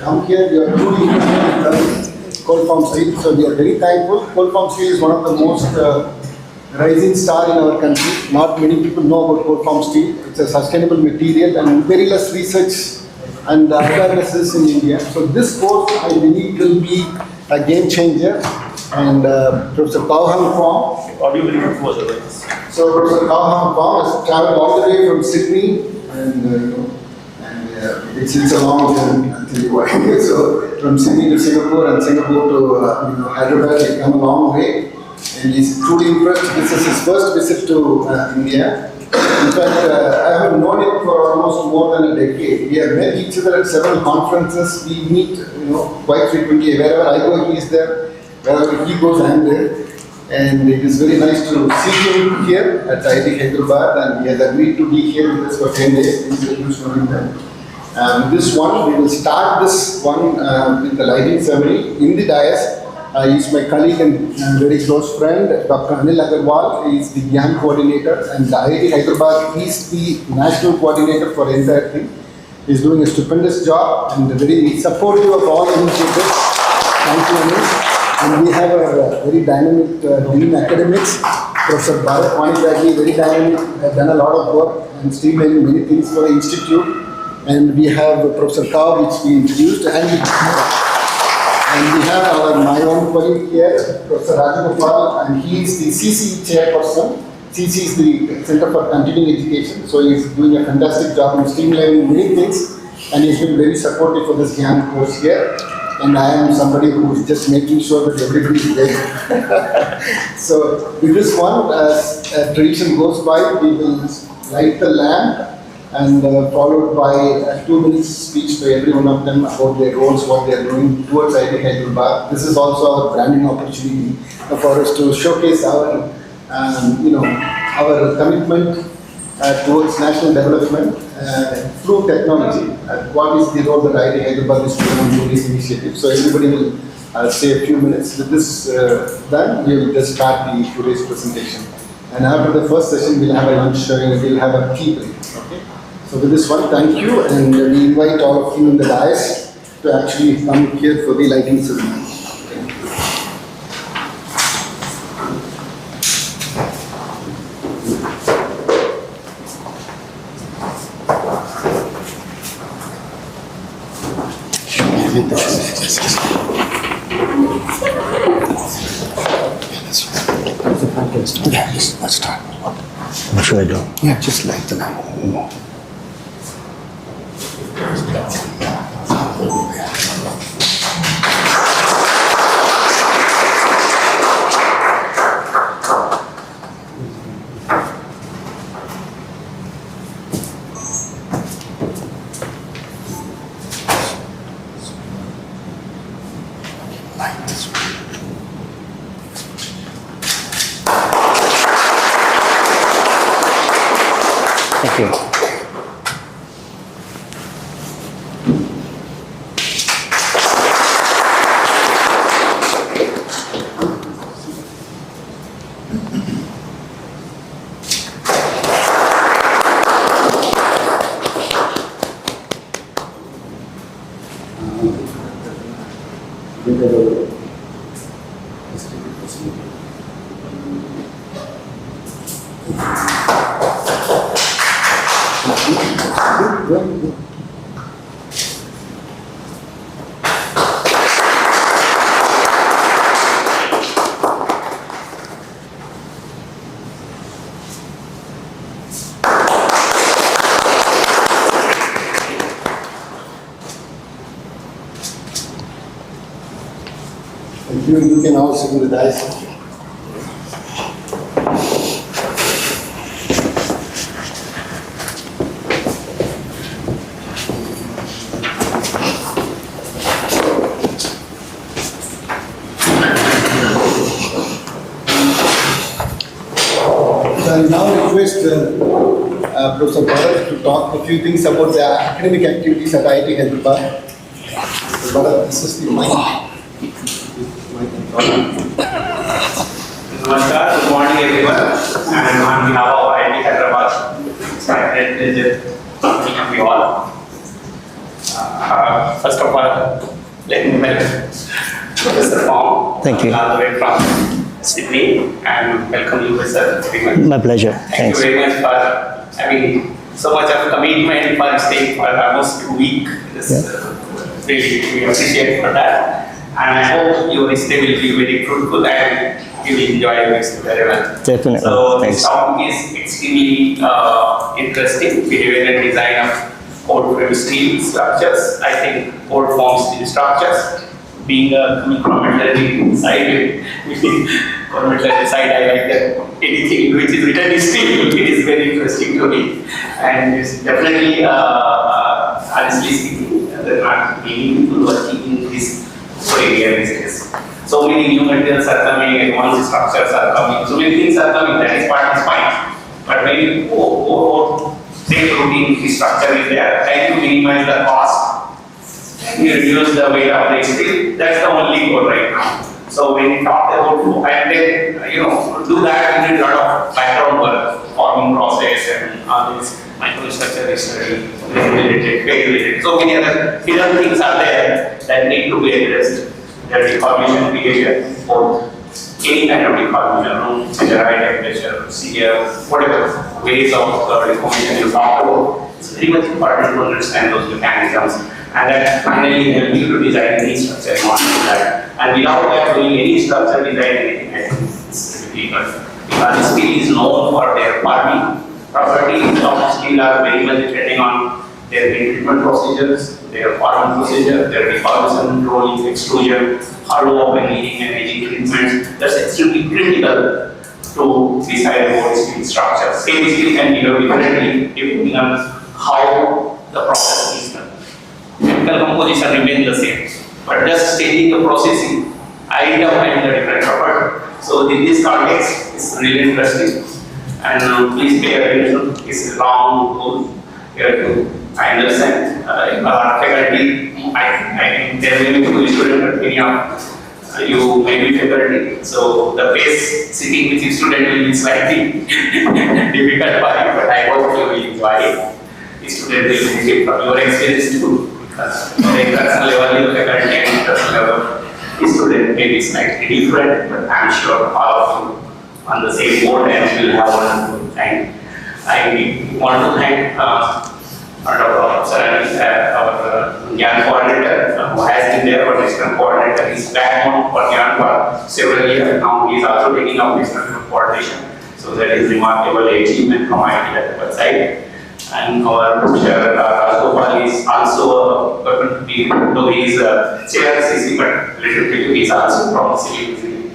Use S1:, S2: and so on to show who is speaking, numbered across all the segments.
S1: come here. We are truly interested in coal farm steel. So we are very thankful. Coal farm steel is one of the most rising star in our country. Not many people know about coal farm steel. It's a sustainable material and very less research and awarenesses in India. So this course, I believe, will be a game changer. And Professor Kauham Kwong.
S2: Audio very good was otherwise.
S1: So Professor Kauham Kwong has traveled all the way from Sydney, and it's a long journey. I'll tell you why. So from Sydney to Singapore and Singapore to Hyderabad, he's come a long way, and he's truly impressed. This is his first visit to India. In fact, I have known him for almost more than a decade. We have met each other at several conferences. We meet, quite frequently. Wherever I go, he is there. Wherever he goes, I am there. And it is very nice to see him here at IIT Hyderabad, and he has agreed to be here with us for 10 days. Introduce him then. This one, we will start this one with the lighting ceremony in the dais. He is my colleague and very close friend, Dr. Anil Agarwal. He is the GAN coordinator, and IIT Hyderabad is the national coordinator for the entire thing. He is doing a stupendous job and very supportive of all initiatives. Thank you, Anil. And we have a very dynamic Dean Academics, Professor Bharat Wanidagi, very dynamic, has done a lot of work and streamlining many things for the institute. And we have Professor Kao, which we introduced, and we have my own colleague here, Professor Rajagopal, and he is the CC chairperson. CC is the Center for Continuing Education, so he is doing a fantastic job in streamlining many things, and he has been very supportive for this GAN course here. And I am somebody who is just making sure that everybody is there. So with this one, as tradition goes by, we will light the lamp and followed by a 2-minute speech by every one of them about their roles, what they are doing towards IIT Hyderabad. This is also our branding opportunity for us to showcase our, our commitment towards national development through technology. What is the role that IIT Hyderabad is playing in this initiative? So everybody will say a few minutes. With this done, we will just start today's presentation. And after the first session, we'll have a lunch and we'll have a tea break. Okay. So with this one, thank you, and we invite all of you in the dais to actually come here for the lighting ceremony.
S3: Yeah, let's start. What should I do? Yeah, just light the lamp. Thank you.
S1: You can all sit in the dais. So I now request Professor Bharat to talk a few things about the academic activities at IIT Hyderabad. So Bharat, this is the mic.
S2: Namaskar, good morning everyone, and on behalf of IIT Hyderabad, it's my great pleasure to meet you all. First of all, let me welcome Professor Fong.
S3: Thank you.
S2: All the way from Sydney, and welcome you, sir. Very much.
S3: My pleasure.
S2: Thank
S3: Thanks.
S2: you very much for having so much of commitment for staying for almost 2 weeks. Really, we appreciate for that. And I hope your stay will be very fruitful and you will enjoy your stay very well.
S3: Definitely.
S2: So
S3: Thanks.
S2: this topic is extremely interesting. Behavioral design of cold frame steel structures. I think cold form steel structures. Being a complementary side, complementary side, I like that anything which is written in steel, it is very interesting to me. And it's definitely, honestly speaking, there are many people working in this area these days. So many new materials are coming, advanced structures are coming, so many things are coming, that is part is fine. But when you same routine structure is there, trying to minimize the cost, you reduce the weight of the steel, that's the only goal right now. So when we talk about and then, to do that, we need a lot of background work, forming process and all this microstructure study, related. So many other hidden things are there that need to be addressed. The deformation behavior, or any kind of deformation, room, high temperature, shear, whatever ways of deformation you talk about, it's very much important to understand those mechanisms. And that finally help you to design any structure you want to design. And without that doing any structure design, anything, I think it's difficult. Because steel is known for their farming properties of steel are very much depending on their treatment procedures, their farming procedure, their deformation, rolling, extrusion, hollow open heating and aging treatments. That's extremely critical to decide about steel structure. Same steel can be differently depending on how the process is done. Chemical composition remains the same, but just changing the processing, identifying the different property. So in this context, it's really interesting. And please pay attention. It's a long goal here to understand. Our faculty, I think there may be two students, but many of you may be faculty. So the pace sitting with the student will be slightly difficult for you, but I hope you will enjoy it. The student will benefit from your experience too. The international level, the faculty and international level, the student may be slightly different, but I'm sure all of you on the same board and will have wonderful time. I want to thank Dr. Professor and our Gyan coordinator who has been there for national coordinator. He's back on for Gyan for several years now. He is also taking up national coordination. So that is remarkable achievement from IIT website. And our Professor Rajgopal is also though he is chair CC, but little bit he is also from civil engineering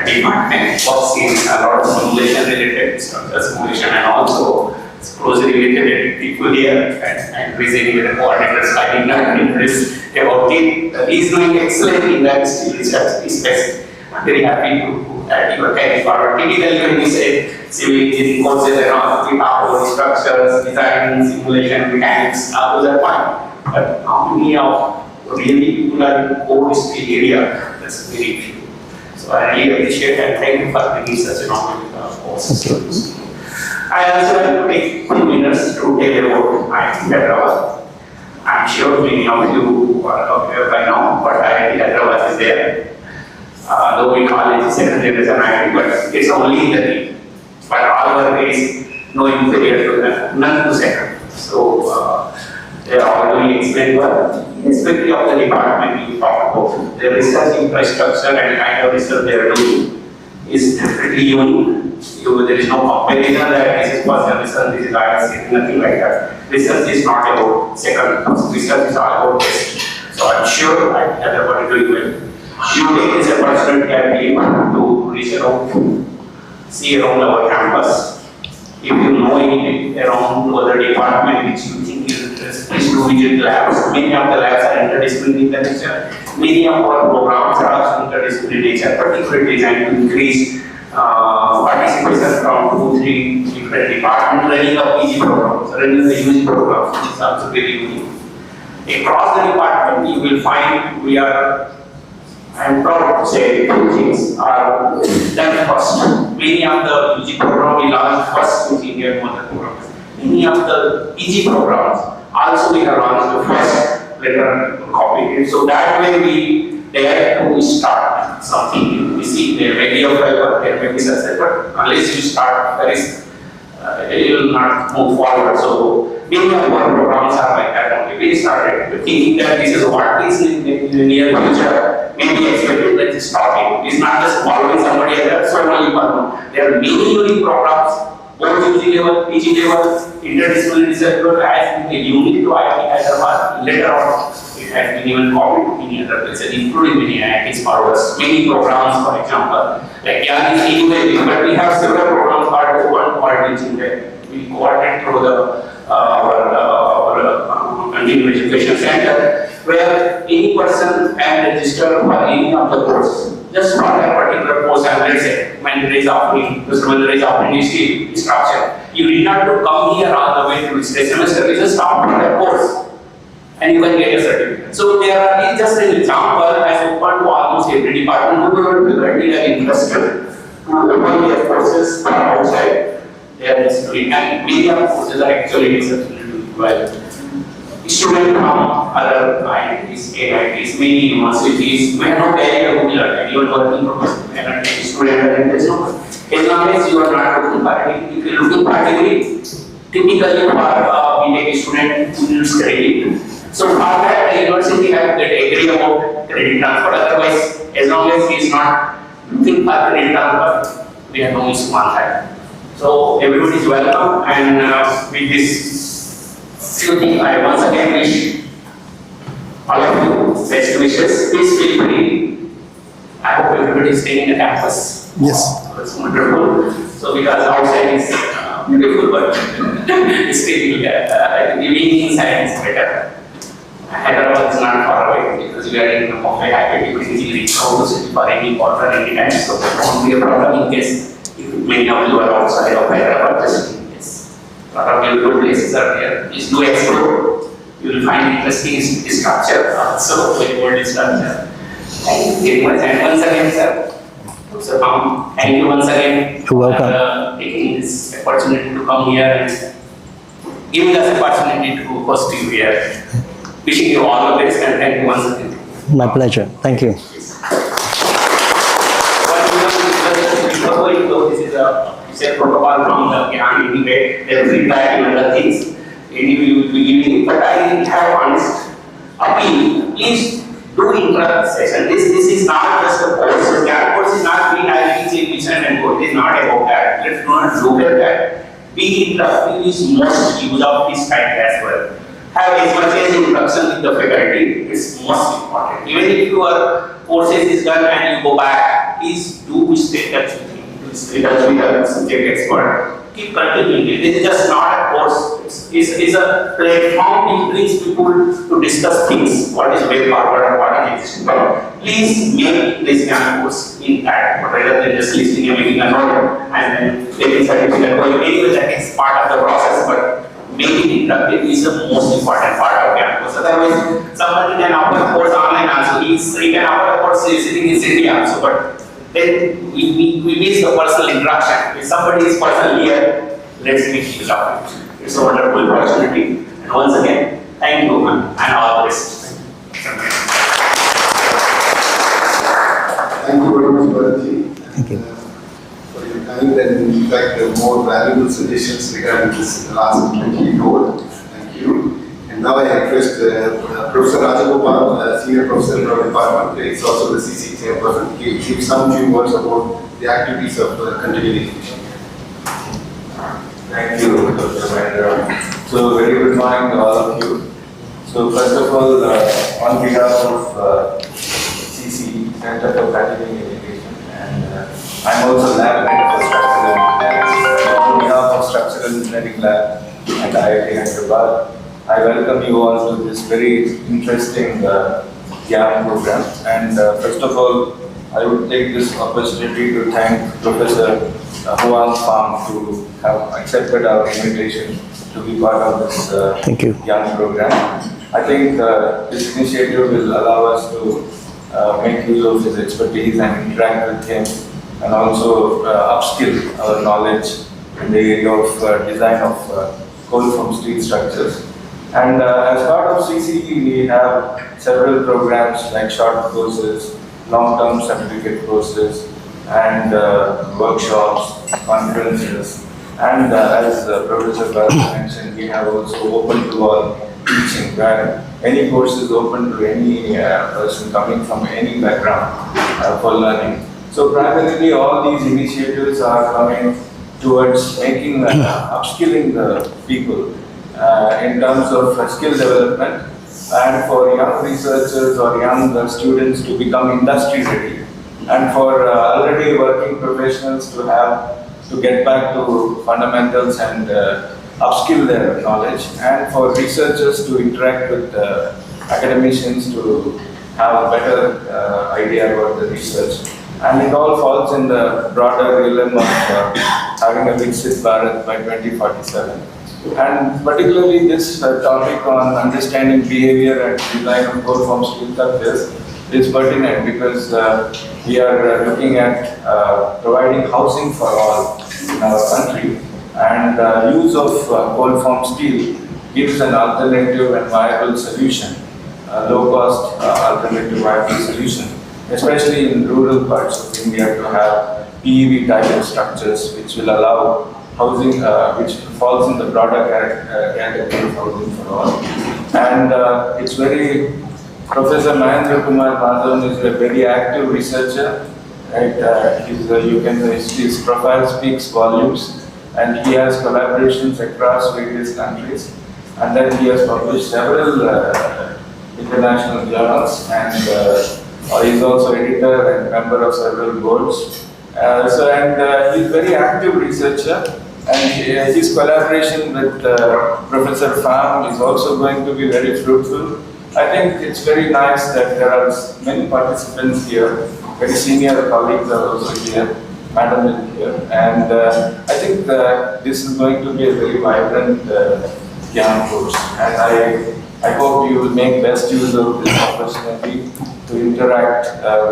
S2: department. Works in a lot of simulation related structure simulation and also closely related people here and presenting with the coordinators finding out interest about it. He is doing excellently in that steel research space. I'm very happy to that you are carrying forward. Typically when we say civil engineering courses and all, we talk about structures, design, simulation, mechanics, those are fine. But how many of really people are in core steel area? That's very few. So I really appreciate and thank you for bringing such an knowledge course. I also like to take 2 minutes to tell you about Hyderabad. I'm sure many of you are aware by now, but Hyderabad is there. Though we call it second generation IIT, but it's only in the name. But all our ways, no inferior to them, none to second. So they are all doing excellent work, especially of the department we talk about. Their research infrastructure and kind of research they are doing is definitely unique. There is no comparison that this is personal research, this is IIT, nothing like that. Research is not about second, research is all about best. So I'm sure everybody doing well. You take this opportunity and be able to reach around, see around our campus. If you know anything around other department which you think is interesting, please do visit labs. Many of the labs are interdisciplinary in nature. Many of our programs are also interdisciplinary nature, particularly designed to increase participation from 2-3 different departments running the PG programs, running the UG programs, which is also very unique. Across the department, you will find I am proud to say 2 things are done first. Many of the UG programs we launched first with Indian mother programs. Many of the PG programs also we have launched the first later copy it. So that way we dare to start something new. We see there may be a fiber, there may be success, but unless you start, it will not move forward. So many of our programs are like that only. We started thinking that this is what is in the near future. Maybe expected that this topic is not just following somebody else, so only one. There are many unique programs, both UG level, PG level, interdisciplinary research group has been unique to IIT Hyderabad. Later on, it has been even copied to many other places, including many IITs forwards. Many programs, for example, like Yan is innovative, but we have several programs called open coordinating that we coordinate through our continuing education center, where any person can register for any of the course. Just for that particular course, and let's say when there is offering structure, you need not to come here all the way to this semester. You just start for that course, and you can get a certificate. So there are just an example as open to almost every department who are really interested to open their courses outside. They are just doing, and many of the courses are actually exceptionally doing well. Students from other IITs, AITs, many universities, may not carry a good learning, even working professors, may not take student learning. As long as you are not looking for it, if you are looking for degree, typically for BTech student who needs credit. So for that, the university has to agree about credit transfer. Otherwise, as long as he is not looking for credit transfer, we have no issue on that. So everybody is welcome, and with this few things, I once again wish all of you best wishes. Please feel free. I hope everybody is staying in the campus.
S3: Yes.
S2: It's wonderful. So because outside is beautiful, but it's still living inside is better. Hyderabad is not far away because we are in a Bombay highway. You can easily reach out to city for any quarter, any time. So there won't be a problem in case if many of you are outside of Hyderabad. Just in case. A lot of beautiful places are there. Please do explore. You will find interesting structure. Also, very old structure. Thank you very much. And once again, sir. So, thank you once again
S3: You're welcome.
S2: for taking this opportunity to come here and giving us the opportunity to host you here. Wishing you all the best and thank you once again.
S3: My pleasure. Thank you.
S2: Before you go, this is a protocol from the GAN anyway, there is feedback and other things. Anyway, you will be giving, but I have honest appeal. Please do interrupt session. This is not just a course. GAN course is not being IIT mission and code. It is not about that. Let's not look at that. Being interrupting is most use of this kind as well. Have as much as interaction with the faculty is most important. Even if your courses is done and you go back, please do stay in touch with me. Stay in touch with the subject expert. Keep continuing. This is just not a course. It's a platform which brings people to discuss things. What is way forward and what is existing. Please make this course in that, rather than just listening and making a note and then taking certificate. Anyway, that is part of the process, but making interactive is the most important part of campus. Otherwise, somebody can offer a course online also. He can offer a course sitting in city also, but then we miss the personal interaction. If somebody is personal here, let's make use of it. It's a wonderful opportunity. And once again, thank you and all the best.
S1: Thank you very much, Bharatji.
S3: Thank you.
S1: For your kind and in fact more valuable suggestions regarding this last keynote. Thank you. And now I request Professor Rajagopal, Senior Professor in our department, is also the CC chairperson. He give some few words about the activities of continuing education.
S4: Thank you, Dr. Mahendra. So, very good morning to all of you. So, first of all, on behalf of CC, Center for Continuing Education, and I'm also lab head for structural engineering. On behalf of Structural Engineering Lab at IIT Hyderabad, I welcome you all to this very interesting GAM program. And first of all, I would take this opportunity to thank Professor Huang Pham to have accepted our invitation to be part of this
S3: Thank you.
S4: GAM program. I think this initiative will allow us to make use of his expertise and interact with him, and also upskill our knowledge in the area of design of cold form steel structures. And as part of CCE, we have several programs like short courses, long-term certificate courses, and workshops, conferences. And as Professor Bharat mentioned, we have also open to all teaching, where any course is open to any person coming from any background for learning. So primarily all these initiatives are coming towards making upskilling the people in terms of skill development, and for young researchers or young students to become industry ready, and for already working professionals to get back to fundamentals and upskill their knowledge, and for researchers to interact with academicians to have a better idea about the research. And it all falls in the broader realm of having a Viksit Bharat by 2047. And particularly this topic on understanding behavior and design of core form skill structures is pertinent because we are looking at providing housing for all in our country, and use of core form steel gives an alternative and viable solution, low cost alternative viable solution, especially in rural parts of India, to have PEV type structures which will allow housing, which falls in the broader category of housing for all. And it's very, Professor Mahendra Kumar Madhavan is a very active researcher. Right? His profile speaks volumes, and he has collaborations across various countries. And then he has published several international journals, and he is also editor and member of several boards. He's very active researcher, and his collaboration with Professor Pham is also going to be very fruitful. I think it's very nice that there are many participants here, very senior colleagues are also here, Madam is here, and I think this is going to be a very vibrant Gyan course, and I hope you will make best use of this opportunity to interact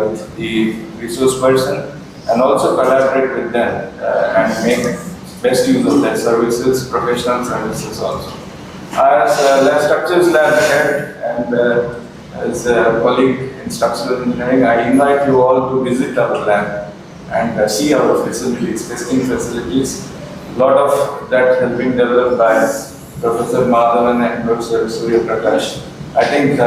S4: with the resource person and also collaborate with them and make best use of their services, professional services also. As Lab Structures Lab head and as a colleague in structural engineering, I invite you all to visit our lab and see our facilities, testing facilities. A lot of that has been developed by Professor Madhavan and Professor Surya Prakash. I think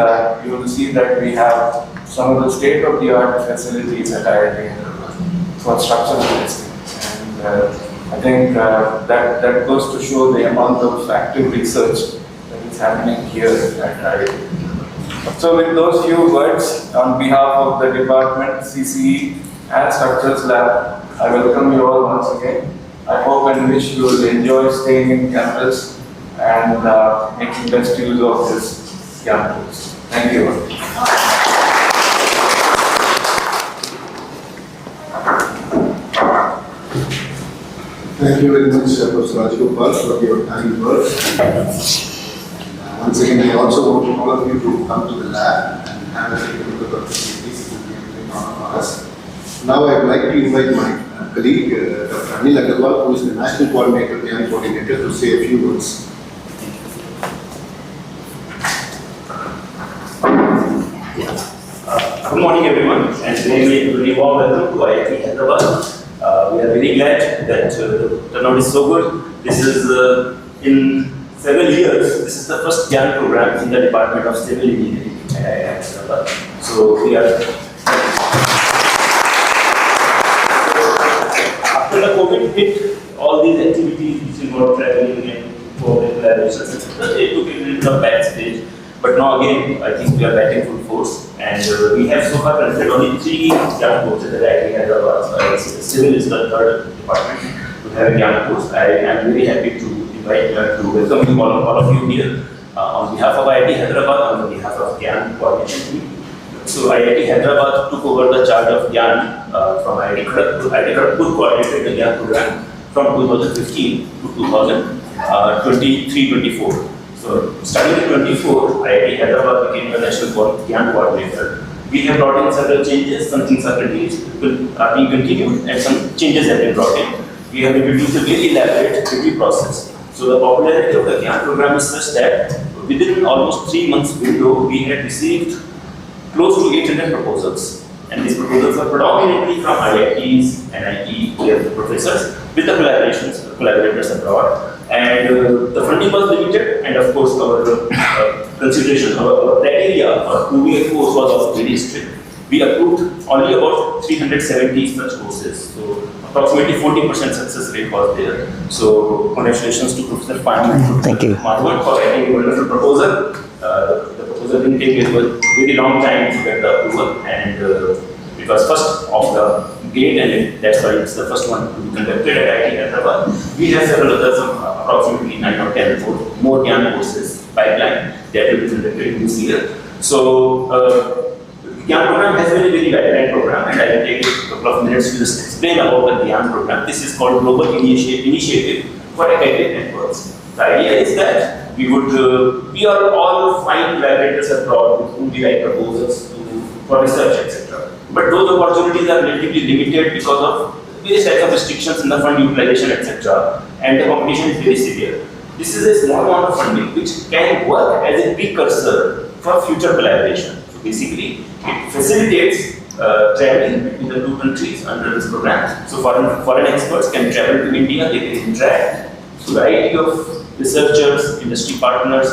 S4: you will see that we have some of the state-of-the-art facilities at IIT for structural testing. And I think that goes to show the amount of active research that is happening here at IIT. So with those few words, on behalf of the department, CCE and Structures Lab, I welcome you all once again. I hope and wish you will enjoy staying in campus and making best use of this campus. Thank you.
S1: Thank you very much, Professor Rajgopal, for your kind words. Once again, I also want all of you to come to the lab and have a look at the facilities that we have been on us. Now, I would like to invite my colleague, Dr. Anil Agarwal, who is the National Coordinator, Gyan Coordinator, to say a few words.
S5: Good morning, everyone, and very warm welcome to IIT Hyderabad. We are very glad that the turnout is so good. This is in several years. This is the first Gyan program in the Department of Civil Engineering at IIT Hyderabad. So we are. After the COVID hit, all these activities which involve traveling and collaborations, etc., they took a little of back stage. But now again, I think we are back in full force, and we have so far presented only 3 Gyan courses at IIT Hyderabad. Civil is the third department to have a Gyan course. I am very happy to invite to welcome you all of you here on behalf of IIT Hyderabad, on behalf of Gyan coordination team. So IIT Hyderabad took over the charge of Gyan from IIT Kharagpur. IIT Kharagpur coordinated the Gyan program from 2015 to 2023-24. So, starting in 24, IIT Hyderabad became the National Gyan Coordinator. We have brought in several changes, some things are being continued, and some changes have been brought in. We have introduced a very elaborate review process. So, the popularity of the Gyan program is such that within almost 3 months window, we had received close to 800 proposals. And these proposals were predominantly from IITs, NIT, professors, with the collaborators abroad. And the funding was limited, and of course, our consideration, our criteria for approving a course was also very strict. We approved only about 370 such courses. So approximately 40% success rate was there. So congratulations to Professor Pan and
S3: Thank you.
S5: Madhavan for writing a wonderful proposal. The proposal didn't take a very long time to get the approval, and it was first off the gate, and that's why it's the first one to be conducted at IIT Hyderabad. We have several others, approximately 9 or 10 more young courses pipeline that will be conducted this year. So GYAN program has been a very guideline program, and I will take a couple of minutes to just explain about the GYAN program. This is called Global Initiative for Academic Networks. The idea is that we are all fine collaborators abroad with whom we write proposals for research, etc. But those opportunities are relatively limited because of various types of restrictions in the fund utilization, etc. And the competition is very severe. This is a small amount of funding which can work as a precursor for future collaboration. Basically, it facilitates traveling between the two countries under this program. So foreign experts can travel to India, they can interact with a variety of researchers, industry partners,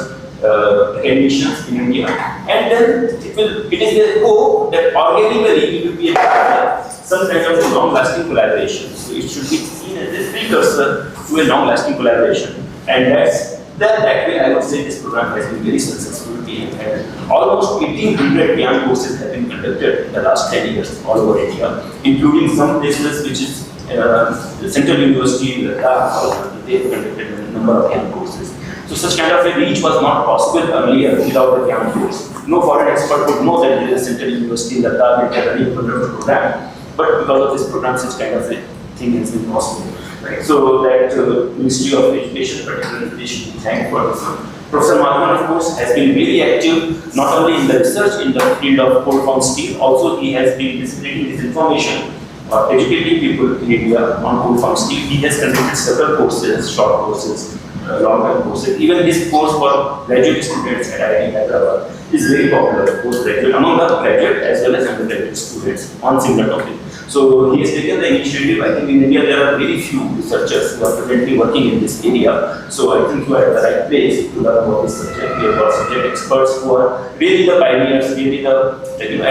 S5: academicians in India, and then it is the hope that organically we will be able to have some kind of long-lasting collaboration. So it should be seen as a precursor to a long-lasting collaboration, and that way I would say this program has been very successful. And almost 1,800 GYAN courses have been conducted in the last 10 years all over India, including some places which is the Central University in Ladakh, they have conducted a number of GYAN courses. So such kind of a reach was not possible earlier without the GYAN course. No foreign expert would know that there is a Central University in Ladakh which has a very wonderful program, but because of this program, such kind of a thing has been possible. Right? So that Ministry of Education, particularly, they should be thanked for this. Professor Madhavan, of course, has been very active not only in the research in the field of cold form steel, also he has been disseminating this information, educating people in India on cold form steel. He has conducted several courses, short courses, long-term courses. Even his course for graduate students at IIT Hyderabad is very popular, postgraduate, among the graduate as well as undergraduate students on similar topic. So he has taken the initiative. I think in India there are very few researchers who are presently working in this area. So I think you are at the right place to learn about this subject. We have got subject experts who are really the pioneers, really at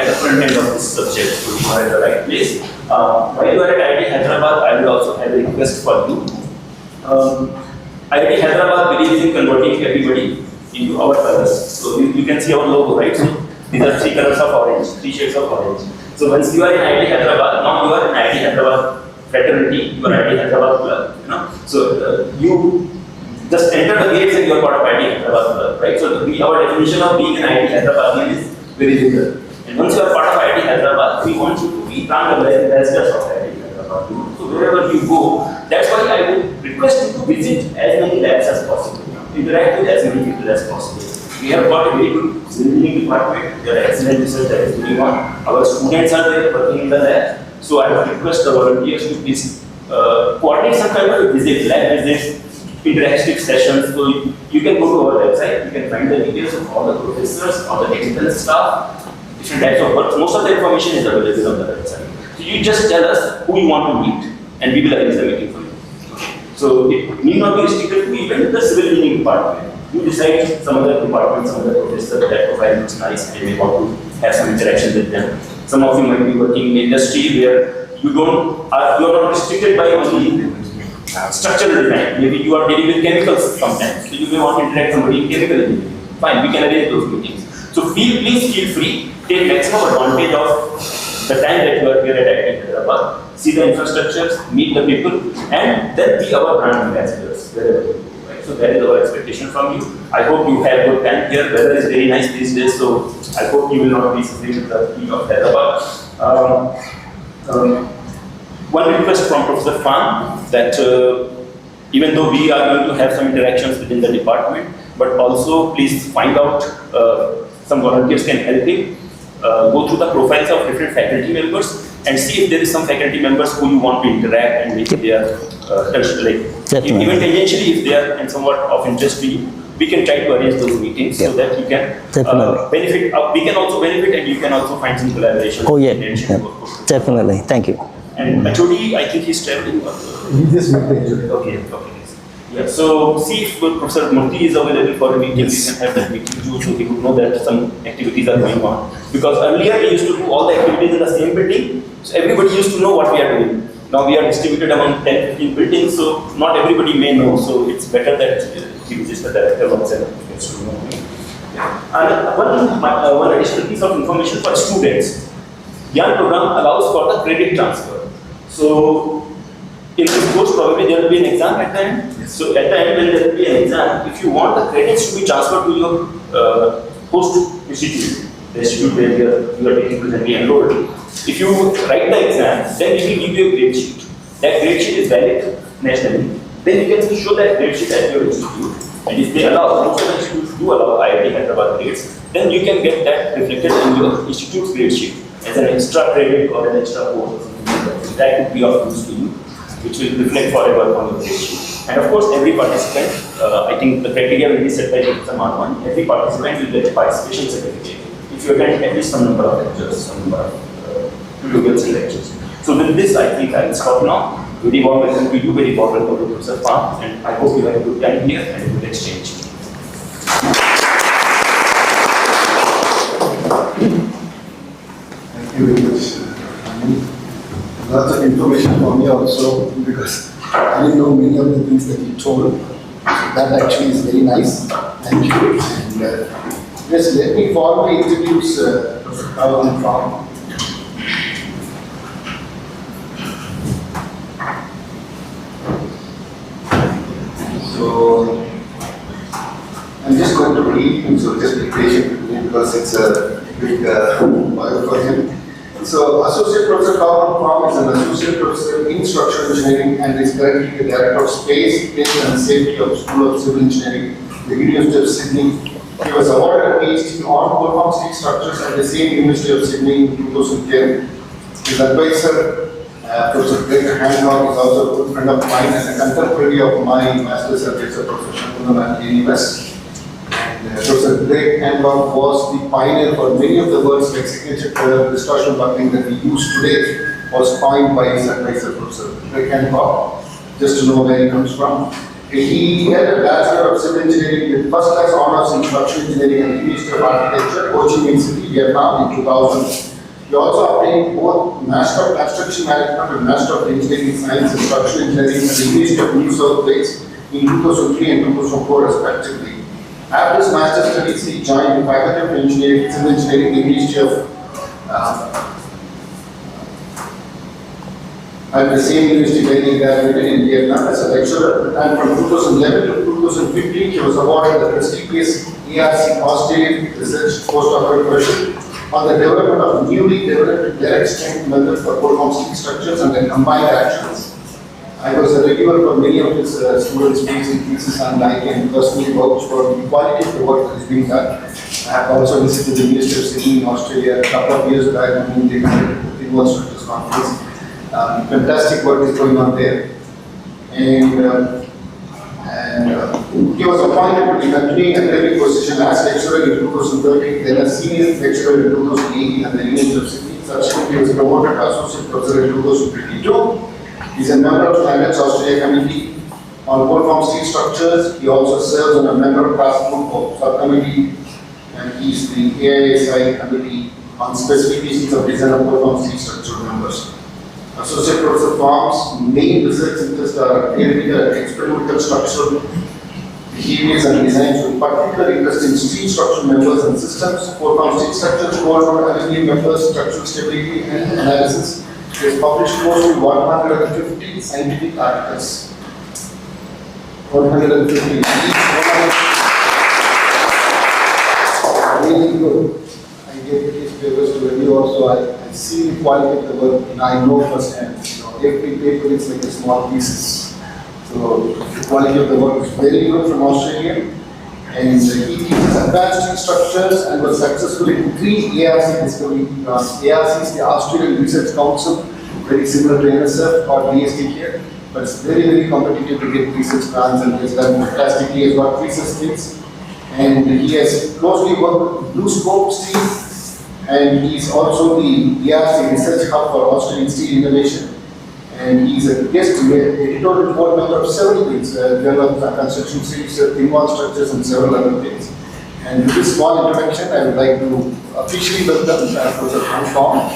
S5: the front end of this subject. So you are at the right place. While you are at IIT Hyderabad, I will also have a request for you. IIT Hyderabad believes in converting everybody into our colors. So you can see our logo, right? So these are 3 colors of orange, 3 shades of orange. So once you are in IIT Hyderabad, now you are in IIT Hyderabad fraternity, you are IIT Hyderabad club, So you just enter the gates and you are part of IIT Hyderabad club, right? So our definition of being an IIT Hyderabad is very little. And once you are part of IIT Hyderabad, we want you to be brand ambassadors of IIT Hyderabad. So wherever you go, that's why I would request you to visit as many labs as possible, interact with as many people as possible. We have got a very good engineering department. There are excellent research that is going on. Our students are there working in the lab. So I would request the volunteers to please coordinate some kind of a visit, lab visits, interactive sessions. So you can go to our website. You can find the details of all the professors, all the technical staff, different types of work. Most of the information is available on the website. So you just tell us who you want to meet, and we will arrange the meeting for you. So it need not be restricted to even the civil engineering department. You decide some other department, some other professor, that profile looks nice, and you want to have some interaction with them. Some of you might be working in industry where you are not restricted by only structural design. Maybe you are dealing with chemicals sometimes, so you may want to interact with somebody in chemical engineering. Fine, we can arrange those meetings. So please feel free, take maximum advantage of the time that you are here at IIT Hyderabad, see the infrastructures, meet the people, and then be our brand ambassadors wherever you go. So that is our expectation from you. I hope you have good time here. Weather is very nice these days, so I hope you will not be suffering with the heat of Hyderabad. One request from Professor Fan that even though we are going to have some interactions within the department, but also please find out some volunteers can help him go through the profiles of different faculty members and see if there is some faculty members who you want to interact and maybe they are even tangentially if they are and somewhat of interest to you, we can try to arrange those meetings so that you can
S3: Definitely.
S5: benefit. We can also benefit, and you can also find some collaboration.
S3: Oh, yeah.
S5: in addition to
S3: Yeah.
S5: our course.
S3: Definitely. Thank you.
S5: And HOD, I think he's traveling.
S1: He just met the engineer.
S5: Okay. Yeah. So see if Professor Murthy is available for a meeting.
S1: Yes.
S5: We can have that meeting too, so he would know that some activities are going on. Because earlier we used to do all the activities in the same building, so everybody used to know what we are doing. Now we are distributed among 10, 15 buildings, so not everybody may know. So it's better that he visits the director once and gets to know me. And one additional piece of information for students. YAN program allows for the credit transfer. So in this course, probably there will be an exam at the end. So at the end, when there will be an exam, if you want the credits to be transferred to your host institute, the institute where you are taking presently enrolled, if you write the exam, then we will give you a grade sheet. That grade sheet is valid nationally. Then you can show that grade sheet at your institute. And if they allow, most of the institutes do allow IIT Hyderabad grades, then you can get that reflected in your institute's grade sheet as an extra credit or an extra course or something like that. That would be of use to you, which will reflect forever on your grade sheet. And of course, every participant, I think the criteria will be set by the exam on one. Every participant will get a participation certificate if you attend at least some number of lectures, some number of tutorials and lectures. So with this, I think I will stop now. Very warm welcome to you, very warm welcome to Professor Phan, and I hope you have a good time here and a good exchange.
S1: Thank you very much. Lots of information for me also, because I didn't know many of the things that you told. That actually is very nice. Thank you. And just let me formally introduce Professor Phan. So I'm just going to read him, so just be patient with me because it's a big bio for him. So Associate Professor Phan is an Associate Professor in Structural Engineering and is currently the Director of Space, Place and Safety of School of Civil Engineering, the University of Sydney. He was awarded a PhD on conform steel structures at the same University of Sydney in 2010. His advisor, Professor Greg Hancock, is also a good friend of mine and a contemporary of my master's advisor, Professor Shanmugaman at US. And Professor Greg Hancock was the pioneer for many of the words like signature distortion buckling that we use today, was coined by his advisor, Professor Greg Hancock, just to know where he comes from. He had a Bachelor of Civil Engineering with first class honors in Structural Engineering at the Ministry of Architecture, Ho Chi Minh City, Vietnam in 2000. He also obtained both Master of Construction Management and Master of Engineering Science and Structural Engineering at the University of New South Wales in 2003 and 2004 respectively. After his master's studies, he joined the Faculty of Engineering, Civil Engineering, the Ministry of at the same university where he graduated in Vietnam as a lecturer, and from 2011 to 2015 he was awarded the prestigious ARC Australian Research Postdoctoral Fellowship on the development of newly developed direct strength methods for conform steel structures and their combined actions. I was a reviewer for many of his students' thesis, and I can personally vouch for the quality of the work that is being done. I have also visited the Ministry of Sydney in Australia a couple of years back when they conducted the World Structures Conference. Fantastic work is going on there. And he was appointed to the continuing academic position as lecturer in 2013, then as senior lecturer in 2018 at the University of Sydney. Subsequently, he was promoted to associate professor in 2022. He is a member of Standards Australia Committee on conform steel structures. He also serves on a member of task group subcommittee, and he is the AISI committee on specifications of design of conform steel structural members. Associate Professor Phan's main research interests are theoretical and experimental structural behaviors and designs, with particular interest in steel structural members and systems, conform steel structures, cold aluminum members, structural stability and analysis. He has published close to 150 scientific articles. 150. Really good. I gave these papers to review also. I see the quality of the work and I know firsthand. Every paper is like a small pieces. So the quality of the work is very good from Australia. And he teaches advanced steel structures and was successful in 3 ARC discovery grants. ARC is the Australian Research Council, very similar to NSF or DST here, but it's very, very competitive to get research grants, and he has done fantastically. He has got 3 such things. and he has closely worked with Blue Scope Steel, and he's also the DRC Research Hub for Australian Steel Innovation. And he's a guest editorial board member of several things, Journal of Construction Series, Involved Structures, and several other things. And with this small intervention, I would like to officially welcome Professor Frank Kong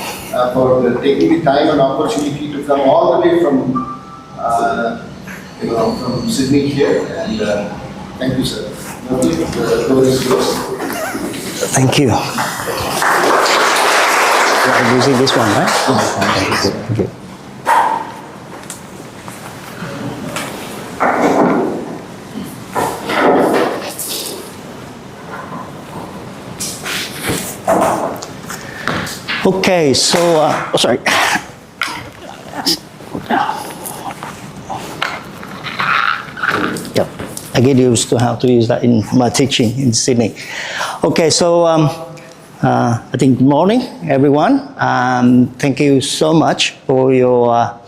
S1: for taking the time and opportunity to come all the way from, from Sydney here. And thank you, sir. The floor is yours.
S3: Thank you. I'm using this one, right? Yes. Thank you. Okay, so, sorry. Yep, I get used to how to use that in my teaching in Sydney. Okay, so I think good morning, everyone. Thank you so much for your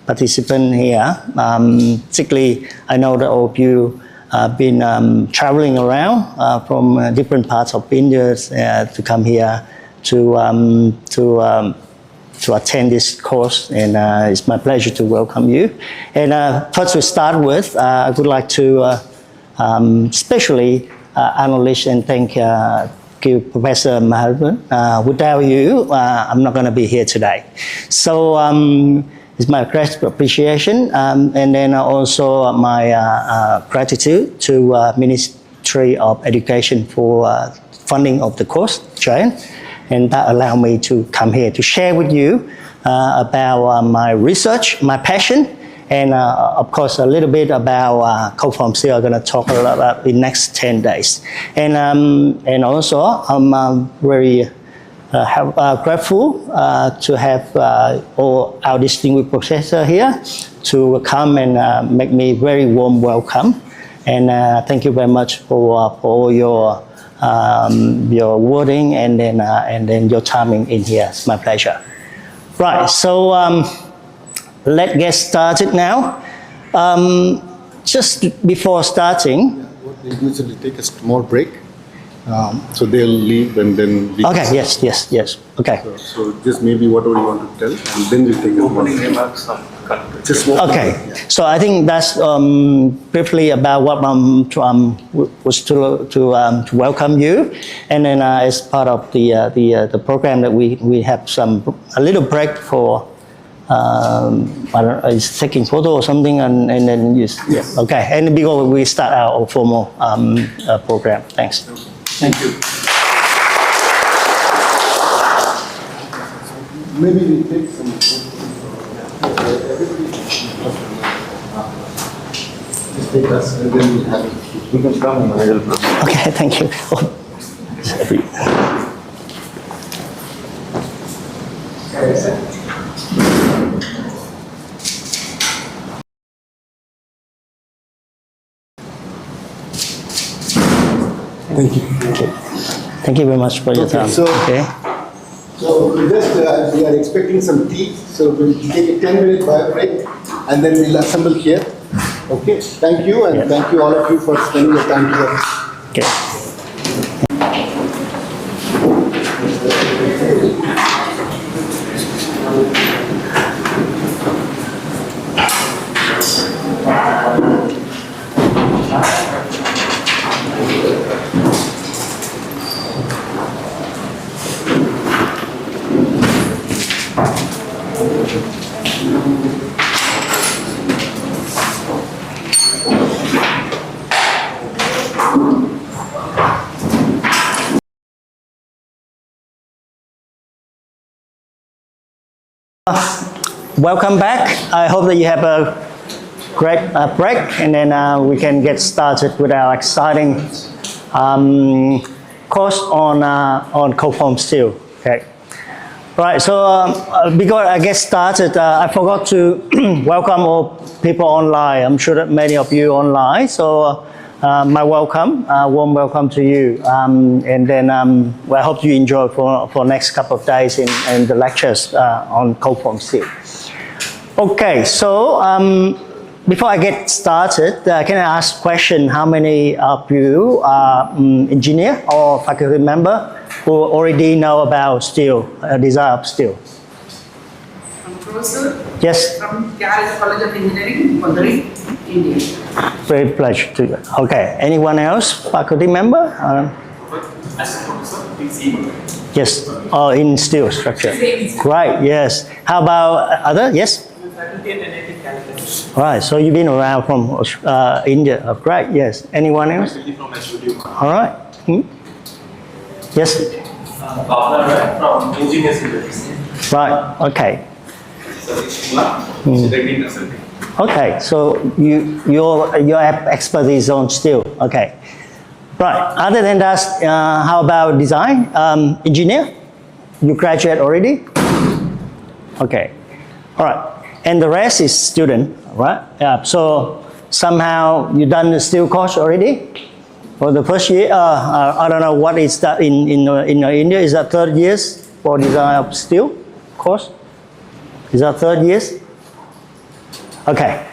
S3: participation here. Particularly, I know that all of you have been traveling around from different parts of India to come here to attend this course, and it's my pleasure to welcome you. And first to start with, I would like to especially acknowledge and thank you, Professor Mahavan. Without you, I'm not going to be here today. So it's my great appreciation, and then also my gratitude to Ministry of Education for funding of the course, Jane. And that allowed me to come here to share with you about my research, my passion, and of course a little bit about co-form steel. I'm going to talk a lot about in the next 10 days. And also I'm very grateful to have all our distinguished professor here to come and make me very warm welcome. And thank you very much for all your wording and then your timing in here. It's my pleasure. Right, so let's get started now. Just before starting.
S1: What they usually take a small break. So they'll leave and then we
S3: Okay, yes. Okay.
S1: So just maybe whatever you want to tell, and then we'll take a
S4: Opening remarks of country.
S1: just small.
S3: Okay,
S1: Yeah.
S3: so I think that's briefly about what was to welcome you, and then as part of the program that we have a little break for I don't know, it's taking photo or something, and then use.
S1: Yes.
S3: Okay, and before we start our formal program, thanks.
S1: Thank you. Maybe we take some. Just take us, and then we'll have it.
S4: You can come in the middle.
S3: Okay, thank you.
S1: Thank you.
S3: Okay. Thank you very much for your
S1: Okay,
S3: time.
S1: so-
S3: Okay.
S1: So just we are expecting some tea, so we'll take a 10-minute break, and then we'll assemble here. Okay, thank you, and thank you all of you for spending your time here.
S3: Okay. Welcome back. I hope that you have a great break, and then we can get started with our exciting course on co-form steel. Okay. Right. So before I get started, I forgot to welcome all people online. I'm sure that many of you online. So my welcome, warm welcome to you. And then I hope you enjoy for next couple of days in the lectures on co-form steel. Okay, so before I get started, can I ask a question? How many of you are engineer or faculty member who already know about steel, design of steel?
S6: I'm Professor
S3: Yes,
S6: from KRS College of Engineering, Madurai, India.
S3: very pleasure to you. Okay, anyone else, faculty member?
S2: As a professor, please.
S3: Yes, oh, in steel structure. Right, yes. How about other? Yes?
S2: Faculty and NIT calculus.
S3: Right, so you've been around from India. Oh, great, yes. Anyone else?
S2: From studio.
S3: All right. Hmm? Yes?
S5: Bhavna from engineers university.
S3: Right, okay. Okay, so your expertise on steel. Okay. Right, other than that, how about design? Engineer? You graduate already? Okay. All right. And the rest is student, right? Yeah. So somehow you done the steel course already? For the first year, I don't know what is that in India. Is that 3rd years for design of steel course? Is that 3rd years? Okay.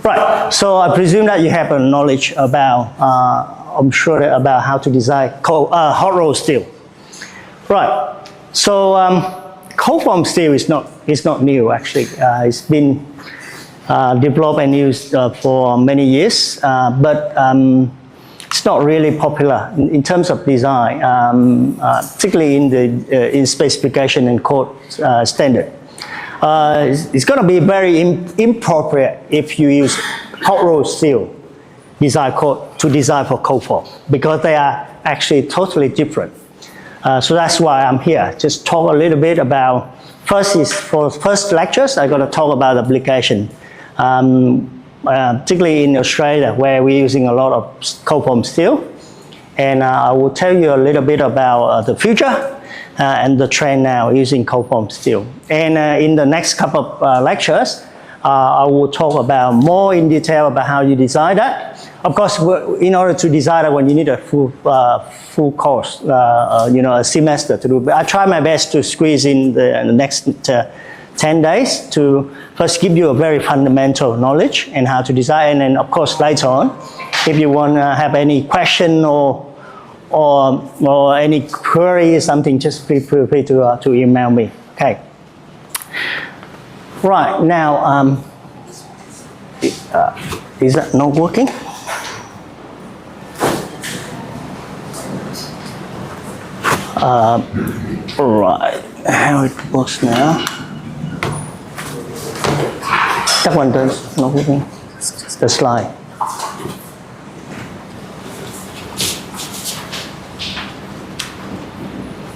S3: Right. So I presume that you have a knowledge about, I'm sure about how to design hot rolled steel. Right. So cold form steel is not new actually. It's been developed and used for many years, but it's not really popular in terms of design, particularly in specification and code standard. It's going to be very inappropriate if you use hot rolled steel design code to design for cold form, because they are actually totally different. So that's why I'm here. Just talk a little bit about, first lectures, I'm going to talk about application, particularly in Australia, where we're using a lot of cold form steel. And I will tell you a little bit about the future and the trend now using cold form steel. And in the next couple of lectures, I will talk about more in detail about how you design that. Of course, in order to design that one, you need a full course, a semester to do. But I try my best to squeeze in the next 10 days to first give you a very fundamental knowledge and how to design. And then, of course, later on, if you want to have any question or any query or something, just feel free to email me. Okay. Right now, is that not working? Right, how it works now? That one does not working. The slide.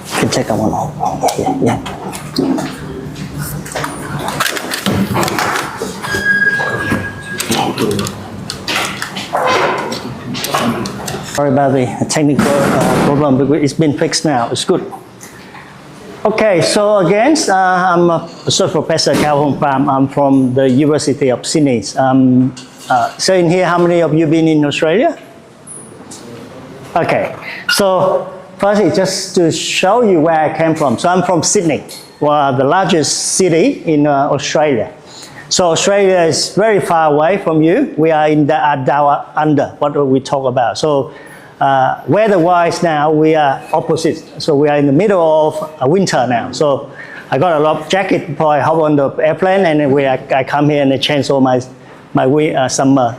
S3: You can take that one off. Yeah. Sorry about the technical problem, but it's been fixed now. It's good. Okay, so again, I'm Associate Professor Cao Hong Pham. I'm from the University of Sydney. So in here, how many of you been in Australia? Okay, so firstly, just to show you where I came from. So I'm from Sydney, the largest city in Australia. So Australia is very far away from you. We are in the down under, what we talk about. So weather-wise now, we are opposite. So we are in the middle of winter now. So I got a lot of jacket before I hop on the airplane, and then I come here and I change all my summer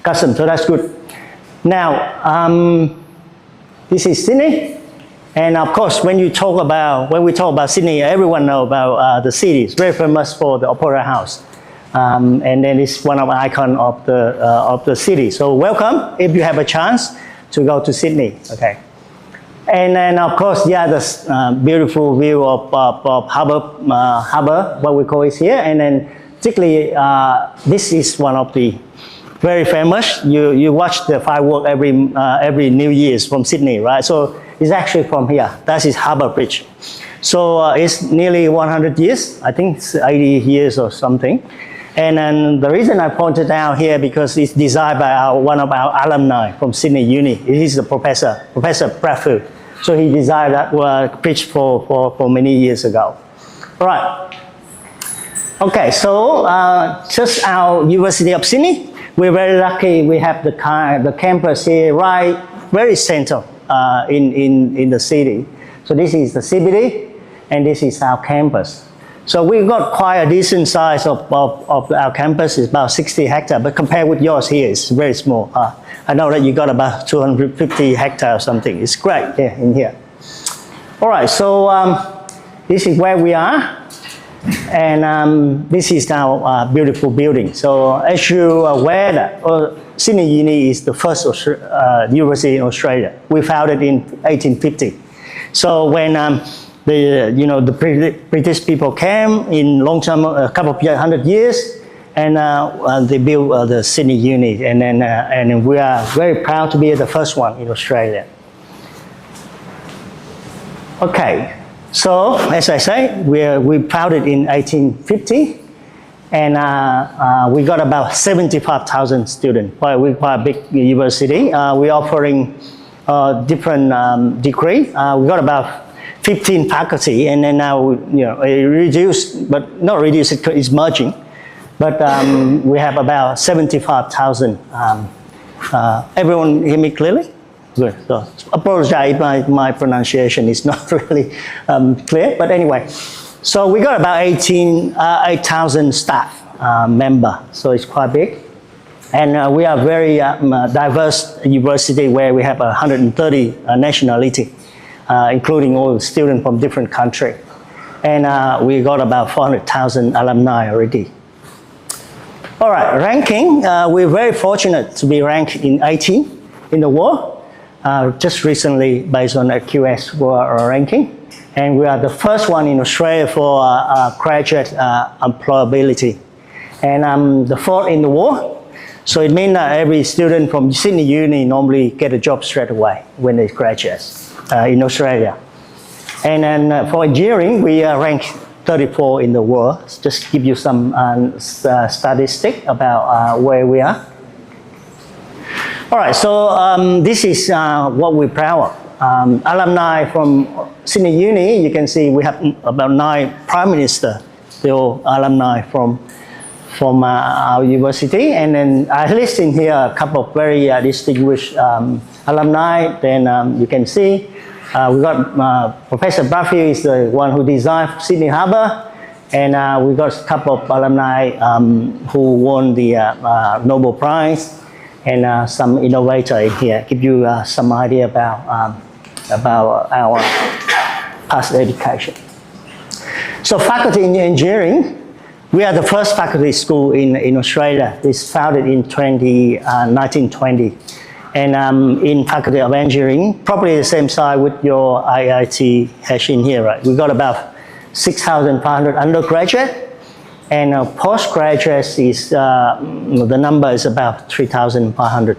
S3: custom. So that's good. Now, this is Sydney. And of course, when we talk about Sydney, everyone knows about the city. It's very famous for the Opera House. And then it's one of the icons of the city. So welcome if you have a chance to go to Sydney. Okay. And then of course, yeah, this beautiful view of harbor, what we call it here. And then particularly, this is one of the very famous. You watch the firework every New Year's from Sydney, right? So it's actually from here. That is Harbour Bridge. So it's nearly 100 years. I think it's 80 years or something. And then the reason I pointed out here because it's designed by one of our alumni from Sydney Uni. He's the Professor Bradfield. So he designed that bridge for many years ago. All right. Okay, so just our University of Sydney, we're very lucky. We have the campus here right, very center in the city. So this is the CBD, and this is our campus. So we've got quite a decent size of our campus. It's about 60 hectares, but compared with yours here, it's very small. I know that you got about 250 hectares or something. It's great in here. All right, so this is where we are. And this is our beautiful building. So as you are aware that Sydney Uni is the first university in Australia. We founded in 1850. So when the British people came in long time, a couple of 100 years, and they built the Sydney Uni, and we are very proud to be the first one in Australia. Okay. So, as I say, we founded in 1850, and we got about 75,000 students. We're quite a big university. We're offering different degrees. We got about 15 faculty, and then now it reduced, but not reduced, it's merging. But we have about 75,000. Everyone hear me clearly? Good. So, apologize if my pronunciation is not really clear, but anyway. So we got about 8,000 staff member, so it's quite big. And we are very diverse university where we have 130 nationality, including all the students from different countries. And we got about 400,000 alumni already. All right, ranking. We're very fortunate to be ranked in 18 in the world. Just recently based on a QS ranking. And we are the first one in Australia for graduate employability. And I'm the fourth in the world. So it means that every student from Sydney Uni normally get a job straight away when they graduate in Australia. And then for engineering, we rank 34 in the world. Just to give you some statistic about where we are. All right, so this is what we're proud of. Alumni from Sydney Uni, you can see we have about 9 prime ministers, they're all alumni from our university. And then I list in here a couple of very distinguished alumni. Then you can see we got Professor Buffy is the one who designed Sydney Harbour. And we got a couple of alumni who won the Nobel Prize. And some innovator in here, give you some idea about our past education. So faculty in engineering, we are the first faculty school in Australia. It's founded in 1920. And in faculty of engineering, probably the same size with your IIT in here, right? We got about 6,500 undergraduate. And postgraduates is, the number is about 3,500.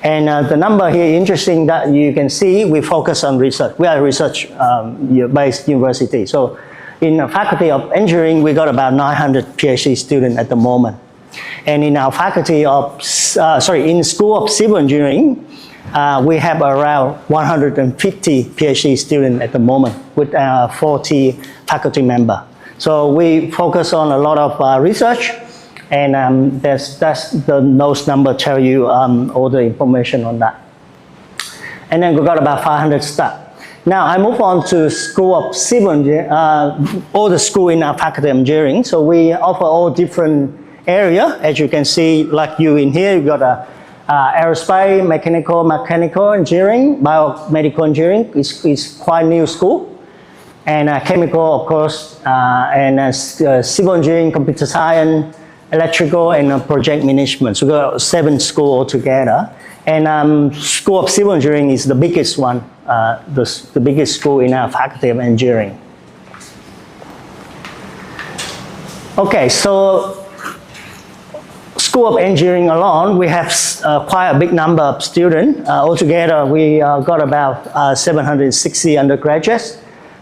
S3: And the number here, interesting that you can see, we focus on research. We are a research-based university. So in the faculty of engineering, we got about 900 PhD students at the moment. And in our faculty of, in School of Civil Engineering, we have around 150 PhD students at the moment with 40 faculty members. So we focus on a lot of research, and those numbers tell you all the information on that. And then we got about 500 staff. Now I move on to School of Civil Engineering, all the school in our faculty of engineering. So we offer all different areas. As you can see, like you in here, you got aerospace, mechanical engineering, biomedical engineering. It's quite new school. And chemical, of course, and civil engineering, computer science, electrical, and project management. So we got 7 schools altogether. And School of Civil Engineering is the biggest one, the biggest school in our faculty of engineering. Okay, so School of Engineering alone, we have quite a big number of students. Altogether, we got about 760 undergraduates.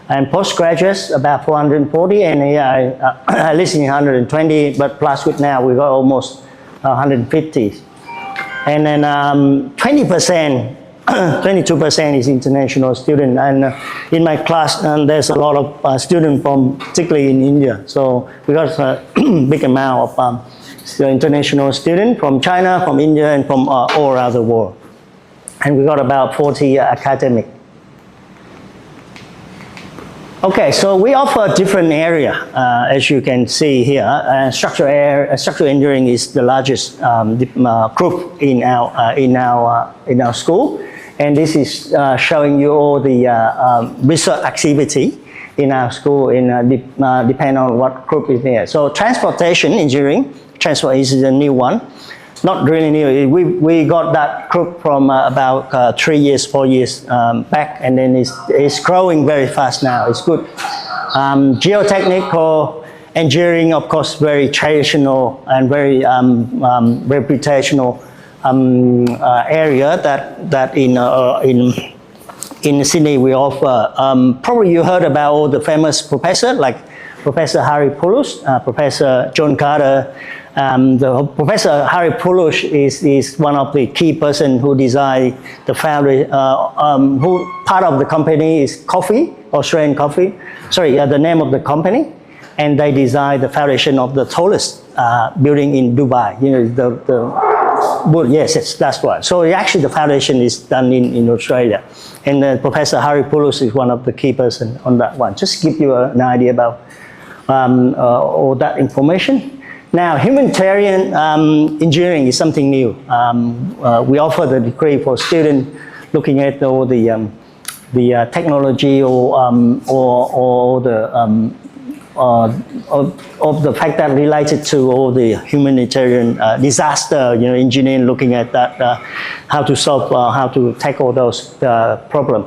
S3: And postgraduates, about 440, and I listed 120, but plus with now, we got almost 150. And then 20% 22% is international student, and in my class, there's a lot of students from, particularly in India. So we got a big amount of international students from China, from India, and from all around the world. And we got about 40 academic. Okay, so we offer a different area, as you can see here. Structural engineering is the largest group in our school, and this is showing you all the research activity in our school, depending on what group is there. So transportation engineering, transport is a new one. Not really new. We got that group from about 3 years, 4 years back, and then it's growing very fast now. It's good. Geotechnical engineering, of course, very traditional and very reputational area that in Sydney we offer. Probably you heard about all the famous professors like Professor Harry Pulus, Professor John Carter. The Professor Harry Pulus is one of the key person who designed the foundry, who part of the company is coffee, Australian coffee. Sorry, the name of the company, and they designed the foundation of the tallest building in Dubai. You know, well, yes, that's right. So actually the foundation is done in Australia. And Professor Harry Pulus is one of the key person on that one. Just give you an idea about all that information. Now, humanitarian engineering is something new. We offer the degree for students looking at all the technology or the of the fact that related to all the humanitarian disaster, you know, engineering looking at that, how to solve, how to tackle those problems.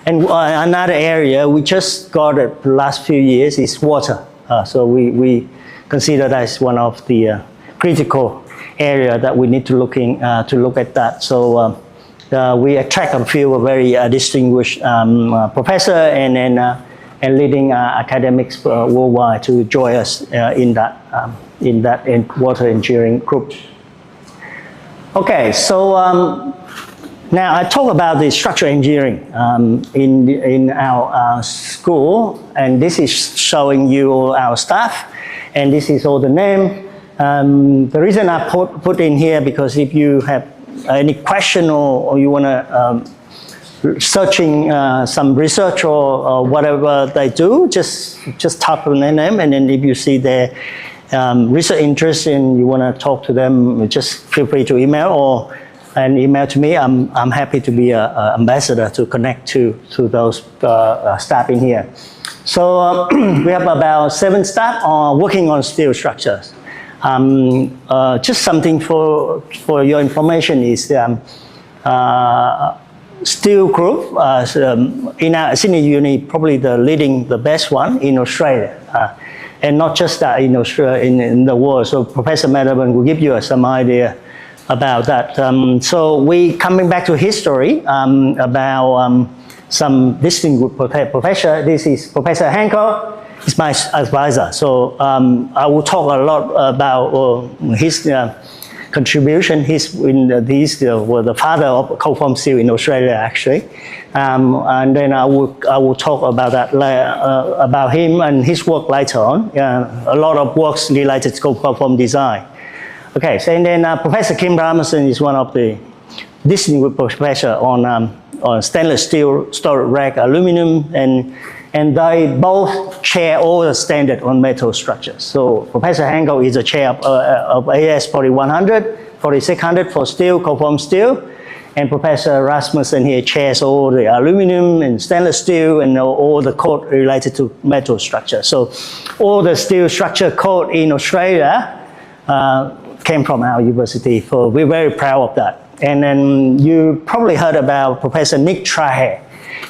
S3: And another area we just got it the last few years is water. So we consider that as one of the critical area that we need to look at that. So we attract a few very distinguished professor and leading academics worldwide to join us in that water engineering group. Okay, so now I talk about the structural engineering in our school, and this is showing you all our staff. And this is all the name. The reason I put in here because if you have any question or you want to searching some research or whatever they do, just type in their name, and then if you see their research interest and you want to talk to them, just feel free to email and email to me. I'm happy to be an ambassador to connect to those staff in here. So we have about 7 staff working on steel structures. Just something for your information is steel group in our Sydney Uni, probably the best one in Australia, and not just that in Australia, in the world. So Professor Madhavan will give you some idea about that. So we coming back to history about some distinguished professor. This is Professor Hancock. He's my advisor. So I will talk a lot about his contribution. He's the father of cold form steel in Australia, actually. And then I will talk about that about him and his work later on. A lot of works related to cold form design. Okay, so and then Professor Kim Ramerson is one of the distinguished professor on stainless steel, storage rack, aluminum, and they both chair all the standard on metal structures. So Professor Hancock is a chair of AS 4100, 4600 for steel, cold form steel, and Professor Rasmussen here chairs all the aluminum and stainless steel and all the code related to metal structure. So all the steel structure code in Australia came from our university, so we're very proud of that. And then you probably heard about Professor Nick Trahe.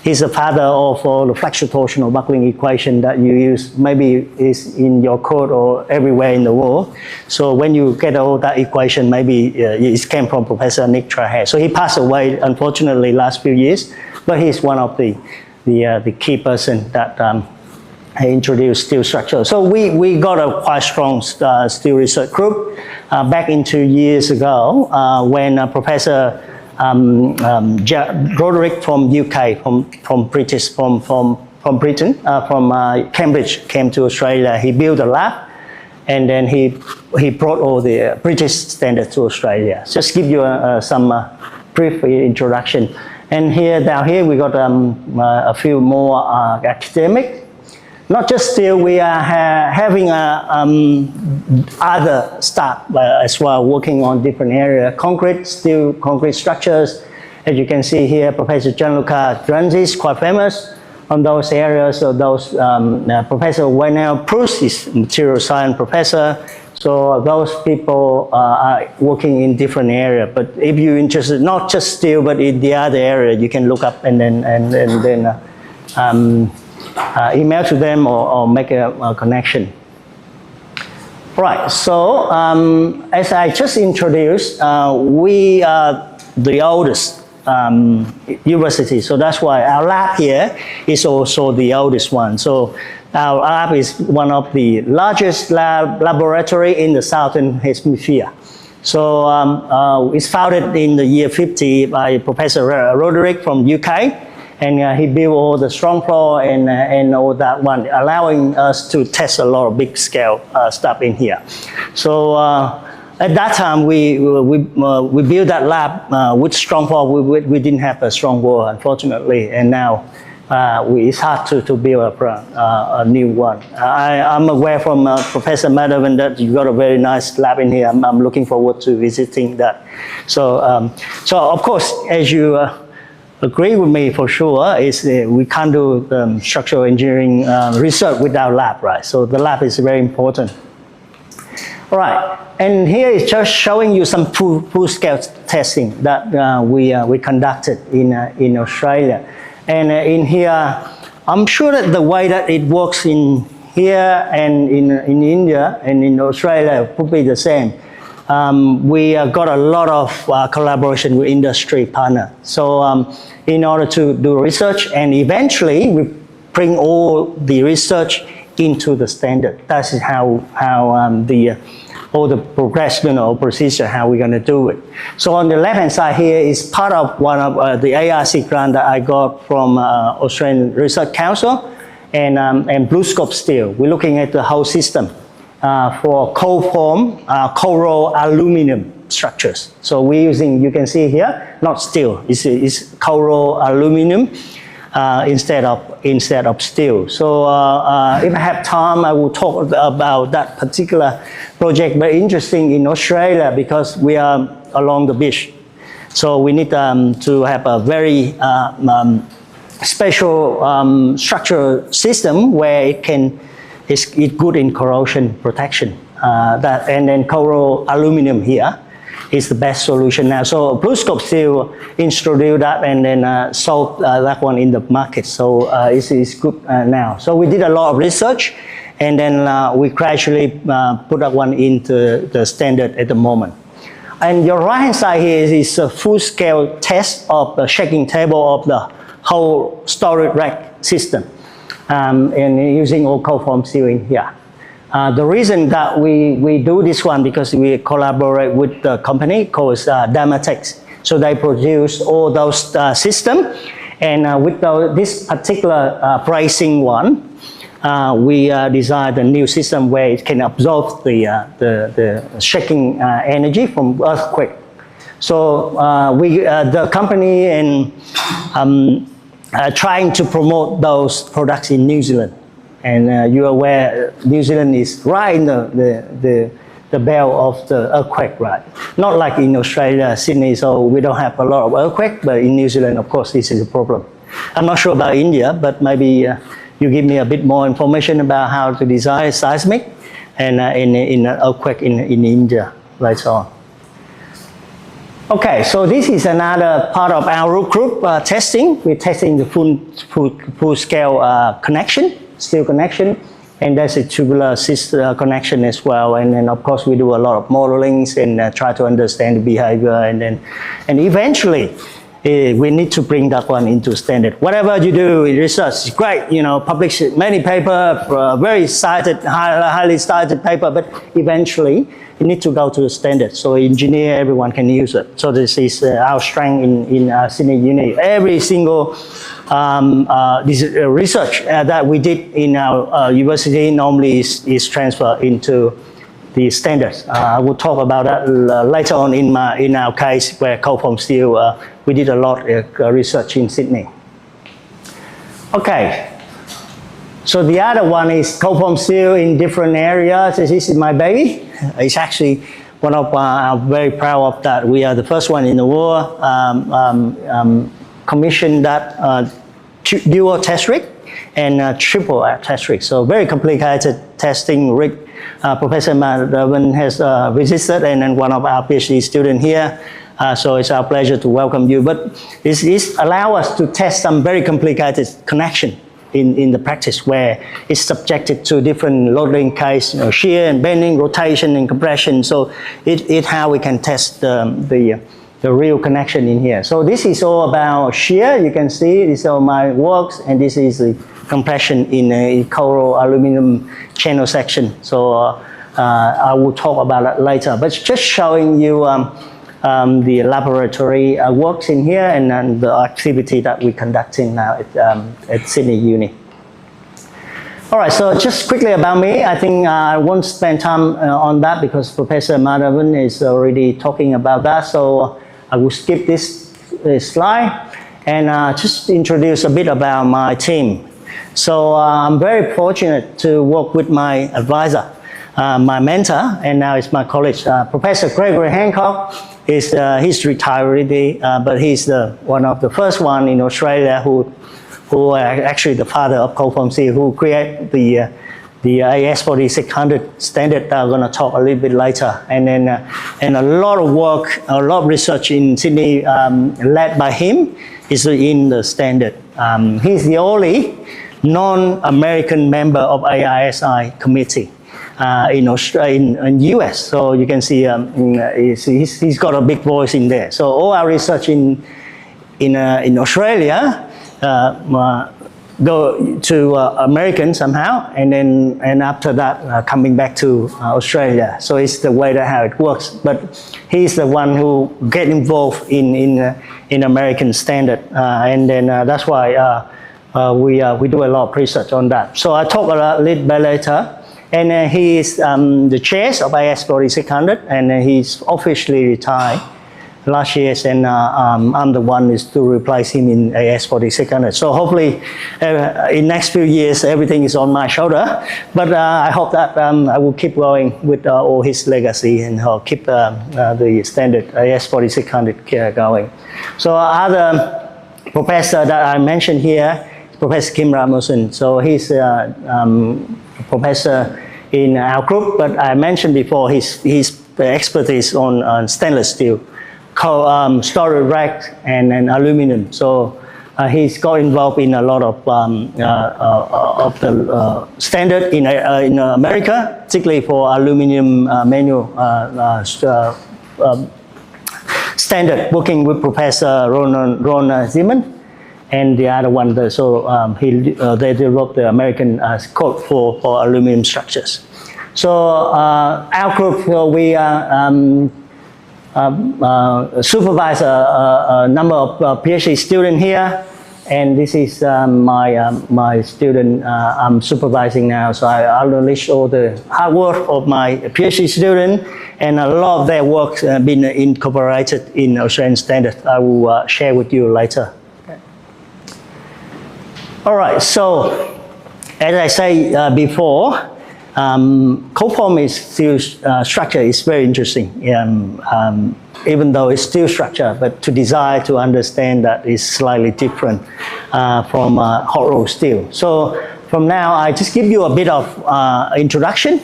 S3: He's the father of the flexure torsional buckling equation that you use, maybe is in your code or everywhere in the world. So when you get all that equation, maybe it came from Professor Nick Trahe. So he passed away, unfortunately, last few years, but he's one of the key person that introduced steel structure. So we got a quite strong steel research group back in 2 years ago when Professor Roderick from UK, from Britain, from Cambridge, came to Australia. He built a lab, and then he brought all the British standards to Australia. Just give you some brief introduction. And down here, we got a few more academic. Not just steel, we are having other staff as well, working on different areas, concrete, steel, concrete structures. As you can see here, Professor Gianluca Granzi is quite famous on those areas. So those Professor Wynell Pruce is material science professor. So those people are working in different areas. But if you're interested, not just steel, but in the other area, you can look up and then email to them or make a connection. Right, so as I just introduced, we are the oldest university, so that's why our lab here is also the oldest one. So our lab is one of the largest laboratory in the Southern Hemisphere. So it's founded in the year 50 by Professor Roderick from UK. And he built all the strong floor and all that one, allowing us to test a lot of big scale stuff in here. So at that time, we built that lab with strong floor. We didn't have a strong wall, unfortunately, and now it's hard to build a new one. I'm aware from Professor Madhavan that you got a very nice lab in here. I'm looking forward to visiting that. So, so of course, as you agree with me for sure, is we can't do structural engineering research without lab, right? So the lab is very important. All right, and here is just showing you some full-scale testing that we conducted in Australia. And in here, I'm sure that the way that it works in here and in India and in Australia would be the same. We got a lot of collaboration with industry partner. So in order to do research, and eventually we bring all the research into the standard. That's how all the progression or procedure, how we're going to do it. So on the left-hand side here is part of one of the ARC grant that I got from Australian Research Council and BlueScope Steel. We're looking at the whole system for cold form, cold roll aluminum structures. So we're using, you can see here, not steel, it's cold roll aluminum instead of steel. So if I have time, I will talk about that particular project. Very interesting in Australia because we are along the beach. So we need to have a very special structural system where it's good in corrosion protection. And then cold roll aluminum here is the best solution now. So BlueScope Steel introduced that and then sold that one in the market. So it's good now. So we did a lot of research and then we gradually put that one into the standard at the moment. And your right hand side here is a full scale test of the shaking table of the whole storage rack system. And using all cold form steel in here. The reason that we do this one because we collaborate with the company called Damatex. So they produce all those systems, and with this particular pricing one, we designed a new system where it can absorb the shaking energy from earthquake. So the company and trying to promote those products in New Zealand. And you're aware New Zealand is right in the belt of the earthquake, right? Not like in Australia, Sydney, so we don't have a lot of earthquake, but in New Zealand, of course, this is a problem. I'm not sure about India, but maybe you give me a bit more information about how to design seismic and in earthquake in India later on. Okay, so this is another part of our group testing. We're testing the full scale connection, steel connection, and there's a tubular connection as well. And then of course we do a lot of modelings and try to understand the behavior, and eventually we need to bring that one into standard. Whatever you do in research is great, publish many paper, very cited, highly cited paper, but eventually you need to go to the standard. So engineer, everyone can use it. So this is our strength in Sydney Uni. Every single this research that we did in our university normally is transferred into the standards. I will talk about that later on in our case where cold form steel, we did a lot of research in Sydney. Okay, so the other one is cold form steel in different areas. This is my baby. It's actually one of I'm very proud of that. We are the first one in the world commissioned that dual test rig and triple test rig. So very complicated testing rig. Professor Madhavan has visited, and then one of our PhD students here. So it's our pleasure to welcome you. But this allows us to test some very complicated connection in the practice where it's subjected to different loading case, shear and bending, rotation and compression. So it's how we can test the real connection in here. So this is all about shear. You can see this is all my works, and this is the compression in a coral aluminum channel section. So I will talk about that later. But just showing you the laboratory works in here and the activity that we're conducting now at Sydney Uni. All right, so just quickly about me. I think I won't spend time on that because Professor Madhavan is already talking about that. So I will skip this slide and just introduce a bit about my team. So I'm very fortunate to work with my advisor, my mentor, and now it's my colleague, Professor Gregory Hancock. He's retired already, but he's one of the first one in Australia who actually the father of cold form steel, who created the AS4600 standard that I'm going to talk a little bit later. And then and a lot of work, a lot of research in Sydney led by him is in the standard. He's the only non-American member of AISI committee in Australia, in US. So you can see he's got a big voice in there. So all our research in Australia go to American somehow, and after that coming back to Australia. So it's the way that how it works. But he's the one who get involved in American standard, and then that's why we do a lot of research on that. So I talk a little bit later. And he is the chair of AS4600, and he's officially retired last year, and I'm the one is to replace him in AS4600. So hopefully in next few years everything is on my shoulder, but I hope that I will keep going with all his legacy, and I'll keep the standard AS4600 going. So other professor that I mentioned here, Professor Kim Ramuson. So he's professor in our group, but I mentioned before his expertise on stainless steel, storage rack and aluminum. So he's got involved in a lot of the standard in America, particularly for aluminum manual standard, working with Professor Ron Zeman. And the other one, they developed the American code for aluminum structures. So our group, we supervise a number of PhD students here, and this is my student I'm supervising now. So I unleash all the hard work of my PhD student, and a lot of their work been incorporated in Australian standard. I will share with you later. All right, so as I say before, cold form steel structure is very interesting, even though it's steel structure, but to design, to understand that is slightly different from hot rolled steel. So from now, I just give you a bit of introduction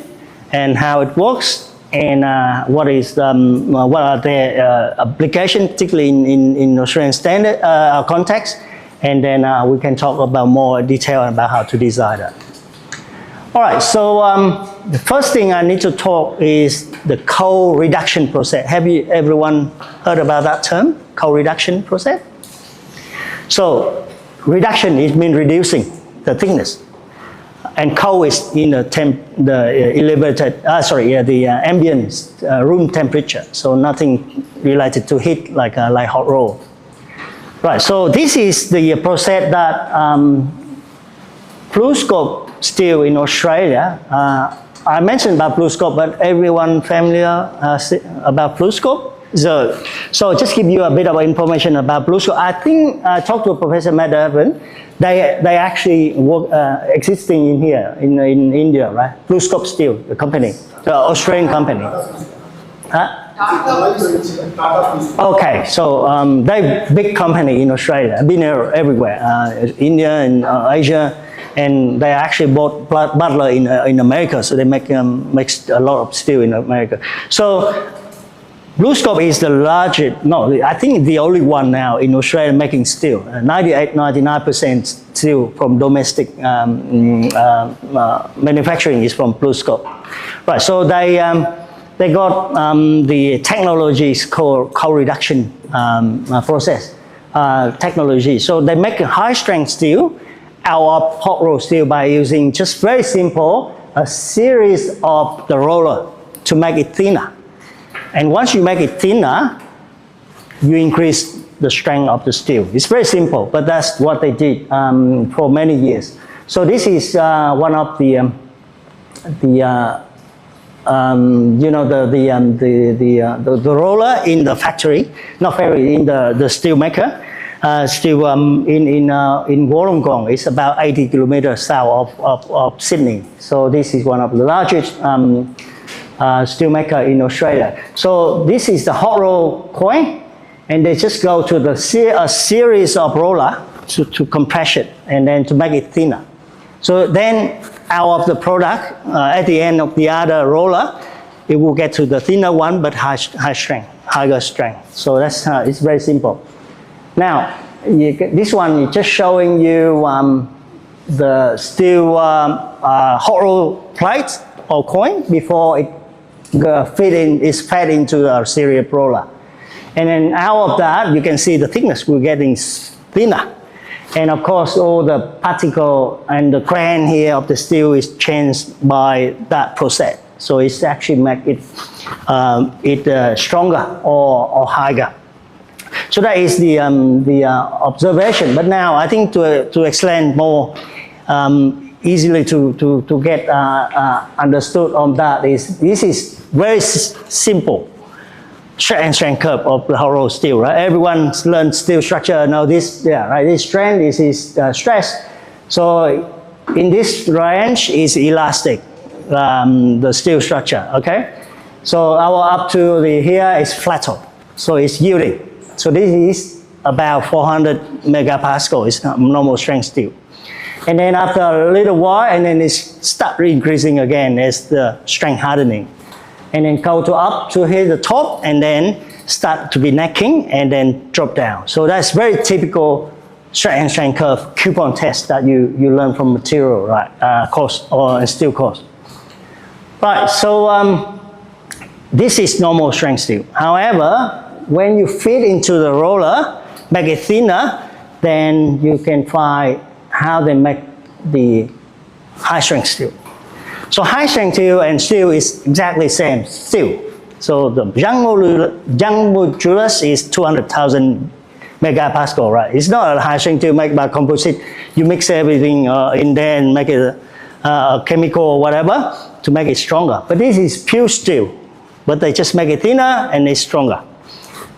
S3: and how it works, and what are their applications, particularly in Australian standard context. And then we can talk about more detail about how to design that. All right, so the first thing I need to talk is the cold reduction process. Have everyone heard about that term, cold reduction process? So reduction is mean reducing the thickness. And cold is in the ambient room temperature. So nothing related to heat like hot roll. Right, so this is the process that BlueScope steel in Australia. I mentioned about BlueScope, but everyone familiar about BlueScope? So just give you a bit of information about BlueScope. I think I talked to Professor Madhavan. They actually work existing in here in India, right? BlueScope Steel, the company, the Australian company. Huh? Okay, so they big company in Australia. Been there everywhere, India and Asia, and they actually bought Butler in America. So they makes a lot of steel in America. So BlueScope is the largest, I think the only one now in Australia making steel. 99% steel from domestic manufacturing is from BlueScope. Right, so they got the technologies called co-reduction process technology. So they make a high strength steel out of hot roll steel by using just very simple, a series of the roller to make it thinner. And once you make it thinner, you increase the strength of the steel. It's very simple, but that's what they did for many years. So this is one of the roller in the factory, not factory, in the steel maker. Steel in Wollongong. It's about 80 kilometers south of Sydney. So this is one of the largest steel maker in Australia. So this is the hot roll coin, and they just go to a series of roller to compress it and then to make it thinner. So then out of the product, at the end of the other roller, it will get to the thinner one but higher strength. So that's it's very simple. Now this one is just showing you the steel hot roll plate or coin before it is fed into a series roller. And then out of that, you can see the thickness we're getting thinner. And of course, all the particle and the grain here of the steel is changed by that process. So it's actually make it stronger or higher. So that is the observation. But now I think to explain more easily to get understood on that is this is very simple strength curve of the hot roll steel, right? Everyone learned steel structure, know this, yeah, right? This strength, this is stress. So in this range is elastic, the steel structure, okay? So our up to the here is flatter, so it's yielding. So this is about 400 megapascal, it's normal strength steel. And then after a little while, and then it start increasing again as the strength hardening. And then go to up to hit the top, and then start to be necking, and then drop down. So that's very typical strength curve coupon test that you learn from material, right? Course or steel course. Right, so this is normal strength steel. However, when you fit into the roller, make it thinner, then you can find how they make the high strength steel. So high strength steel and steel is exactly same steel. So the young modulus is 200,000 megapascal, right? It's not a high strength steel made by composite. You mix everything in there and make it a chemical or whatever to make it stronger. But this is pure steel, but they just make it thinner and it's stronger.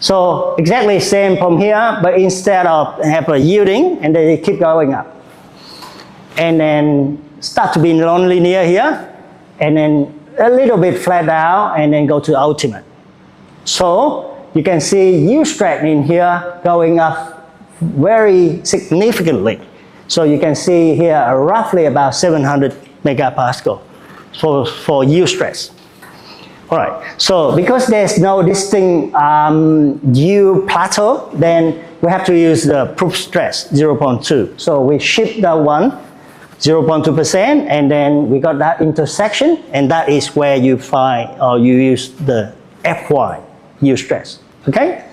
S3: So exactly same from here, but instead of have a yielding, and then they keep going up. And then start to be non-linear here, and then a little bit flat out, and then go to ultimate. So you can see U strength in here going up very significantly. So you can see here roughly about 700 megapascal for U stress. All right, so because there's no distinct U plateau, then we have to use the proof stress, 0.2. So we shift that one, 0.2%, and then we got that intersection, and that is where you find, or you use the FY, U stress, okay?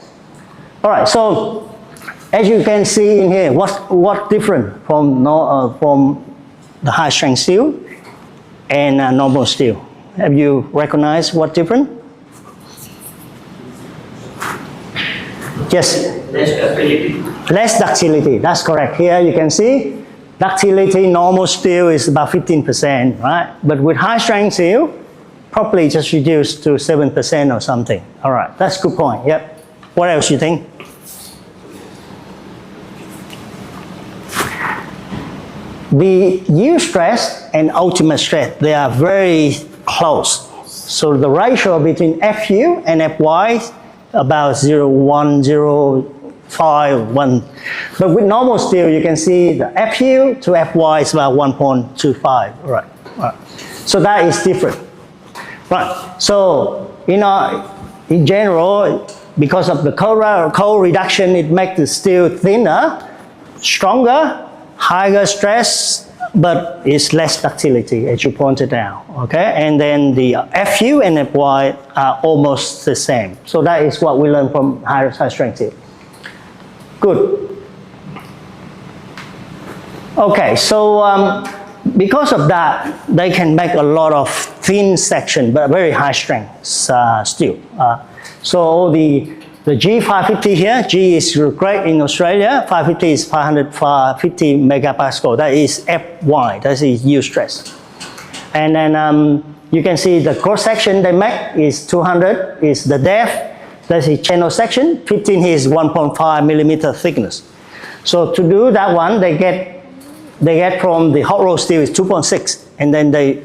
S3: All right, so As you can see in here, what different from the high strength steel and normal steel? Have you recognized what different? Yes.
S5: Less ductility.
S3: Less ductility, that's correct. Here you can see ductility, normal steel is about 15%, right? But with high strength steel, probably just reduced to 7% or something. All right, that's a good point, yep. What else you think? The yield stress and ultimate stress, they are very close. So the ratio between Fu and Fy about 0.1, 0.5, 1. But with normal steel, you can see the Fu to Fy is about 1.25. Right. So that is different. Right. So, in general, because of the cold reduction, it makes the steel thinner, stronger, higher stress, but it's less ductility, as you pointed out, okay? And then the Fu and Fy are almost the same. So that is what we learned from high strength steel. Good. Okay, so because of that, they can make a lot of thin section, but very high strength steel. So the G550 here, G is great in Australia, 550 is 550 megapascal, that is Fy, that is yield stress. And then you can see the cross section they make is 200, is the depth, that's the channel section, 15 here is 1.5 millimeter thickness. So to do that one, they get from the hot roll steel is 2.6, and then they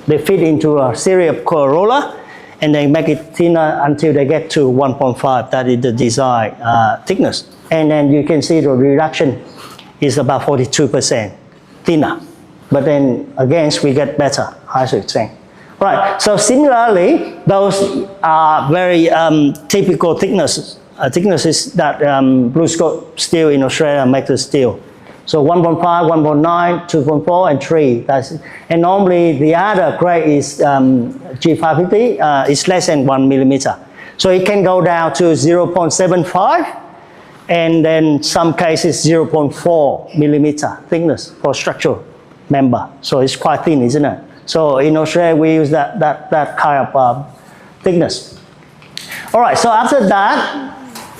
S3: fit into a series of coil roller, and they make it thinner until they get to 1.5, that is the desired thickness. And then you can see the reduction is about 42% thinner. But then again, we get better high strength. Right, so similarly, those are very typical thicknesses that BlueScope steel in Australia make the steel. So 1.5, 1.9, 2.4, and 3. And normally the other grade is G550, is less than 1 millimeter. So it can go down to 0.75, and then some cases 0.4 millimeter thickness for structural member. So it's quite thin, isn't it? So in Australia we use that kind of thickness. All right, so after that,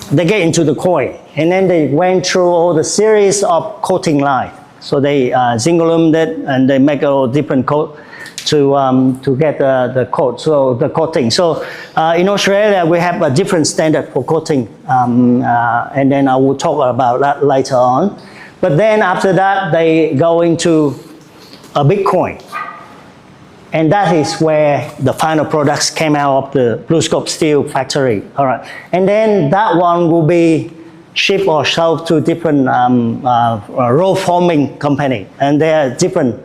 S3: they get into the coil, and then they went through all the series of coating line. So they zinc aluminum it, and they make a different coat to get the coat. So the coating. So in Australia we have a different standard for coating, and then I will talk about that later on. But then after that they go into a big coil. And that is where the final products came out of the BlueScope steel factory. All right, and then that one will be shipped or sold to different roll forming company, and there are different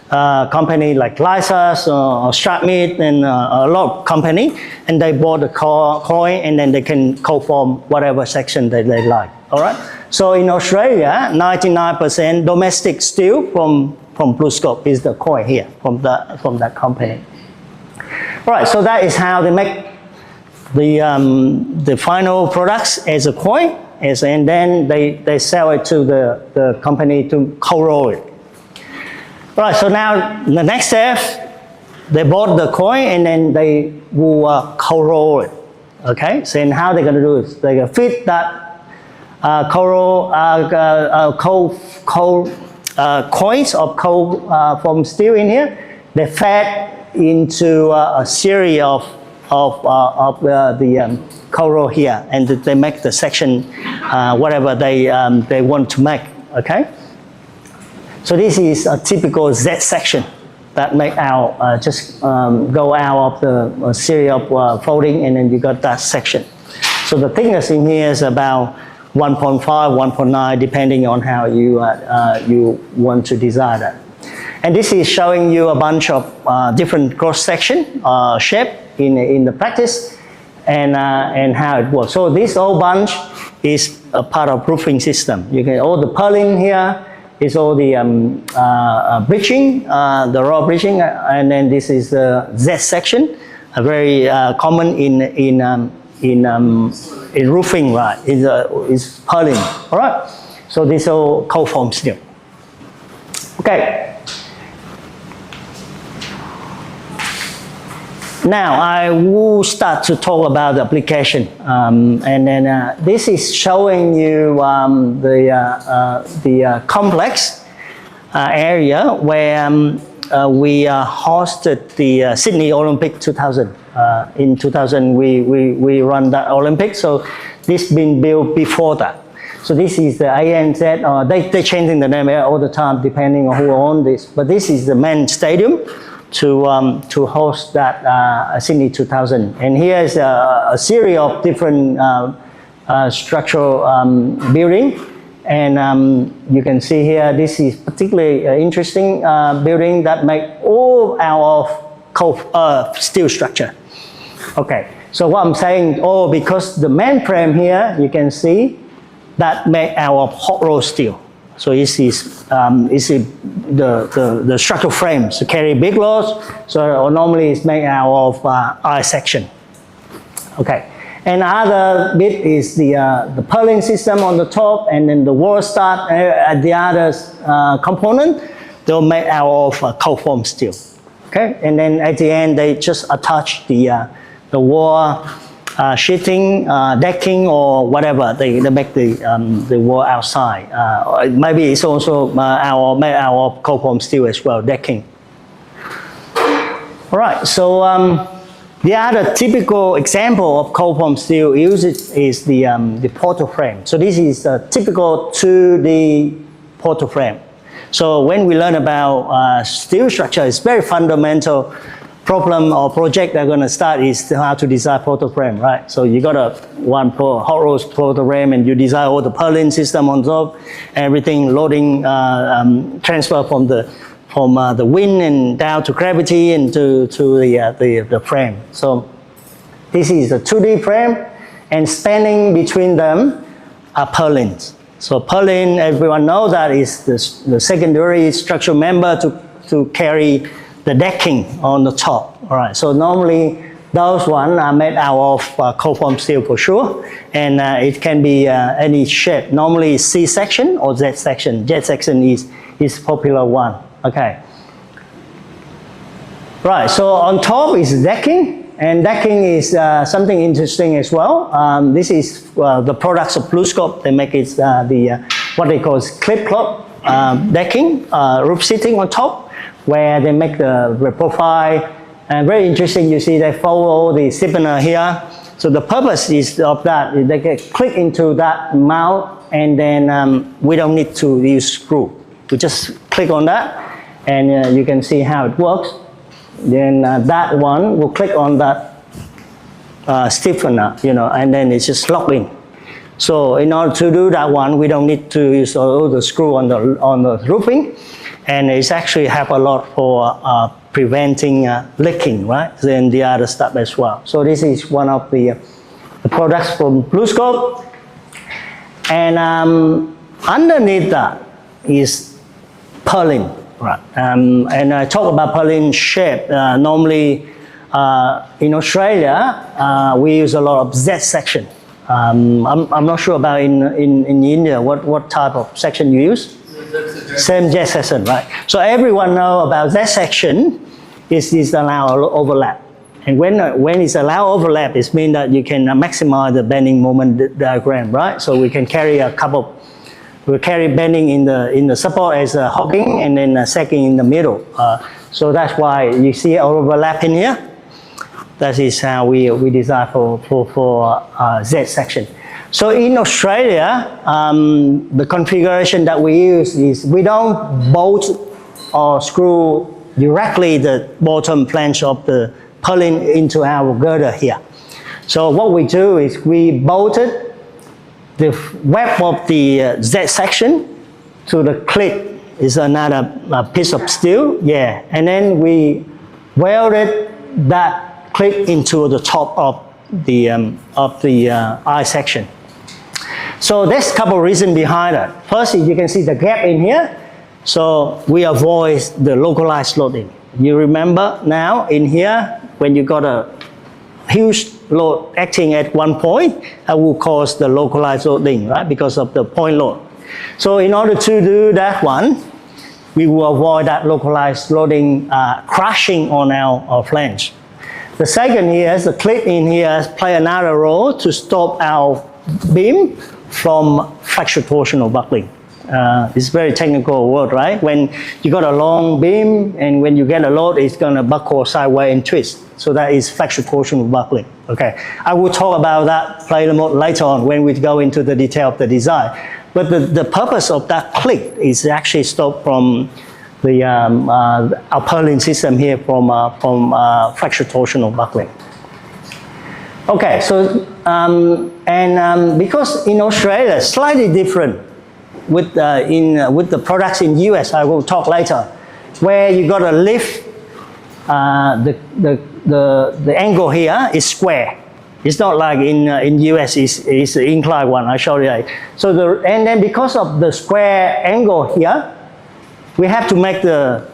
S3: company like Lysas or Stratmid and a lot of company, and they bought the coil, and then they can co-form whatever section that they like. All right, so in Australia, 99% domestic steel from BlueScope is the coil here from that company. All right, so that is how they make the final products as a coil, and then they sell it to the company to co-roll it. All right, so now the next step, they bought the coil and then they will co-roll it. Okay, so and how they're going to do it? They're going to fit that coins of coal from steel in here. They fed into a series of the coil roll here, and they make the section whatever they want to make. Okay, so this is a typical Z section that make out just go out of the series of folding, and then you got that section. So the thickness in here is about 1.5, 1.9, depending on how you want to design that. And this is showing you a bunch of different cross section shape in the practice, and how it works. So this whole bunch is a part of roofing system. You get all the purlin here, is all the bridging, the raw bridging, and then this is the Z section, very common in in roofing, right? Is purlin. All right. So this is all cold form steel. Okay. Now I will start to talk about the application, and then this is showing you the complex area where we hosted the Sydney Olympic 2000. In 2000, we run that Olympic, so this been built before that. So this is the ANZ, they're changing the name all the time depending on who owns this, but this is the main stadium to host that Sydney 2000. And here is a series of different structural building. And you can see here, this is particularly interesting building that make all out of steel structure. Okay, so what I'm saying, because the main frame here, you can see that made out of hot rolled steel. So this is the structural frames to carry big loads. So normally it's made out of I section. Okay, and other bit is the purlin system on the top, and then the wall stud at the other component. They're made out of cold form steel. Okay, and then at the end they just attach the wall sheeting, decking, or whatever. They make the wall outside. Maybe it's also made out of cold form steel as well, decking. All right, so the other typical example of cold form steel used is the portal frame. So this is a typical 2D portal frame. So when we learn about steel structure, it's very fundamental problem or project they're going to start is how to design portal frame, right? So you got one hot rolled portal frame, and you design all the purlin system on top, everything loading, transfer from the wind and down to gravity and to the frame. So this is a 2D frame, and spanning between them are purlins. So purlin, everyone knows that is the secondary structural member to carry the decking on the top. All right, so normally those ones are made out of cold form steel for sure, and it can be any shape. Normally C section or Z section. Z section is popular one. Okay. Right, so on top is decking, and decking is something interesting as well. This is the products of BlueScope. They make it what they call clip cloth decking, roof seating on top, where they make the profile. And very interesting, you see they follow the stiffener here. So the purpose is of that, they can click into that mount, and then we don't need to use screw. We just click on that, and you can see how it works. Then that one will click on that stiffener, and then it's just locked in. So in order to do that one, we don't need to use all the screw on the roofing, and it's actually help a lot for preventing leaking, right? Then the other stuff as well. So this is one of the products from BlueScope, and underneath that is purlin, right? And I talk about purlin shape. Normally in Australia, we use a lot of Z section. I'm not sure about in India what type of section you use. Same Z section, right? So everyone know about Z section is allow overlap, and when it's allow overlap, it means that you can maximize the bending moment diagram, right? So we can carry we carry bending in the support as a hogging, and then sacking in the middle. So that's why you see overlap in here. That is how we design for Z section. So in Australia, the configuration that we use is we don't bolt or screw directly the bottom flange of the purlin into our girder here. So what we do is we bolted the web of the Z section to the clip. Is another piece of steel, yeah, and then we welded that clip into the top of the I section. So there's a couple of reasons behind it. First, you can see the gap in here, so we avoid the localized loading. You remember now in here when you got a huge load acting at one point will cause the localized loading, right? Because of the point load. So in order to do that one, we will avoid that localized loading crashing on our flange. The second here is the clip in here play another role to stop our beam from flexure torsional buckling. It's very technical word, right? When you got a long beam and when you get a load, it's gonna buckle sideways and twist. So that is flexure torsional buckling. Okay, I will talk about that play later on when we go into the detail of the design. But the purpose of that clip is actually stop from the our purlin system here from flexure torsional buckling. Okay, so because in Australia, slightly different with the products in US, I will talk later, where you got to lift the angle here is square. It's not like in US is the inclined one. I showed you. So and then because of the square angle here, we have to make the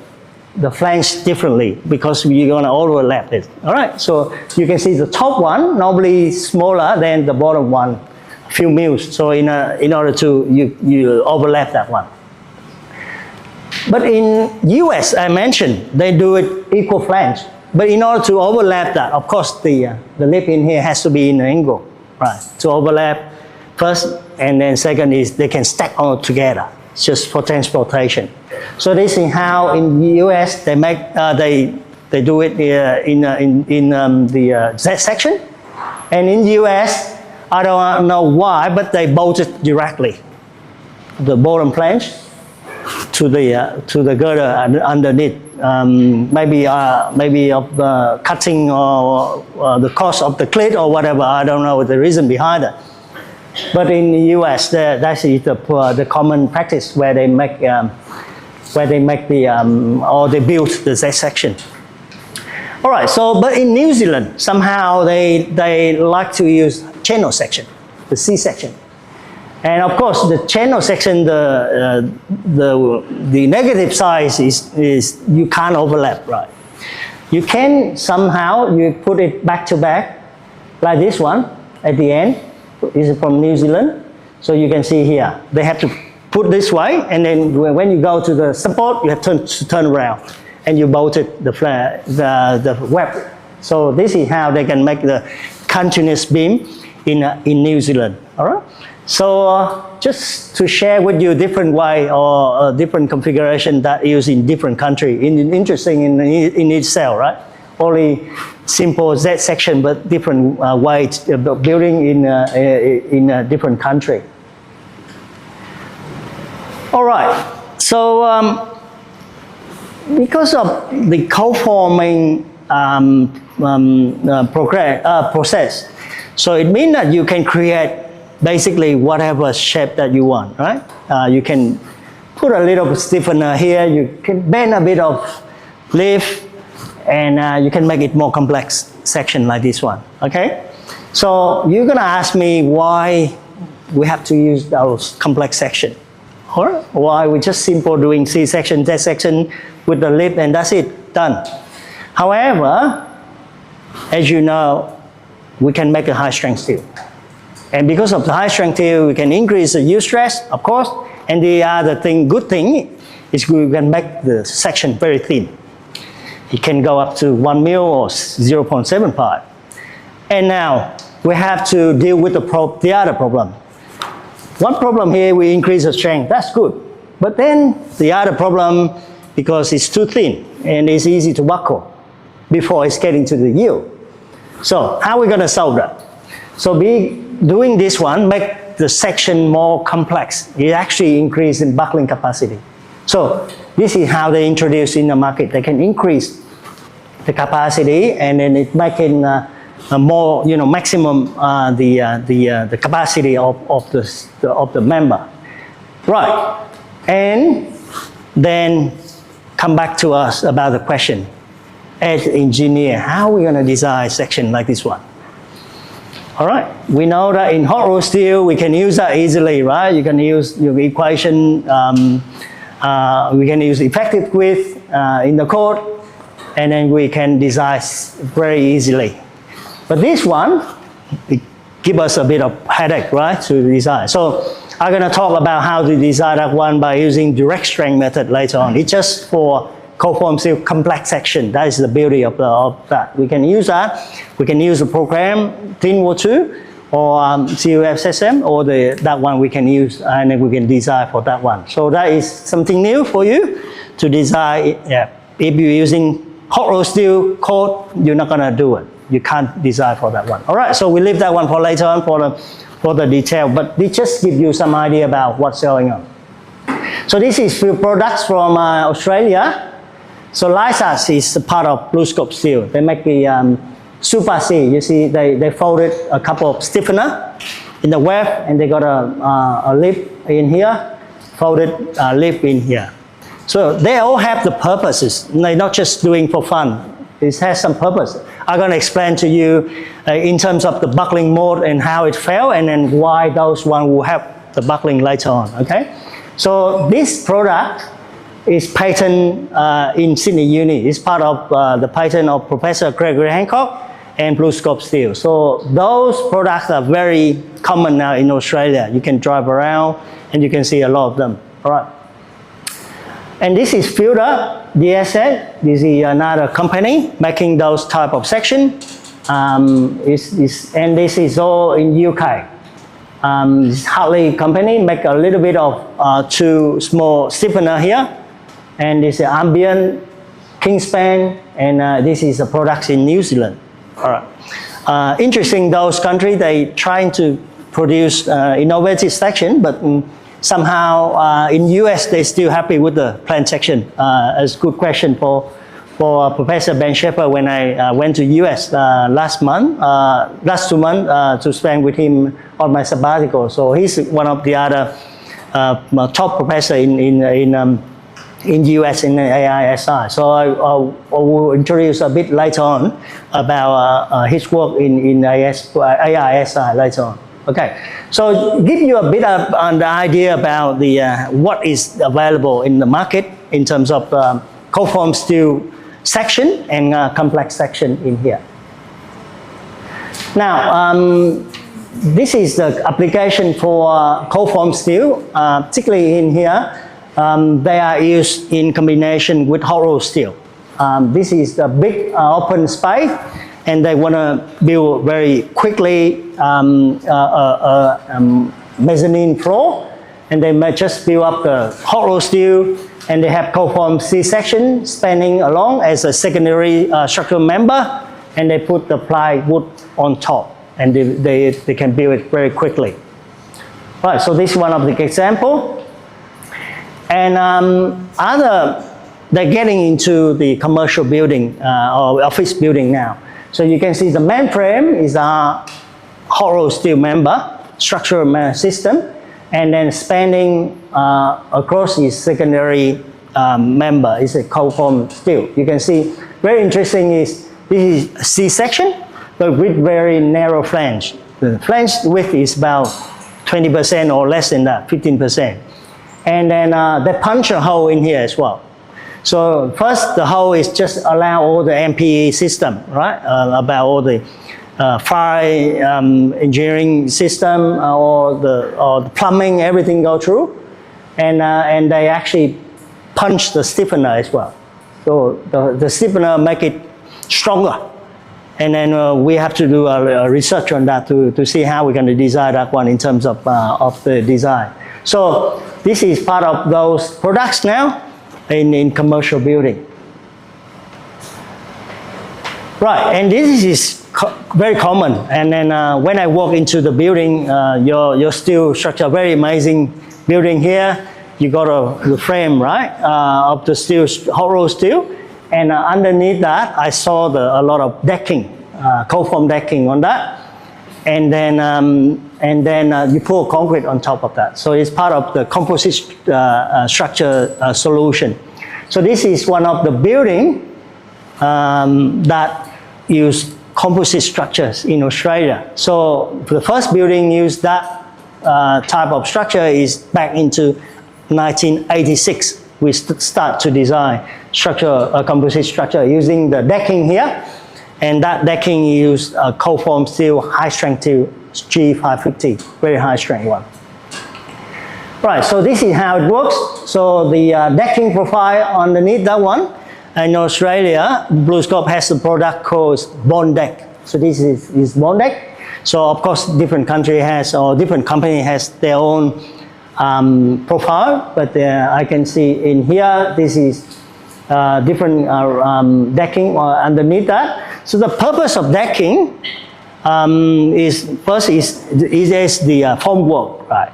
S3: flange differently because we're going to overlap it. All right. So you can see the top one normally smaller than the bottom one, a few mils. So in order to you overlap that one. But in US, I mentioned they do it equal flange. But in order to overlap that, of course, the lip in here has to be in an angle, right? To overlap first, and then second is they can stack all together, just for transportation. So this is how in the US they make they do it in the Z section, and in the US I don't know why, but they bolt it directly, the bottom flange to the girder underneath. Maybe of the cutting or the cost of the clit or whatever. I don't know the reason behind it. But in the US, that is the common practice where they make or they build the Z section. All right. So, but in New Zealand, somehow they like to use channel section, the C section. And of course, the channel section, the negative side is you can't overlap, right? You can somehow, you put it back to back, like this one at the end. This is from New Zealand. So you can see here, they have to put this way, and then when you go to the support, you have to turn around, and you bolted the web. So this is how they can make the continuous beam in New Zealand, all right? So just to share with you different way or different configuration that used in different country. Interesting in itself, right? Only simple Z section, but different ways building in a different country. All right. So because of the co-forming process, so it means that you can create basically whatever shape that you want, right? You can put a little stiffener here, you can bend a bit of lift, and you can make it more complex section like this one, okay? So you're gonna ask me why we have to use those complex section, or why we just simple doing C section, Z section with the lift and that's it, done. However, as you know, we can make a high strength steel. And because of the high strength steel, we can increase the yield stress, of course. And the other good thing is we can make the section very thin. It can go up to 1 mil or 0.75. And now we have to deal with the other problem. One problem here, we increase the strength, that's good. But then the other problem, because it's too thin and it's easy to buckle before it's getting to the yield. So how are we gonna solve that? So doing this one, make the section more complex. It actually increases in buckling capacity. So this is how they introduce in the market. They can increase the capacity and then it making a more, maximum the capacity of the member. Right, and then come back to us about the question. As an engineer, how are we going to design a section like this one? All right, we know that in hot rolled steel, we can use that easily, right? You can use your equation, we can use effective width in the code, and then we can design very easily. But this one, it give us a bit of headache, right, to design. So I'm going to talk about how to design that one by using direct strength method later on. It's just for cold form steel complex section. That is the beauty of that. We can use that. We can use the program Thin Wall 2 or CUFSM, or that one we can use, and then we can design for that one. So that is something new for you to design. Yeah. If you're using hot rolled steel code, you're not going to do it. You can't design for that one. All right, so we leave that one for later on for the detail, but we just give you some idea about what's going on. So this is few products from Australia. So Lysas is a part of BlueScope Steel. They make the Super C. You see, they folded a couple of stiffener in the web, and they got a lip in here, folded lip in here. So they all have the purposes. They're not just doing for fun. It has some purpose. I'm going to explain to you in terms of the buckling mode and how it fell, and then why those one will help the buckling later on, okay? So this product is patent in Sydney Uni. It's part of the patent of Professor Gregory Hancock and BlueScope Steel. So those products are very common now in Australia. You can drive around and you can see a lot of them, all right? And this is Fielder DSA. This is another company making those type of section. And this is all in UK. This Hartley company make a little bit of two small stiffener here. And this is Ambient, Kingspan, and this is a product in New Zealand. All right. Interesting, those countries, they trying to produce innovative section, but somehow in US they still happy with the plant section. It's a good question for Professor Ben Shepherd when I went to US last 2 months to spend with him on my sabbatical. So he's one of the other top professor in US in AISI. So I will introduce a bit later on about his work in AISI later on. Okay, so give you a bit of an idea about the what is available in the market in terms of cold form steel section and complex section in here. Now, this is the application for cold form steel, particularly in here. They are used in combination with hot rolled steel. This is the big open space, and they want to build very quickly mezzanine floor, and they might just build up the hot rolled steel, and they have cold form C-section spanning along as a secondary structural member, and they put the plywood on top, and they can build it very quickly. Right, so this is one of the example. And they're getting into the commercial building or office building now. So you can see the main frame is a hot rolled steel member, structural system, and then spanning across is secondary member is a cold form steel. You can see, very interesting is, this is C-section, but with very narrow flange. The flange width is about 20% or less than that, 15%. And then they punch a hole in here as well. So first, the hole is just allow all the MPE system, right? About all the fire engineering system or the plumbing, everything go through, and they actually punch the stiffener as well. So the stiffener make it stronger, and then we have to do a research on that to see how we're going to design that one in terms of the design. So this is part of those products now in commercial building. Right, and this is very common. And then when I walk into the building, your steel structure, very amazing building here. You got the frame, right, of the steel, hot rolled steel. And underneath that, I saw a lot of decking, cold form decking on that. And then you pour concrete on top of that. So it's part of the composite structure solution. So this is one of the building that use composite structures in Australia. So the first building used that type of structure is back into 1986. We start to design structure, composite structure using the decking here. And that decking used cold form steel, high strength steel, G550, very high strength one. Right, so this is how it works. So the decking profile underneath that one, in Australia, BlueScope has a product called Bond Deck. So this is Bond Deck. So of course, different country has, or different company has their own profile, but I can see in here, this is different decking underneath that. So the purpose of decking is first is the formwork, right?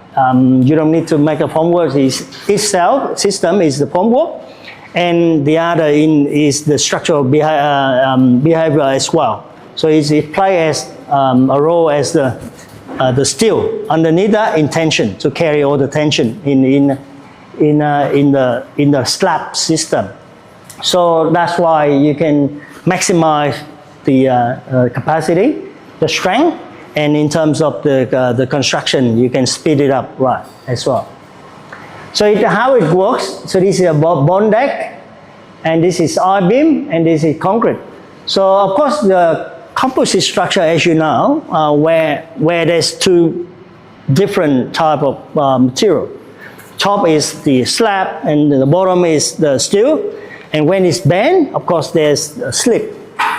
S3: You don't need to make a formwork. Itself system is the formwork, and the other is the structural behavior as well. So it plays as a role as the steel underneath that in tension to carry all the tension in the slab system. So that's why you can maximize the capacity, the strength, and in terms of the construction, you can speed it up right as well. So how it works, so this is a bond deck, and this is I-beam, and this is concrete. So of course the composite structure, as you know, where there's two different type of material. Top is the slab, and the bottom is the steel. And when it's bent, of course, there's a slip,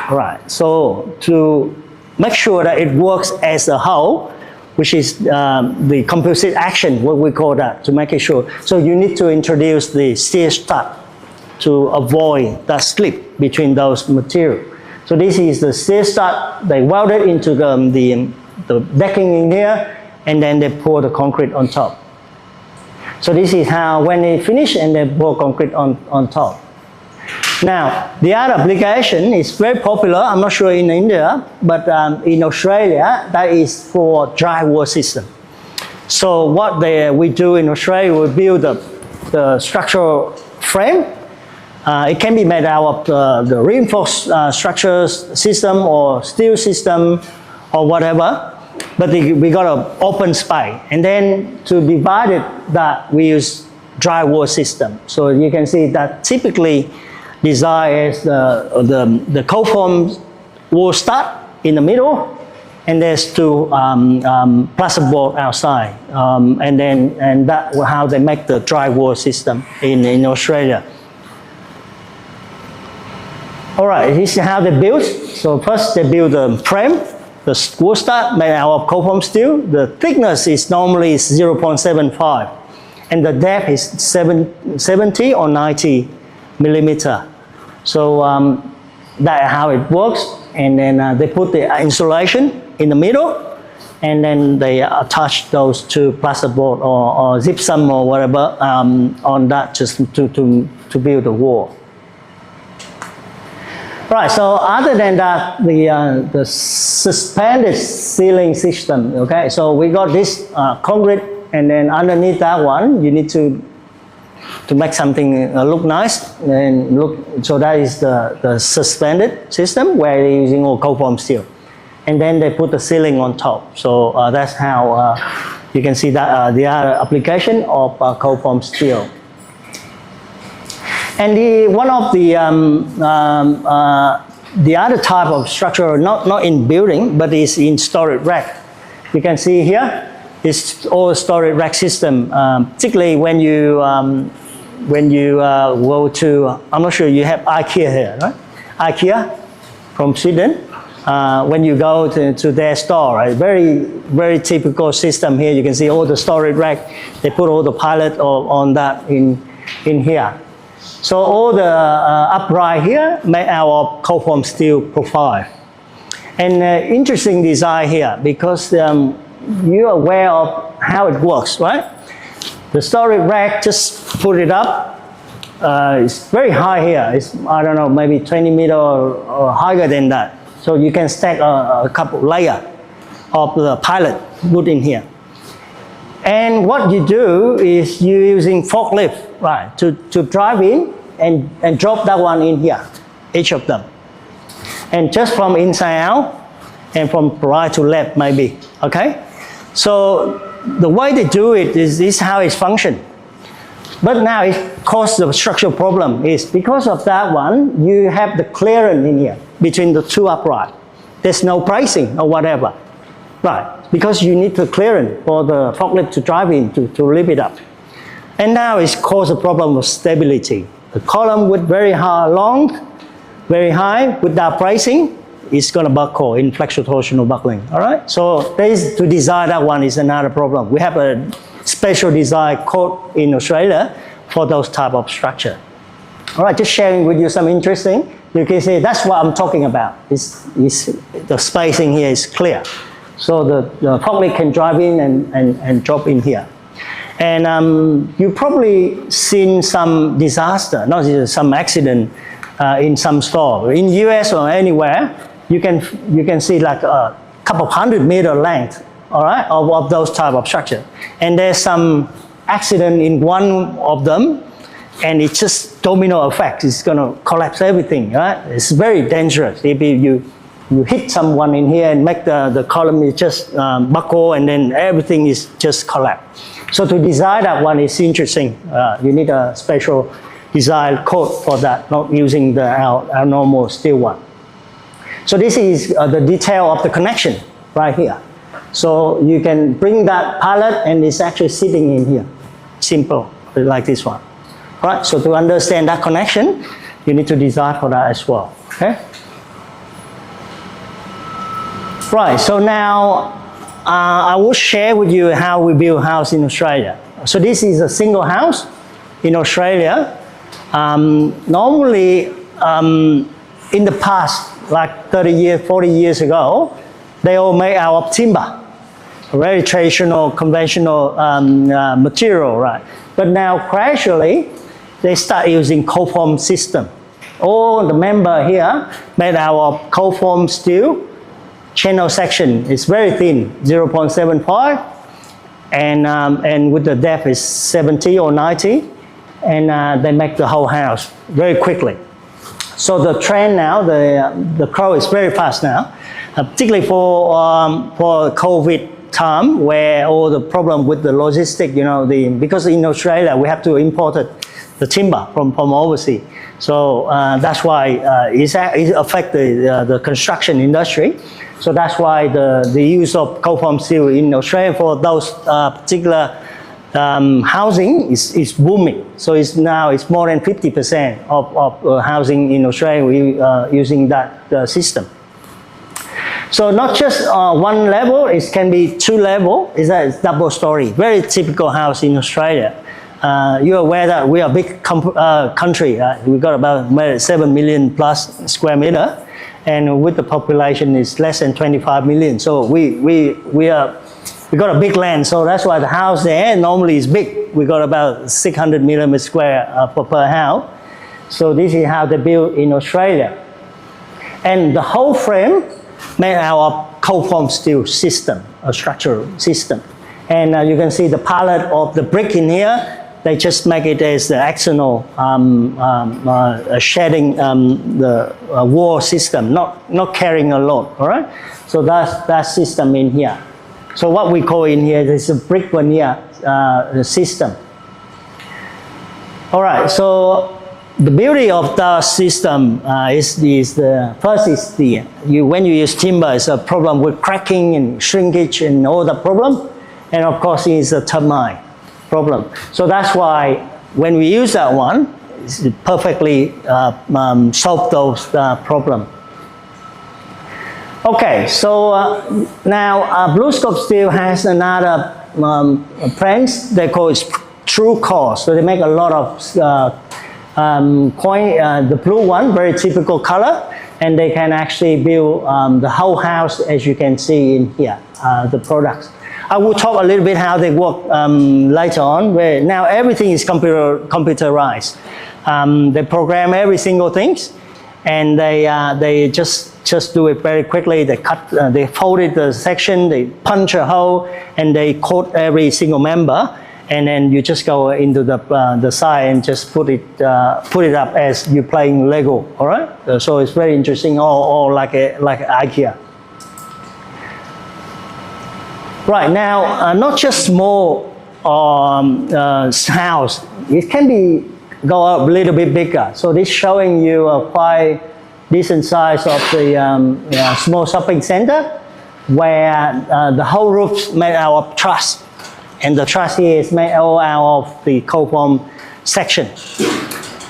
S3: right? So to make sure that it works as a whole, which is the composite action, what we call that, to make it sure. So you need to introduce the steel stud to avoid that slip between those materials. So this is the steel stud. They weld it into the decking in here, and then they pour the concrete on top. So this is how, when they finish, and they pour concrete on top. Now, the other application is very popular, I'm not sure in India, but in Australia, that is for drywall system. So what we do in Australia, we build the structural frame. It can be made out of the reinforced structures system or steel system or whatever, but we got an open space. And then to divide it, that we use drywall system. So you can see that typically designed as the cold form wall stud in the middle, and there's two plasterboard outside, and that's how they make the drywall system in Australia. All right, this is how they build. So first they build the frame, the wall stud made out of cold form steel. The thickness is normally 0.75, and the depth is 70 or 90 millimeter. So that's how it works. And then they put the insulation in the middle, and then they attach those two plasterboard or gypsum or whatever on that, just to build the wall. Right, so other than that, the suspended ceiling system, okay? So we got this concrete, and then underneath that one, you need to make something look nice, and so that is the suspended system where they're using all cold form steel. And then they put the ceiling on top. So that's how you can see that the other application of cold form steel. And one of the other type of structure, not in building, but is in storage rack. You can see here, it's all storage rack system. Particularly when you go to, I'm not sure you have IKEA here, right? IKEA from Sweden. When you go to their store, right? Very typical system here. You can see all the storage rack. They put all the pallet on that in here. So all the upright here made out of cold form steel profile. And interesting design here, because you're aware of how it works, right? The storage rack, just put it up. It's very high here. It's, I don't know, maybe 20 meters or higher than that. So you can stack a couple layers of the pallet put in here. And what you do is you're using forklift, right, to drive in and drop that one in here, each of them. And just from inside out and from right to left maybe, okay? So the way they do it is this how it functions. But now it causes the structural problem is because of that one, you have the clearance in here. between the two upright. There's no pricing or whatever. Right, because you need the clearance for the forklift to drive in to lift it up. And now it's caused a problem of stability. The column with very high, long, very high, without pricing, is going to buckle in flexor torsional buckling. All right, so to design that one is another problem. We have a special design code in Australia for those type of structure. All right, just sharing with you some interesting. You can see that's what I'm talking about. The spacing here is clear. So the forklift can drive in and drop in here. And you've probably seen some disaster, not just some accident in some store. In US or anywhere, you can see like a couple of 100-meter length, all right, of those type of structure. And there's some accident in one of them, and it's just domino effect. It's going to collapse everything, right? It's very dangerous. If you hit someone in here and make the column is just buckle, and then everything is just collapse. So to design that one is interesting. You need a special design code for that, not using our normal steel one. So this is the detail of the connection right here. So you can bring that pallet and it's actually sitting in here. Simple, like this one. Right, so to understand that connection, you need to design for that as well, okay? Right, so now I will share with you how we build a house in Australia. So this is a single house in Australia. Normally, in the past, like 30 years, 40 years ago, they all made out of timber. A very traditional, conventional material, right? But now, gradually, they start using cold form system. All the member here made out of cold form steel. Channel section is very thin, 0.75, and with the depth is 70 or 90, and they make the whole house very quickly. So the trend now, the growth is very fast now, particularly for COVID time, where all the problem with the logistic, you know, because in Australia we have to import the timber from overseas. So that's why it affected the construction industry. So that's why the use of cold form steel in Australia for those particular housing is booming. So it's more than 50% of housing in Australia using that system. So not just one level, it can be two level. It's double story. Very typical house in Australia. You're aware that we are a big country. We've got about 7 million plus square meter. And with the population is less than 25 million. So we got a big land. So that's why the house there normally is big. We got about 600 millimeter square per house. So this is how they build in Australia. And the whole frame made out of cold form steel system, a structural system. And you can see the palette of the brick in here. They just make it as the axonal shedding the wall system, not carrying a load, all right? So that's that system in here. So what we call in here is a brick veneer system. All right, so the beauty of the system when you use timber, it's a problem with cracking and shrinkage and all the problem. And of course, it's a termite problem. So that's why when we use that one, it perfectly solve those problems. Okay, so now Blue Scope Steel has another brand they call it True Core. So they make a lot of the blue one, very typical color, and they can actually build the whole house as you can see in here, the products. I will talk a little bit how they work later on, where now everything is computerized. They program every single thing, and they just do it very quickly. They they folded the section, they punch a hole, and they coat every single member, and then you just go into the side and just put it up as you're playing Lego. All right, so it's very interesting, all like IKEA. Right now, not just small house, it can go up a little bit bigger. So this showing you a quite decent size of the small shopping center, where the whole roof made out of truss, and the truss here is made all out of the cold form section.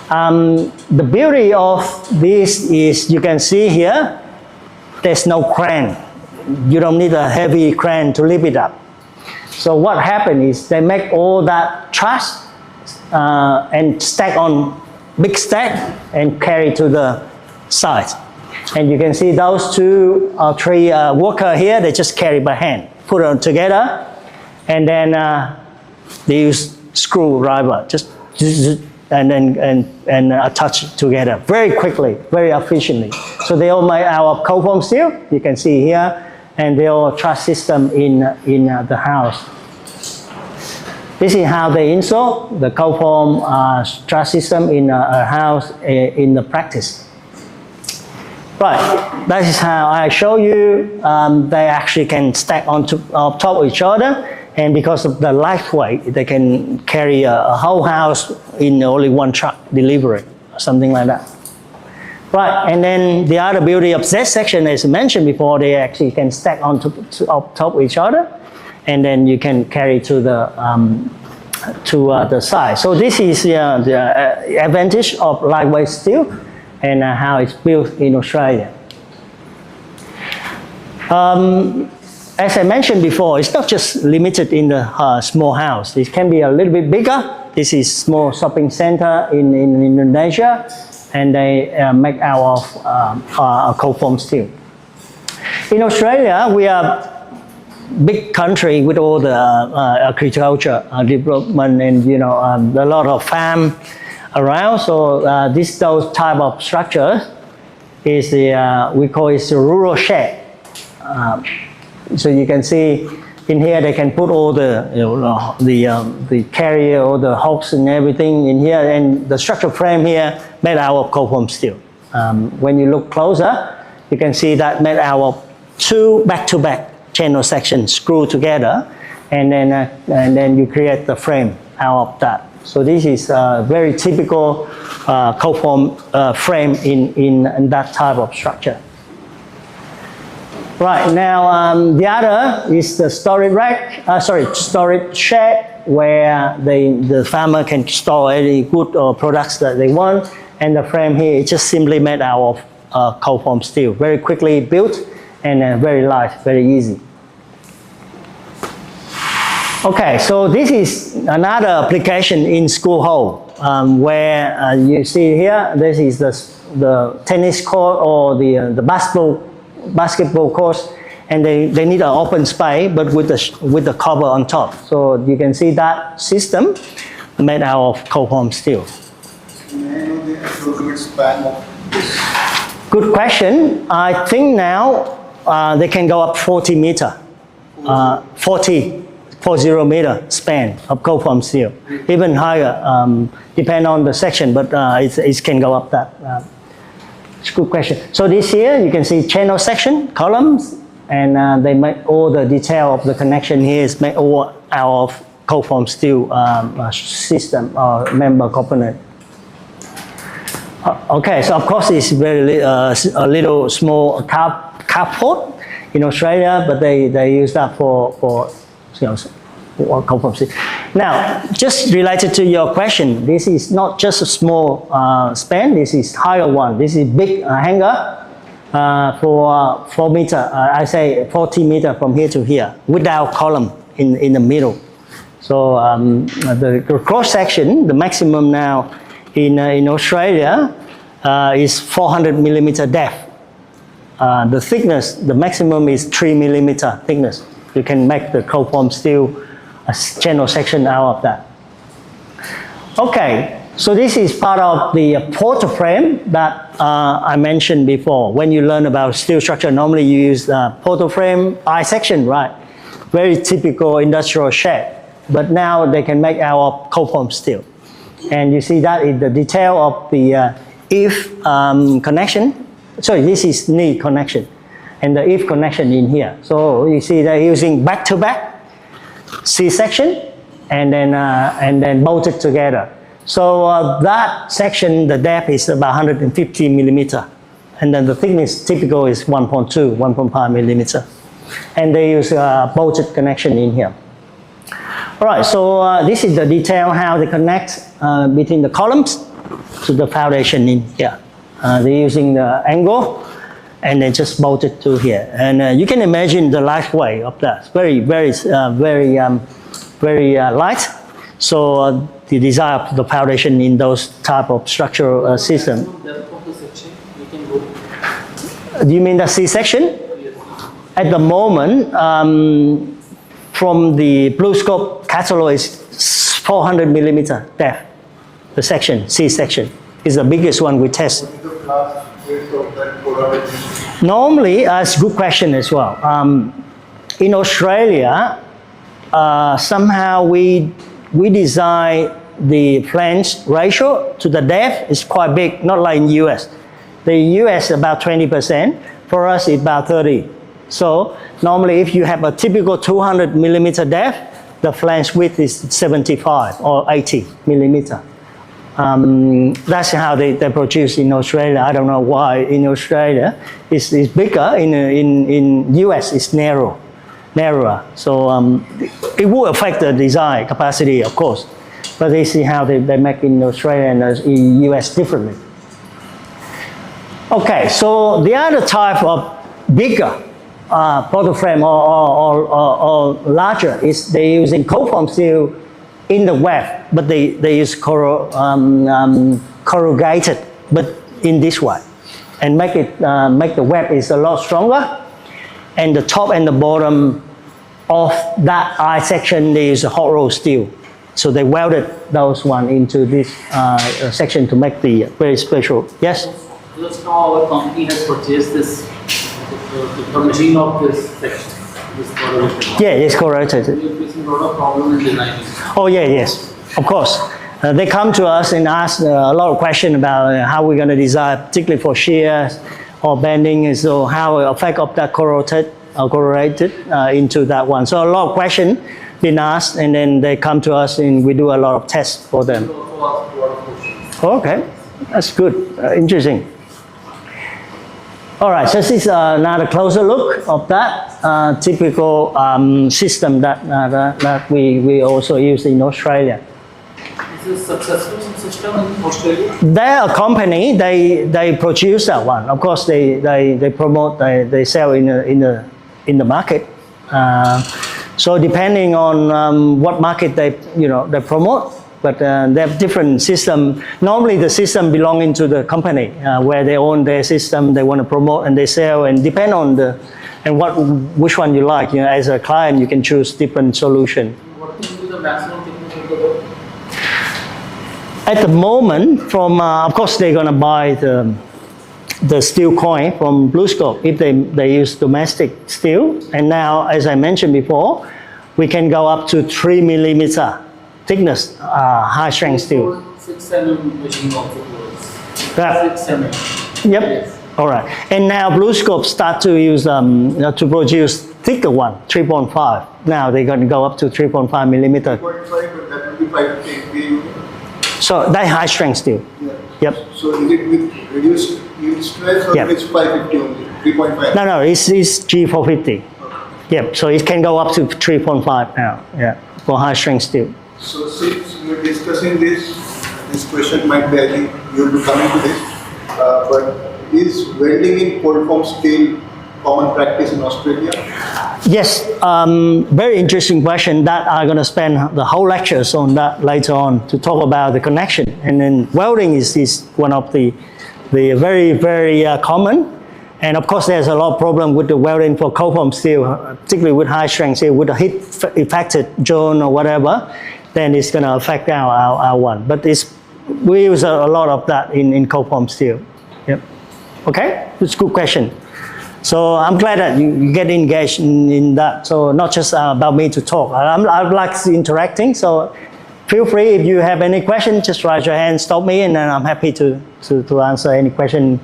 S3: The beauty of this is you can see here, there's no crane. You don't need a heavy crane to lift it up. So what happened is they make all that truss and stack on big stack and carry to the side. And you can see those 2 or 3 workers here, they just carry by hand, put it together, and then they use screwdriver, and attach it together very quickly, very efficiently. So they all made out of cold form steel, you can see here, and they all truss system in the house. This is how they install the cold form truss system in a house in the practice. Right, that is how I show you. They actually can stack on top of each other, and because of the lightweight, they can carry a whole house in only one truck delivery, something like that. Right, and then the other beauty of that section, as mentioned before, they actually can stack on top of each other, and then you can carry to the side. So this is the advantage of lightweight steel and how it's built in Australia. As I mentioned before, it's not just limited in the small house. It can be a little bit bigger. This is small shopping center in Indonesia, and they make out of cold form steel. In Australia, we are big country with all the agriculture development and a lot of farm around. So those type of structure is we call it the rural shed. So you can see in here they can put all the carrier, all the hooks and everything in here, and the structure frame here made out of cold form steel. When you look closer, you can see that made out of 2 back-to-back channel sections screwed together, and then you create the frame out of that. So this is a very typical cold form frame in that type of structure. Right, now the other is the storage rack, storage shed, where the farmer can store any good or products that they want, and the frame here is just simply made out of cold form steel, very quickly built and very light, very easy. Okay, so this is another application in school hall, where you see here, this is the tennis court or the basketball course, and they need an open space, but with the cover on top. So you can see that system made out of cold form steel.
S1: May I know the approximate span of this?
S3: Good question. I think now they can go up 40 meter, 40 meter span of cold form steel, even higher, depend on the section, but it can go up that. It's a good question. So this here, you can see channel section, columns, and they make all the detail of the connection here is made all out of cold form steel system or member component. Okay, so of course it's very a little small carport in Australia, but they use that for cold form steel. Now, just related to your question, this is not just a small span. This is higher one. This is big hanger for 4 meter. I say 40 meter from here to here without column in the middle. So the cross section, the maximum now in Australia is 400 millimeter depth. The thickness, the maximum is 3 millimeter thickness. You can make the cold form steel channel section out of that. Okay, so this is part of the portal frame that I mentioned before. When you learn about steel structure, normally you use the portal frame I section, right? Very typical industrial shed. But now they can make out of cold form steel. And you see that in the detail of the if connection. Sorry, this is knee connection. And the if connection in here. So you see they're using back-to-back C-section and then bolted together. So that section, the depth is about 150 millimeter, And then the thickness typical is 1.2, 1.5 millimeter. And they use a bolted connection in here. All right, so this is the detail how they connect between the columns to the foundation in here. They're using the angle and they just bolt it to here. And you can imagine the lightweight of that. Very light. So the design of the foundation in those type of structural system. Do you mean the C-section? At the moment, from the Blue Scope catalog is 400 millimeter depth. The section, C-section, is the biggest one we test. Normally, it's a good question as well. In Australia, somehow we design the flange ratio to the depth is quite big, not like in the US. The US about 20%, for us it's about 30. So normally if you have a typical 200 millimeter depth, the flange width is 75 or 80 millimeter. That's how they produce in Australia. I don't know why in Australia it's bigger, in US it's narrower. So it will affect the design capacity, of course. But they see how they make in Australia and in US differently. Okay, so the other type of bigger portal frame or larger is they're using cold form steel in the web, but they use corrugated, but in this way, and make the web is a lot stronger, and the top and the bottom of that eye section they use a hot rolled steel, so they welded those one into this section to make the very special. Yes.
S7: Just now our company has purchased this the machine of this section.
S3: Yeah, it's corrugated.
S7: We are facing a lot of problem in designing.
S3: Oh yeah, yes, of course. They come to us and ask a lot of questions about how we're going to design, particularly for shear or bending, so how it affect of that corrugated into that one. So a lot of questions been asked, and then they come to us and we do a lot of tests for them.
S7: We also ask a lot of questions.
S3: Okay, that's good, interesting. All right, so this is another closer look of that typical system that we also use in Australia.
S7: Is this successful system in Australia?
S3: They're a company, they produce that one. Of course, they promote, they sell in the market. So depending on what market they promote, but they have different system. Normally the system belonging to the company where they own their system, they want to promote and they sell, and depend on which one you like. As a client, you can choose different solution.
S7: What will be the maximum thickness of the rope?
S3: At the moment, from of course they're gonna buy the steel coin from Blue Scope if they use domestic steel, and now as I mentioned before, we can go up to 3 millimeter thickness high strength steel.
S7: 6 mm machine also works.
S3: Yeah.
S7: 6 mm.
S3: Yep.
S7: Yes.
S3: All right. And now Blue Scope start to use to produce thicker one, 3.5. Now they're going to go up to 3.5 millimeter.
S1: 0.5, but that will be 550.
S3: So that high strength steel.
S1: Yeah.
S3: Yep.
S1: So is it with reduced yield stress or
S3: Yep.
S1: it's 550 only? 3.5?
S3: No, it's G450. Yep. So it can go up to 3.5 now. Yeah. For high strength steel.
S1: So since we're discussing this question might be, I think you'll be coming to this, but is welding in cold form steel common practice in Australia?
S3: Yes, very interesting question that I'm going to spend the whole lectures on that later on to talk about the connection. And then welding is one of the very common. And of course, there's a lot of problem with the welding for cold form steel, particularly with high strength steel, with a heat affected zone or whatever, then it's going to affect our one. But we use a lot of that in cold form steel. Yep. Okay, it's a good question. So I'm glad that you get engaged in that. So not just about me to talk. I like interacting. So feel free, if you have any question, just raise your hand, stop me, and then I'm happy to answer any question.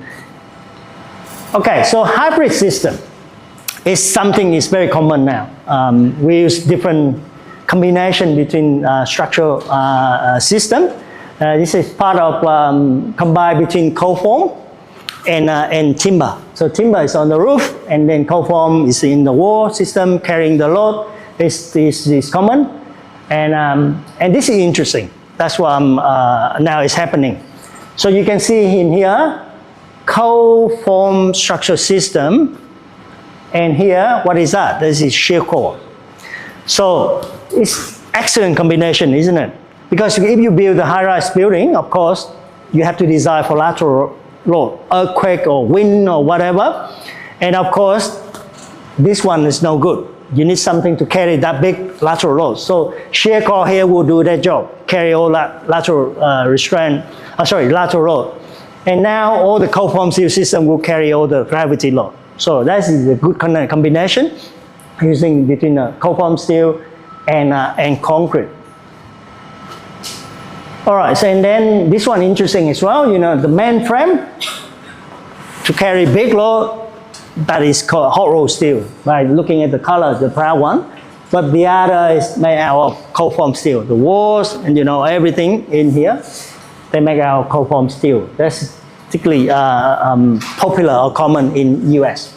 S3: Okay, so hybrid system is something is very common now. We use different combination between structural system. This is part of combined between cold form and timber. So timber is on the roof, and then cold form is in the wall system carrying the load. This is common, and this is interesting. That's what now is happening. So you can see in here, cold form structure system, and here, what is that? This is shear core. So it's excellent combination, isn't it? Because if you build a high-rise building, of course, you have to design for lateral load, earthquake or wind or whatever. And of course, this one is no good. You need something to carry that big lateral load. So shear core here will do that job, carry all that lateral lateral load. And now all the cold form steel system will carry all the gravity load. So that is a good combination using between cold form steel and concrete. All right, so and then this one interesting as well. You know, the main frame to carry big load, that is called hot rolled steel. By looking at the color, the brown one, but the other is made out of cold form steel. The walls and everything in here, they make out of cold form steel. That's particularly popular or common in US.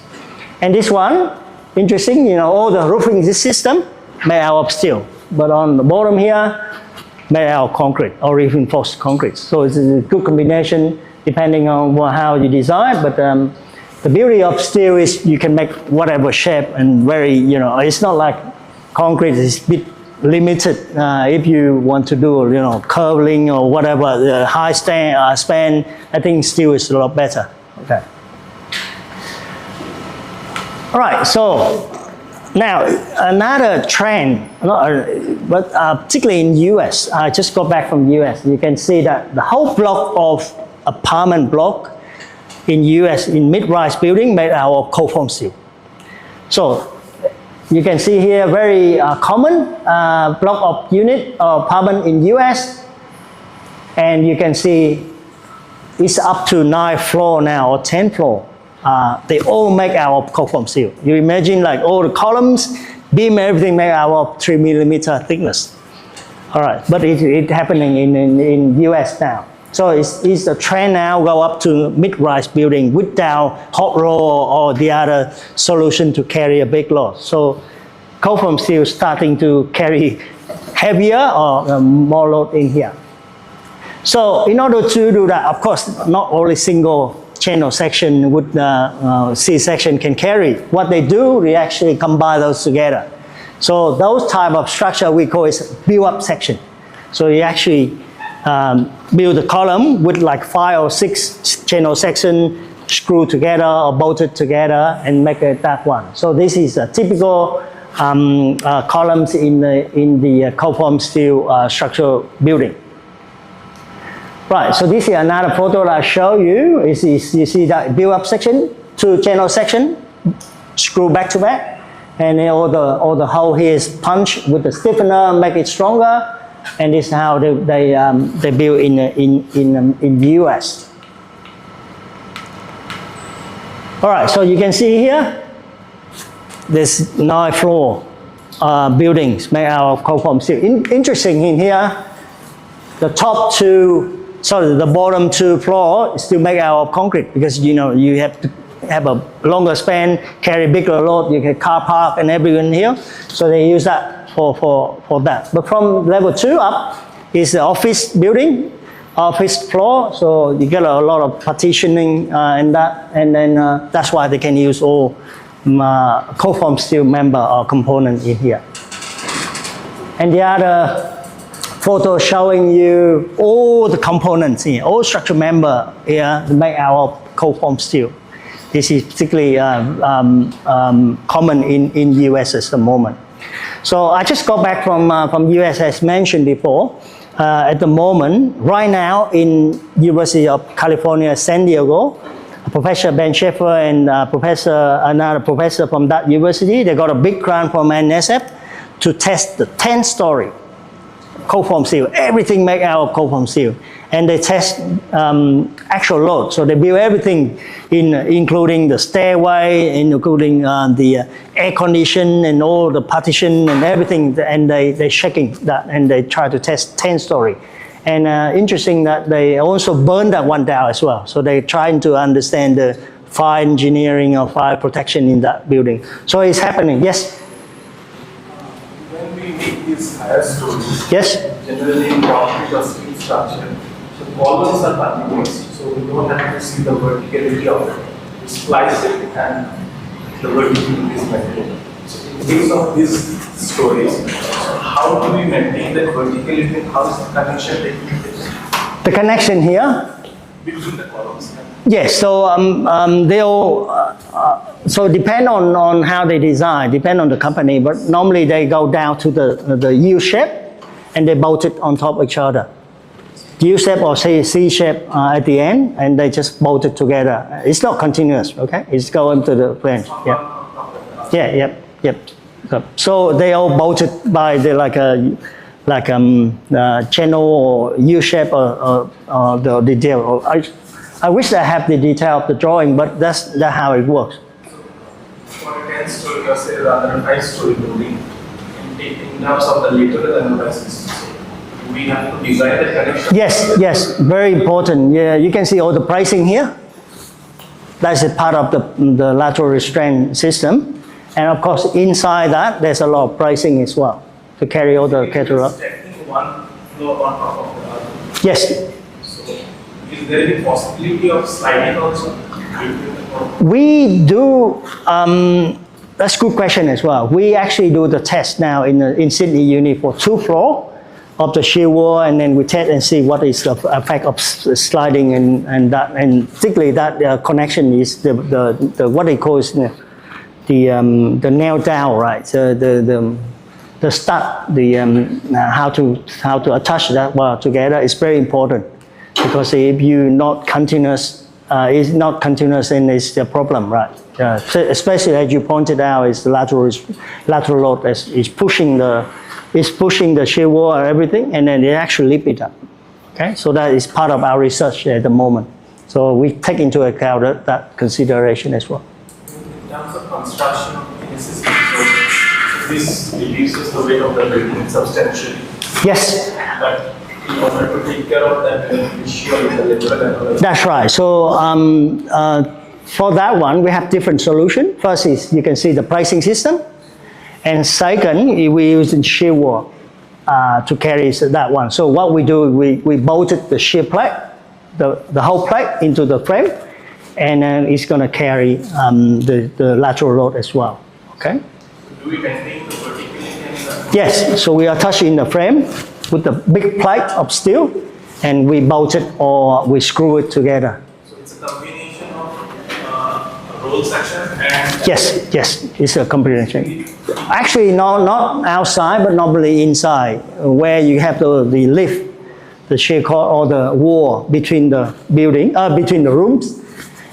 S3: And this one, interesting. All the roofing system made out of steel, but on the bottom here, made out of concrete or reinforced concrete. So it's a good combination depending on how you design. But the beauty of steel is you can make whatever shape and very, it's not like concrete is a bit limited. If you want to do, curving or whatever, the high span, I think steel is a lot better. Okay. All right, so now another trend, but particularly in US, I just got back from US, you can see that the whole block of apartment block in US in mid-rise building made out of cold form steel. So you can see here very common block of unit or apartment in US, and you can see it's up to 9 floor now or 10 floor. They all make out of cold form steel. You imagine like all the columns, beam, everything made out of 3 millimeter thickness. All right, but it's happening in US now. So it's a trend now, go up to mid-rise building without hot roll or the other solution to carry a big load. So cold form steel is starting to carry heavier or more load in here. So in order to do that, of course, not only single channel section with C-section can carry. What they do, they actually combine those together. So those type of structure we call is build-up section. So you actually build a column with like 5 or 6 channel section screwed together or bolted together and make that one. So this is a typical columns in the cold form steel structural building. Right, so this is another photo that I show you. You see that build-up section, 2 channel section, screw back to back, and then all the hole here is punched with the stiffener, make it stronger, and this is how they build in the US. All right, so you can see here, there's 9 floor buildings made out of cold form steel. Interesting in here, the bottom 2 floor is still made out of concrete because you have to have a longer span, carry bigger load, you can car park and everything here. So they use that for that. But from level 2 up is the office building, office floor. So you get a lot of partitioning and that, and then that's why they can use all cold form steel member or component in here. And the other photo showing you all the components here, all structural member here made out of cold form steel. This is particularly common in US at the moment. So I just got back from US as mentioned before. At the moment, right now in University of California, San Diego, Professor Ben Schaefer and another professor from that university, they got a big grant from NSF to test the 10-story cold form steel, everything made out of cold form steel. And they test actual load. So they build everything including the stairway, including the air condition and all the partition and everything. And they shaking that and they try to test 10-story. And interesting that they also burned that one down as well. So they're trying to understand the fire engineering or fire protection in that building. So it's happening. Yes?
S8: When we make these higher stories,
S3: Yes?
S8: generally in concrete or steel structure, the columns are continuous, so we don't have to see the verticality of it. We splice it and the verticality is maintained. So in case of these stories, how do we maintain that verticality and how is the connection taking place
S3: The connection here?
S8: between the columns?
S3: Yes, so so depend on how they design, depend on the company, but normally they go down to the U shape and they bolt it on top of each other. U shape or say C shape at the end, and they just bolt it together. It's not continuous, okay? It's going to the plane. Yeah. Yep. So they all bolted by the channel or U shape or the detail. I wish I have the detail of the drawing, but that's how it works.
S8: For a 10-story or say rather a 5-story building, in terms of the lateral and the basis, we have to design the connection.
S3: Yes, very important. Yeah, you can see all the pricing here. That's a part of the lateral restraint system. And of course, inside that, there's a lot of pricing as well to carry all the catalog.
S8: Stacking one floor on top of the other.
S3: Yes,
S8: So, is there any possibility of sliding also?
S3: we do. That's a good question as well. We actually do the test now in Sydney Uni for 2 floors of the shear wall, and then we test and see what is the effect of sliding and that, and particularly that connection is the what they call is the nail down, right? So the stud, how to attach that wire together is very important, because if you not continuous, it's not continuous, then it's the problem, right? So especially as you pointed out, is the lateral load is pushing the shear wall and everything, and then it actually lift it up. Okay, so that is part of our research at the moment. So we take into account that consideration as well.
S8: In terms of construction of the system, so this reduces the weight of the building substantially.
S3: Yes.
S8: But in order to take care of that issue of the lateral and other.
S3: That's right. So for that one, we have different solution. First is you can see the pricing system, and second, we use shear wall to carry that one. So what we do, we bolted the shear plate, the whole plate into the frame, and then it's going to carry the lateral load as well. Okay.
S8: Do we maintain the verticality and the
S3: Yes. So we attach in the frame with the big plate of steel, and we bolt it or we screw it together.
S8: so it's a combination of roll section and
S3: Yes, it's a combination. Actually, not outside, but normally inside, where you have the lift, the shear cord or the wall between the building, between the rooms,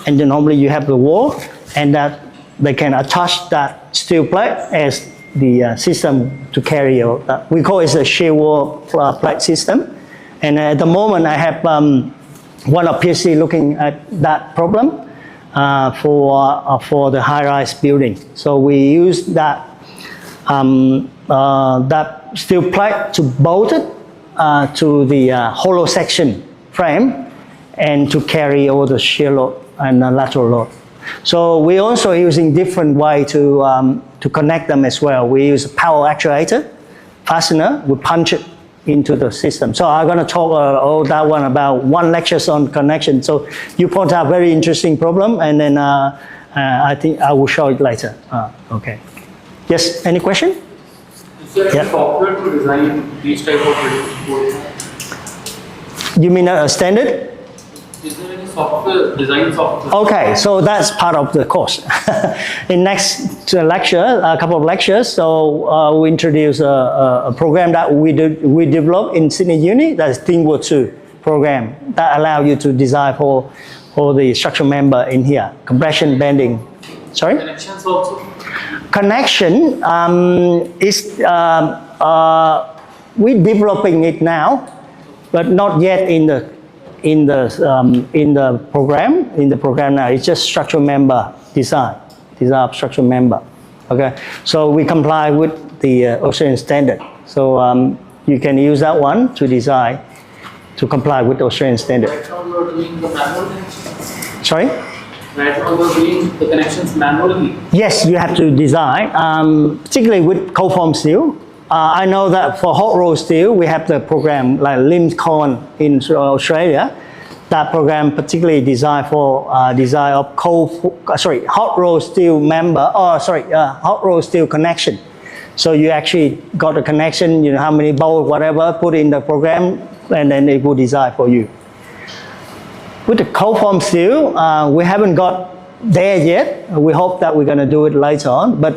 S3: and then normally you have the wall, and that they can attach that steel plate as the system to carry out that. We call it a shear wall plate system, and at the moment I have one of PhD looking at that problem for the high-rise building. So we use that steel plate to bolt it to the hollow section frame, and to carry all the shear load and lateral load. So we're also using different way to connect them as well. We use a power actuator, fastener, we punch it into the system. So I'm going to talk all that one about one lecture on connection. So you point out very interesting problem, and then I think I will show it later. Okay. Yes, any question?
S7: Is there any software to design these type of buildings?
S3: You mean a standard?
S7: Is there any software, design software?
S3: Okay, so that's part of the course. In next lecture, a couple of lectures, so we introduce a program that we developed in Sydney Uni, that's ThinkWorld 2 program, that allow you to design for the structural member in here, compression, bending. Sorry?
S7: Connections also?
S3: Connection is, we're developing it now, but not yet in the program. In the program now, it's just structural member design of structural member. Okay, so we comply with the Australian standard. So you can use that one to design to comply with the Australian standard.
S7: Right now, you're doing the manual.
S3: Sorry?
S7: Right now, you're doing the connections manually.
S3: Yes, you have to design, particularly with cold form steel. I know that for hot roll steel, we have the program like Lincoln in Australia. That program particularly designed for design of hot roll steel hot roll steel connection. So you actually got a connection, you know, how many bolts, whatever, put in the program, and then it will design for you. With the cold form steel, we haven't got there yet. We hope that we're going to do it later on. But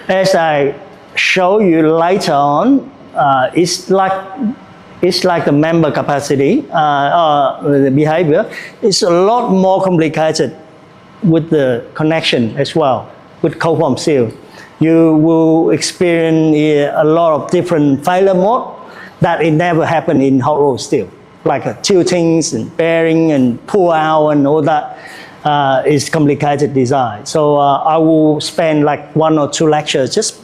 S3: as I show you later on, it's like the member capacity or the behavior. It's a lot more complicated with the connection as well with cold form steel. You will experience a lot of different failure mode that it never happened in hot roll steel, like tiltings and bearing and pull out and all that is complicated design. So I will spend like 1 or 2 lectures just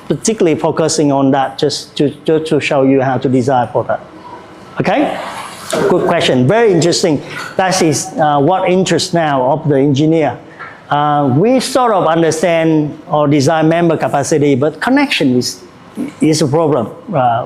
S3: particularly focusing on that, just to show you how to design for that. Okay? Good question. Very interesting. That is what interests now of the engineer. We sort of understand or design member capacity, but connection is a problem.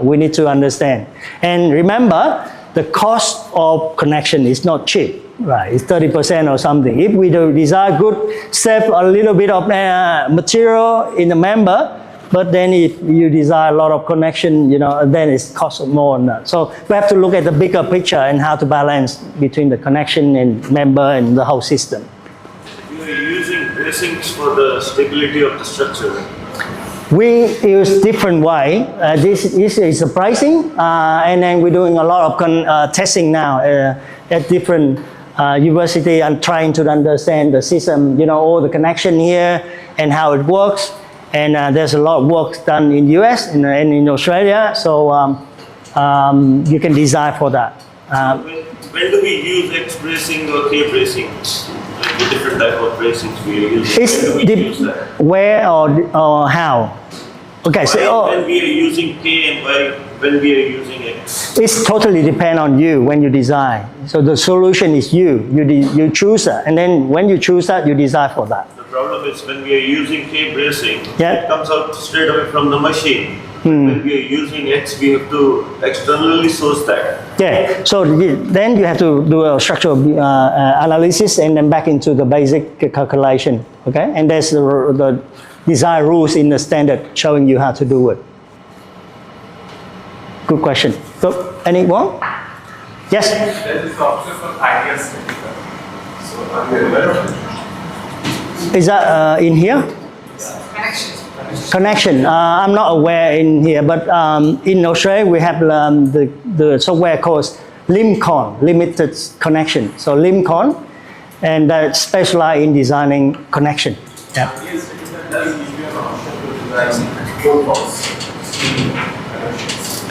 S3: We need to understand. And remember, the cost of connection is not cheap. Right, it's 30% or something. If we do design good, save a little bit of material in the member, but then if you design a lot of connection, you know, then it costs more than that. So we have to look at the bigger picture and how to balance between the connection and member and the whole system.
S5: You are using bracings for the stability of the structure.
S3: We use different way. This is a pricing, and then we're doing a lot of testing now at different university and trying to understand the system, you know, all the connection here and how it works. And there's a lot of work done in US and in Australia, so you can design for that.
S5: When do we use X bracing or K bracing? Like the different type of bracings we are using. When do we use that?
S3: Where or how? Okay, so
S5: when we are using K and when we are using X.
S3: It's totally depend on you when you design. So the solution is you you choose that, and then when you choose that, you design for that.
S5: The problem is when we are using K bracing,
S3: Yeah.
S5: it comes out straight away from the machine. When we are using X, we have to externally source that.
S3: Yeah, so then you have to do a structural analysis and then back into the basic calculation, okay? And there's the design rules in the standard showing you how to do it. Good question. So, anyone? Yes?
S8: There is option for ideas. So are you aware of it?
S3: Is that in here?
S6: Connections.
S3: Connection. I'm not aware in here, but in Australia we have the software called Lincoln, Limited Connection. So Lincoln, and that specialize in designing connection. Yeah.
S8: Yes, it does give you an option to design both forms, steel connections. So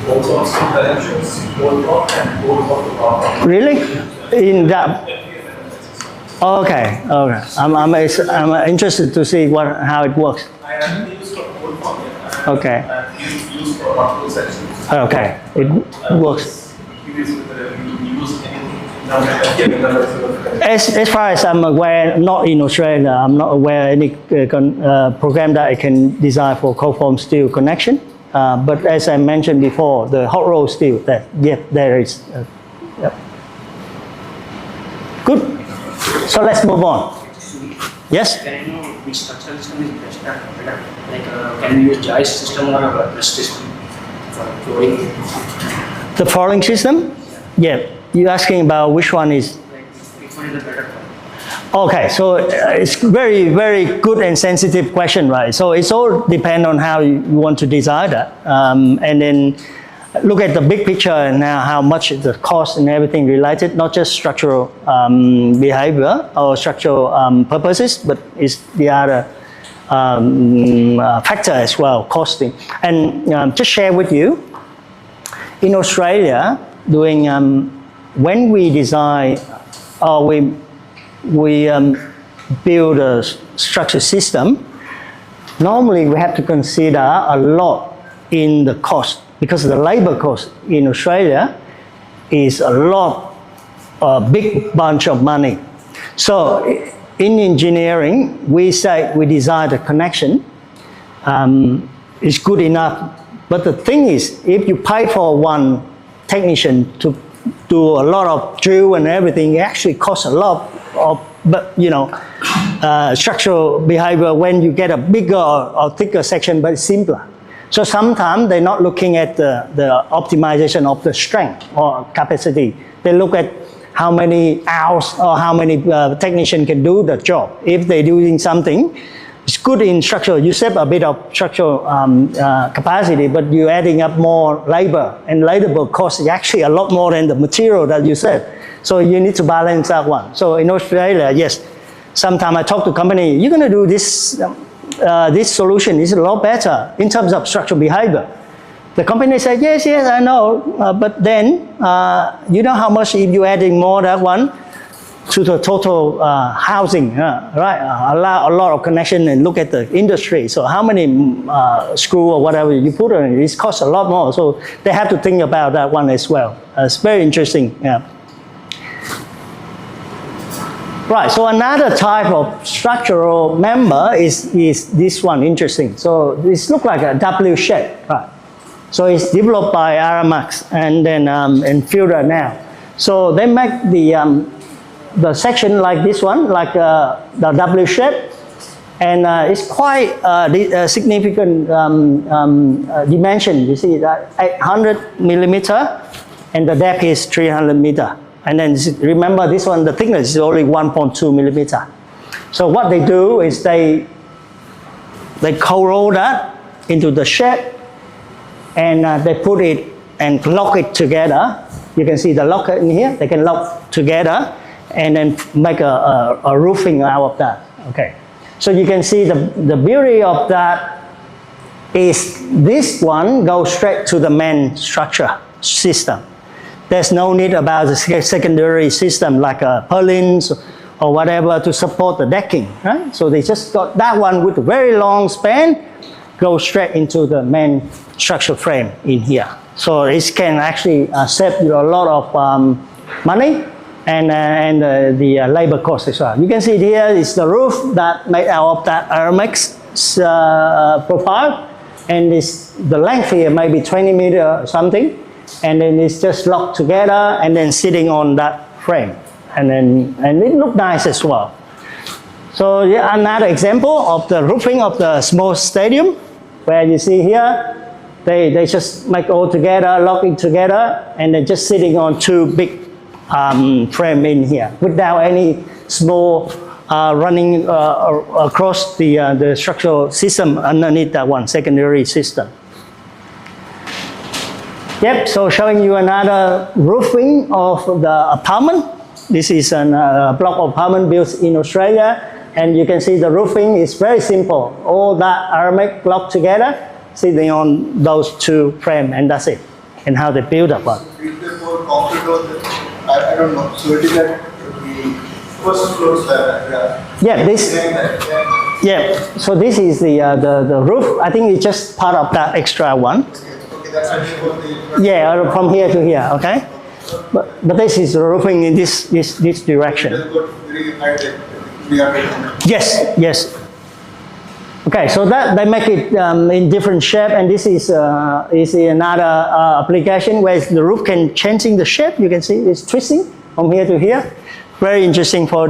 S8: both forms of connections, both form and both of the power.
S3: Really? In that? Okay. Okay. I'm interested to see how it works.
S8: I haven't used for both form yet.
S3: Okay.
S8: I've used for multiple sections.
S3: Okay. It works.
S8: Curious whether you use anything
S3: As far as I'm aware, not in Australia, I'm not aware any program that I can design for cold form steel connection. But as I mentioned before, the hot roll steel, there is. Yep. Good. So let's move on. Yes?
S9: Can you know which structural system is best at better? Like, can you use joist system or a rest system for flooring?
S3: The flooring system? Yeah. You're asking about which one is?
S9: Like, which one is the better one?
S3: Okay, so it's very, very good and sensitive question, right? So it's all depend on how you want to design that. And then look at the big picture and how much the cost and everything related, not just structural behavior or structural purposes, but it's the other factor as well, costing. And just share with you, in Australia, doing when we design or we build a structure system, normally we have to consider a lot in the cost, because the labor cost in Australia is a big bunch of money. So in engineering, we say we design the connection. It's good enough. But the thing is, if you pay for one technician to do a lot of drill and everything, it actually costs a lot of, structural behavior when you get a bigger or thicker section, but it's simpler. So sometimes they're not looking at the optimization of the strength or capacity. They look at how many hours or how many technicians can do the job. If they're doing something, it's good in structural. You save a bit of structural capacity, but you're adding up more labor, and labor cost is actually a lot more than the material that you save. So you need to balance that one. So in Australia, yes, sometimes I talk to company, you're going to do this, this solution is a lot better in terms of structural behavior. The company said, yes, I know, but then you know how much if you're adding more that one to the total housing, right? Allow a lot of connection and look at the industry. So how many screw or whatever you put on it costs a lot more. So they have to think about that one as well. It's very interesting. Yeah. Right, so another type of structural member is this one, interesting. So this looks like a W shape, right? So it's developed by Aramax and then and Fielder now. So they make the section like this one, like the W shape, and it's quite a significant dimension. You see that 800 millimeter, and the depth is 300 meter. And then remember this one, the thickness is only 1.2 millimeter. So what they do is they co-roll that into the shape, and they put it and lock it together. You can see the locker in here. They can lock together and then make a roofing out of that. Okay. So you can see the beauty of that is this one goes straight to the main structure system. There's no need about the secondary system like purlins or whatever to support the decking, right? So they just got that one with a very long span, go straight into the main structure frame in here. So it can actually save you a lot of money and the labor cost as well. You can see here is the roof that made out of that Aramax profile, and the length here may be 20 meter or something. And then it's just locked together and then sitting on that frame, and it looked nice as well. So yeah, another example of the roofing of the small stadium, where you see here they just make all together, lock it together, and then just sitting on two big frame in here without any small running across the structural system underneath that one secondary system. Yep, so showing you another roofing of the apartment. This is a block of apartment built in Australia, and you can see the roofing is very simple. All that Aramax locked together, sitting on those two frames, and that's it. And how they build up one.
S1: I don't know. So it is that the first floor slab.
S3: Yeah, this. Yeah, so this is the roof. I think it's just part of that extra one.
S1: That's actually for the...
S3: Yeah, from here to here, okay? But this is roofing in this direction. Yes. Okay, so that they make it in different shape, and this is another application where the roof can changing the shape. You can see it's twisting from here to here. Very interesting for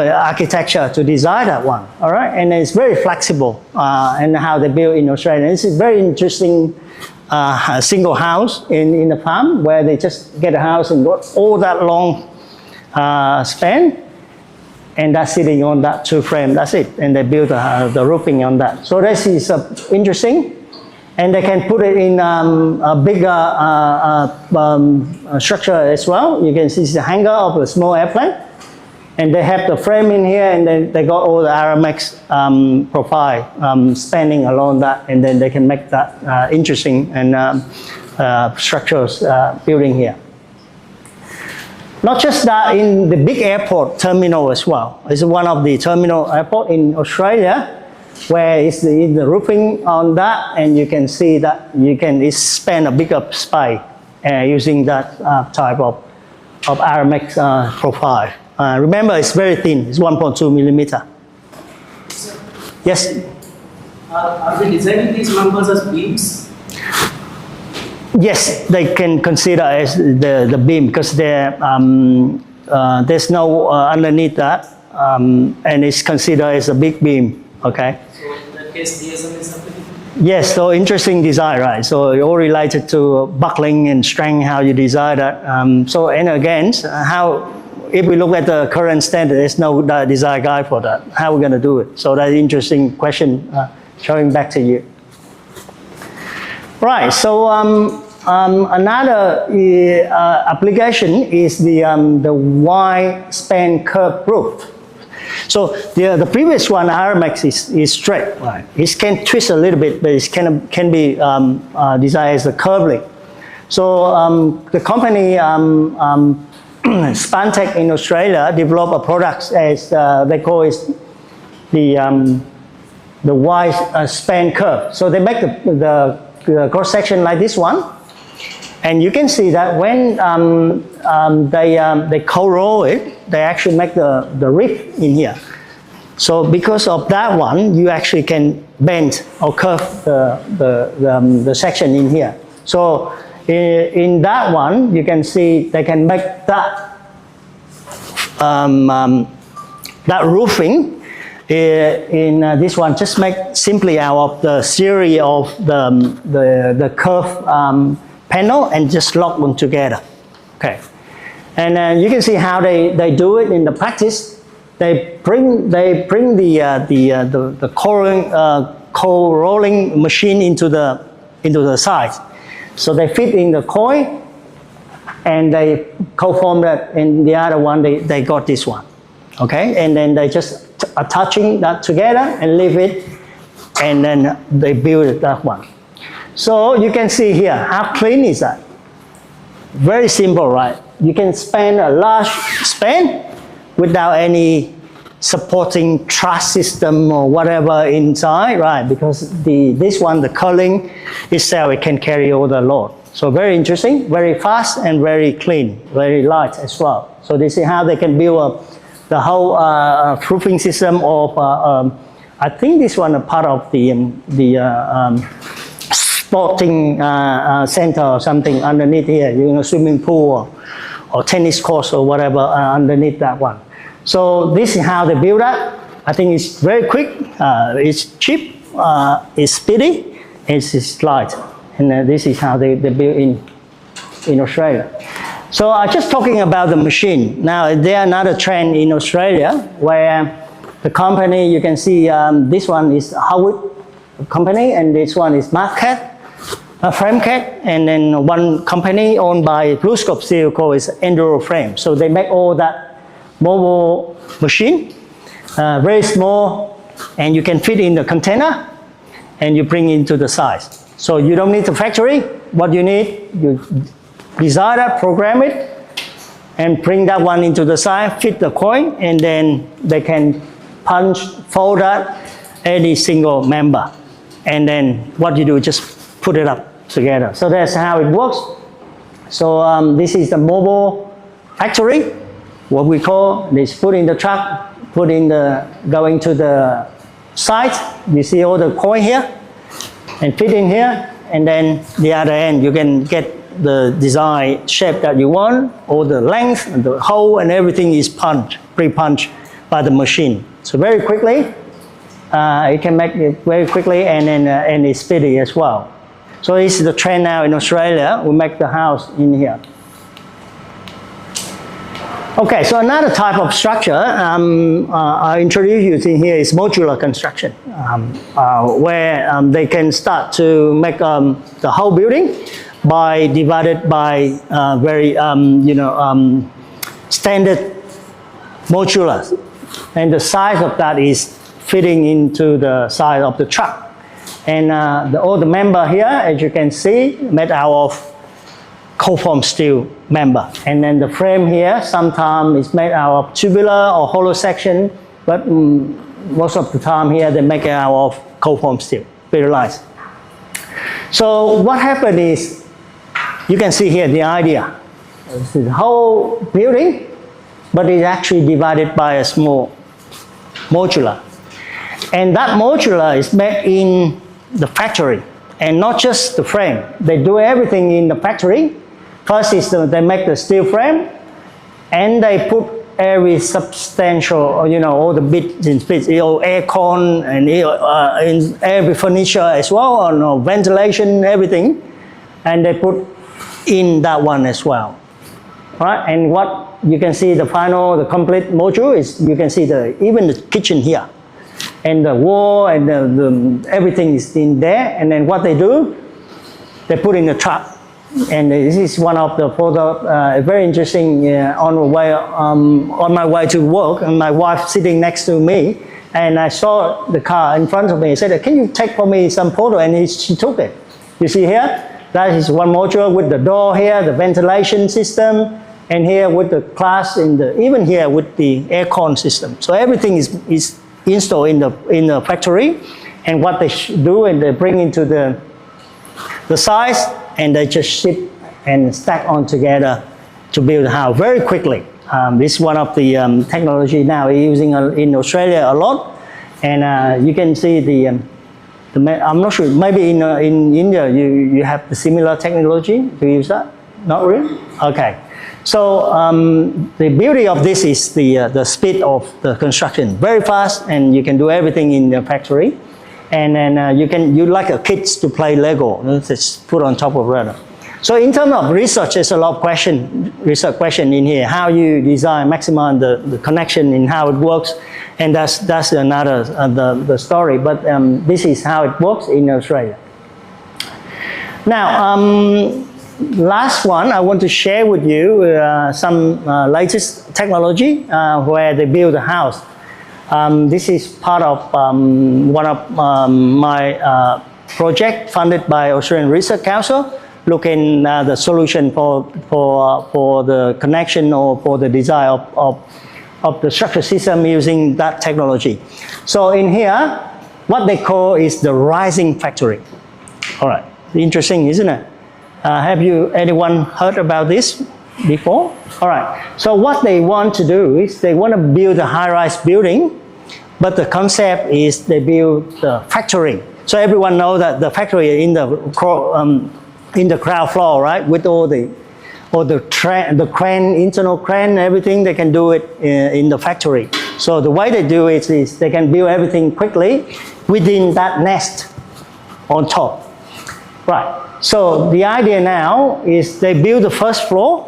S3: architecture to design that one. All right, and it's very flexible and how they build in Australia. This is very interesting single house in the farm where they just get a house and got all that long span, and that's sitting on that two frame. That's it, and they build the roofing on that. So this is interesting, and they can put it in a bigger structure as well. You can see the hangar of a small airplane. And they have the frame in here, and then they got all the Aramax profile spanning along that, and then they can make that interesting and structures building here. Not just that, in the big airport terminal as well. It's one of the terminal airport in Australia, where it's the roofing on that, and you can see that it span a bigger space using that type of Aramex profile. Remember, it's very thin. It's 1.2 millimeter. Yes.
S7: Are we designing these members as beams?
S3: Yes, they can consider as the beam because there's no underneath that, and it's considered as a big beam. Okay.
S7: So in that case, DSM is applicable?
S3: Yes, so interesting design, right? So all related to buckling and strength, how you design that. So and again, if we look at the current standard, there's no design guide for that. How are we going to do it? So that's an interesting question. Showing back to you. Right. So another application is the wide span curve roof. So the previous one, Aramex, is straight. Right. It can twist a little bit, but it can be designed as a curving. So the company Spantech in Australia developed a product as they call it the wide span curve. So they make the cross section like this one, and you can see that when they co-roll it, they actually make the rift in here. So because of that one, you actually can bend or curve the section in here. So in that one, you can see they can make that that roofing. In this one, just make simply out of the series of the curve panel and just lock them together. Okay, and you can see how they do it in the practice. They bring the co-rolling machine into the side. So they fit in the coil, and they co-form that. And the other one, they got this one. Okay, and then they just attaching that together and leave it, and then they build that one. So you can see here, how clean is that? Very simple, right? You can span a large span without any supporting truss system or whatever inside, right? Because this one, the curling itself, it can carry all the load. So very interesting, very fast and very clean, very light as well. So this is how they can build the whole roofing system of, I think this one a part of the sporting center or something underneath here, you know, swimming pool or tennis course or whatever underneath that one. So this is how they build that. I think it's very quick, it's cheap, it's speedy, it's light. And this is how they build in Australia. So I'm just talking about the machine. Now, there's another trend in Australia where the company, you can see this one is Howard company, and this one is Market, Framecat, and then one company owned by BlueScope Steel called is Enduro Frame. So they make all that mobile machine, very small, and you can fit in the container, and you bring into the size. So you don't need the factory. What you need, you design that, program it, and bring that one into the side, fit the coin, and then they can punch, fold that, any single member. And then what you do, just put it up together. So that's how it works. So this is the mobile factory, what we call this, put in the truck, going to the site. You see all the coin here, and fit in here, and then the other end, you can get the design shape that you want, all the length, and the hole, and everything is pre-punched by the machine. So very quickly, it can make it very quickly, and it's speedy as well. So this is the trend now in Australia. We make the house in here. Okay, so another type of structure I introduce you to here is modular construction, where they can start to make the whole building divided by very standard modulars, and the size of that is fitting into the size of the truck. And all the member here, as you can see, made out of co-form steel member. And then the frame here sometimes is made out of tubular or hollow section, but most of the time here they make it out of co-form steel, very light. So what happened is you can see here the idea. It's the whole building, but it's actually divided by a small modular. And that modular is made in the factory, and not just the frame. They do everything in the factory. First is they make the steel frame, and they put every substantial, you know, all the bits and bits, aircon and in every furniture as well, or no, ventilation, everything, and they put in that one as well, right? And what you can see, the final, the complete module is, you can see even the kitchen here, and the wall and everything is in there. And then what they do, they put in the truck. And this is one of the photos, very interesting, on my way to work, and my wife sitting next to me, and I saw the car in front of me. I said, can you take for me some photo? And she took it. You see here, that is one module with the door here, the ventilation system, and here with the glass, even here with the aircon system. So everything is installed in the factory, and what they do, and they bring into the size, and they just ship and stack on together to build a house very quickly. This is one of the technology now using in Australia a lot, and you can see I'm not sure, maybe in India you have the similar technology to use that? Not really? Okay. So the beauty of this is the speed of the construction, very fast, and you can do everything in the factory. And then you like a kids to play Lego, just put on top of radar. So in terms of research, there's a lot of research question in here, how you design, maximize the connection and how it works, and that's another the story. But this is how it works in Australia. Now, last one, I want to share with you some latest technology where they build a house. This is part of one of my project funded by Australian Research Council, looking at the solution for the connection or for the design of the structure system using that technology. So in here, what they call is the rising factory. All right, interesting, isn't it? Have anyone heard about this before? All right, so what they want to do is they want to build a high-rise building, but the concept is they build the factory. So everyone knows that the factory in the ground floor, right? With all the crane, internal crane, everything, they can do it in the factory. So the way they do it is they can build everything quickly within that nest on top. Right. So the idea now is they build the first floor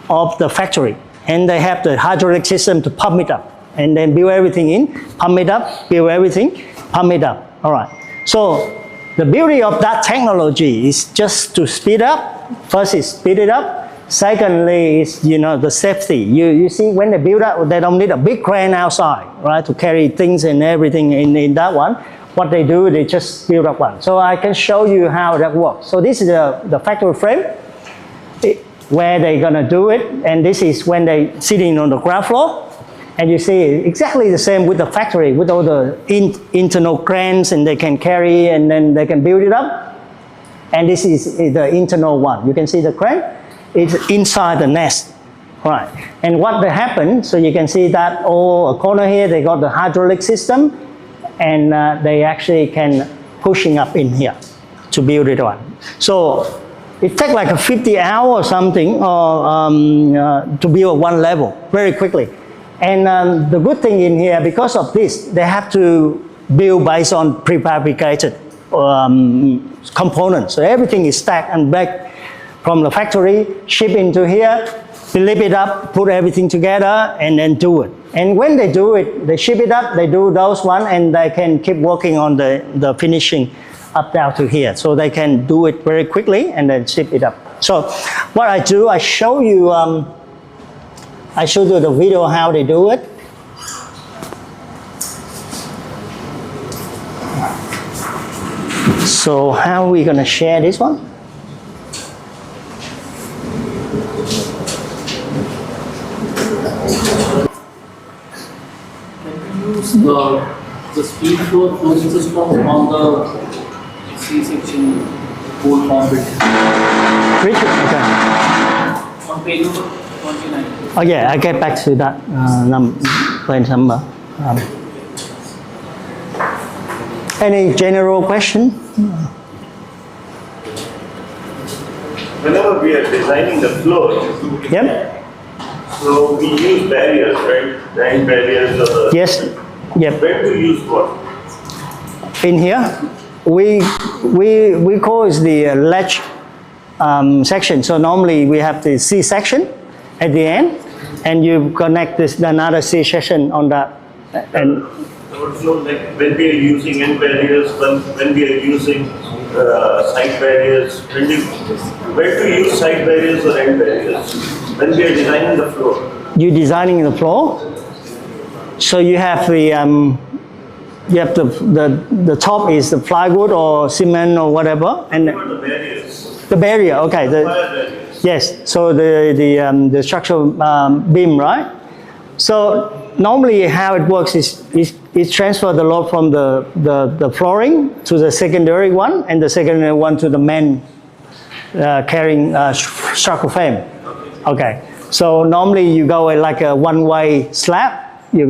S3: of the factory, and they have the hydraulic system to pump it up, and then build everything in, pump it up, build everything, pump it up. All right. So the beauty of that technology is just to speed up. First is speed it up. Secondly is, the safety. You see, when they build up, they don't need a big crane outside, right, to carry things and everything in that one. What they do, they just build up one. So I can show you how that works. So this is the factory frame, where they're gonna do it, and this is when they're sitting on the ground floor. And you see exactly the same with the factory, with all the internal cranes, and they can carry, and then they can build it up. And this is the internal one. You can see the crane, it's inside the nest. Right. And what happened, so you can see that a corner here, they got the hydraulic system, and they actually can pushing up in here to build it on. So it takes like a 50 hours or something to build one level very quickly. And the good thing in here, because of this, they have to build based on prefabricated components. So everything is stacked and back from the factory, ship into here, flip it up, put everything together, and then do it. And when they do it, they ship it up, they do those one, and they can keep working on the finishing up down to here. So they can do it very quickly and then ship it up. So what I do, I show you the video how they do it. So how are we gonna share this one?
S7: Use the speed flow closing system on the C section
S8: code form bit.
S3: Which, okay.
S7: On page number 29.
S3: Oh yeah, I get back to that point number. Any general question?
S5: Whenever we are designing the floor,
S3: Yep.
S5: so we use barriers, right? Nine barriers or the.
S3: Yes. Yep.
S5: When to use what?
S3: In here, we call it the ledge section. So normally we have the C section at the end, and you connect this another C section on that, and
S5: Also, like when we are using end barriers, when we are using side barriers, where to use side barriers or end barriers? When we are designing the floor.
S3: you designing the floor. So you have the the top is the plywood or cement or whatever, and
S5: What are the barriers?
S3: the barrier. Okay.
S5: Fire barriers.
S3: Yes. So the structural beam, right? So normally how it works is it transfer the load from the flooring to the secondary one, and the secondary one to the main carrying structural frame. Okay. So normally you go like a one-way slab. You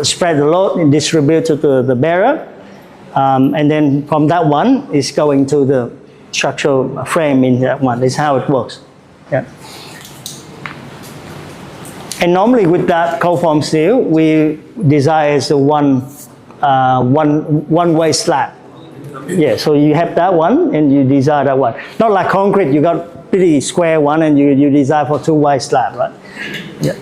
S3: spread the load and distribute to the bearer, and then from that one is going to the structural frame in that one. That's how it works. Yeah. And normally with that cold form steel, we design as a one-way slab. Yeah, so you have that one and you design that one. Not like concrete, you got pretty square one and you design for two-way slab, right? Yeah.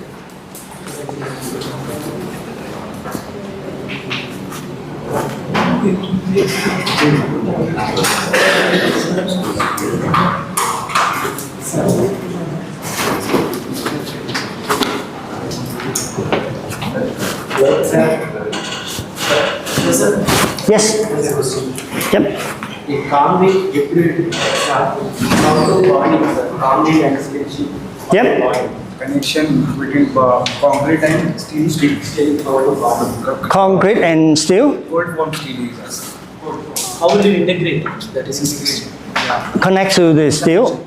S3: Yes. Yep. Yep.
S8: Connection between concrete and steel.
S3: Concrete and steel.
S8: Cold form steel is
S7: How will you integrate?
S8: that is integration.
S3: Connect to the steel.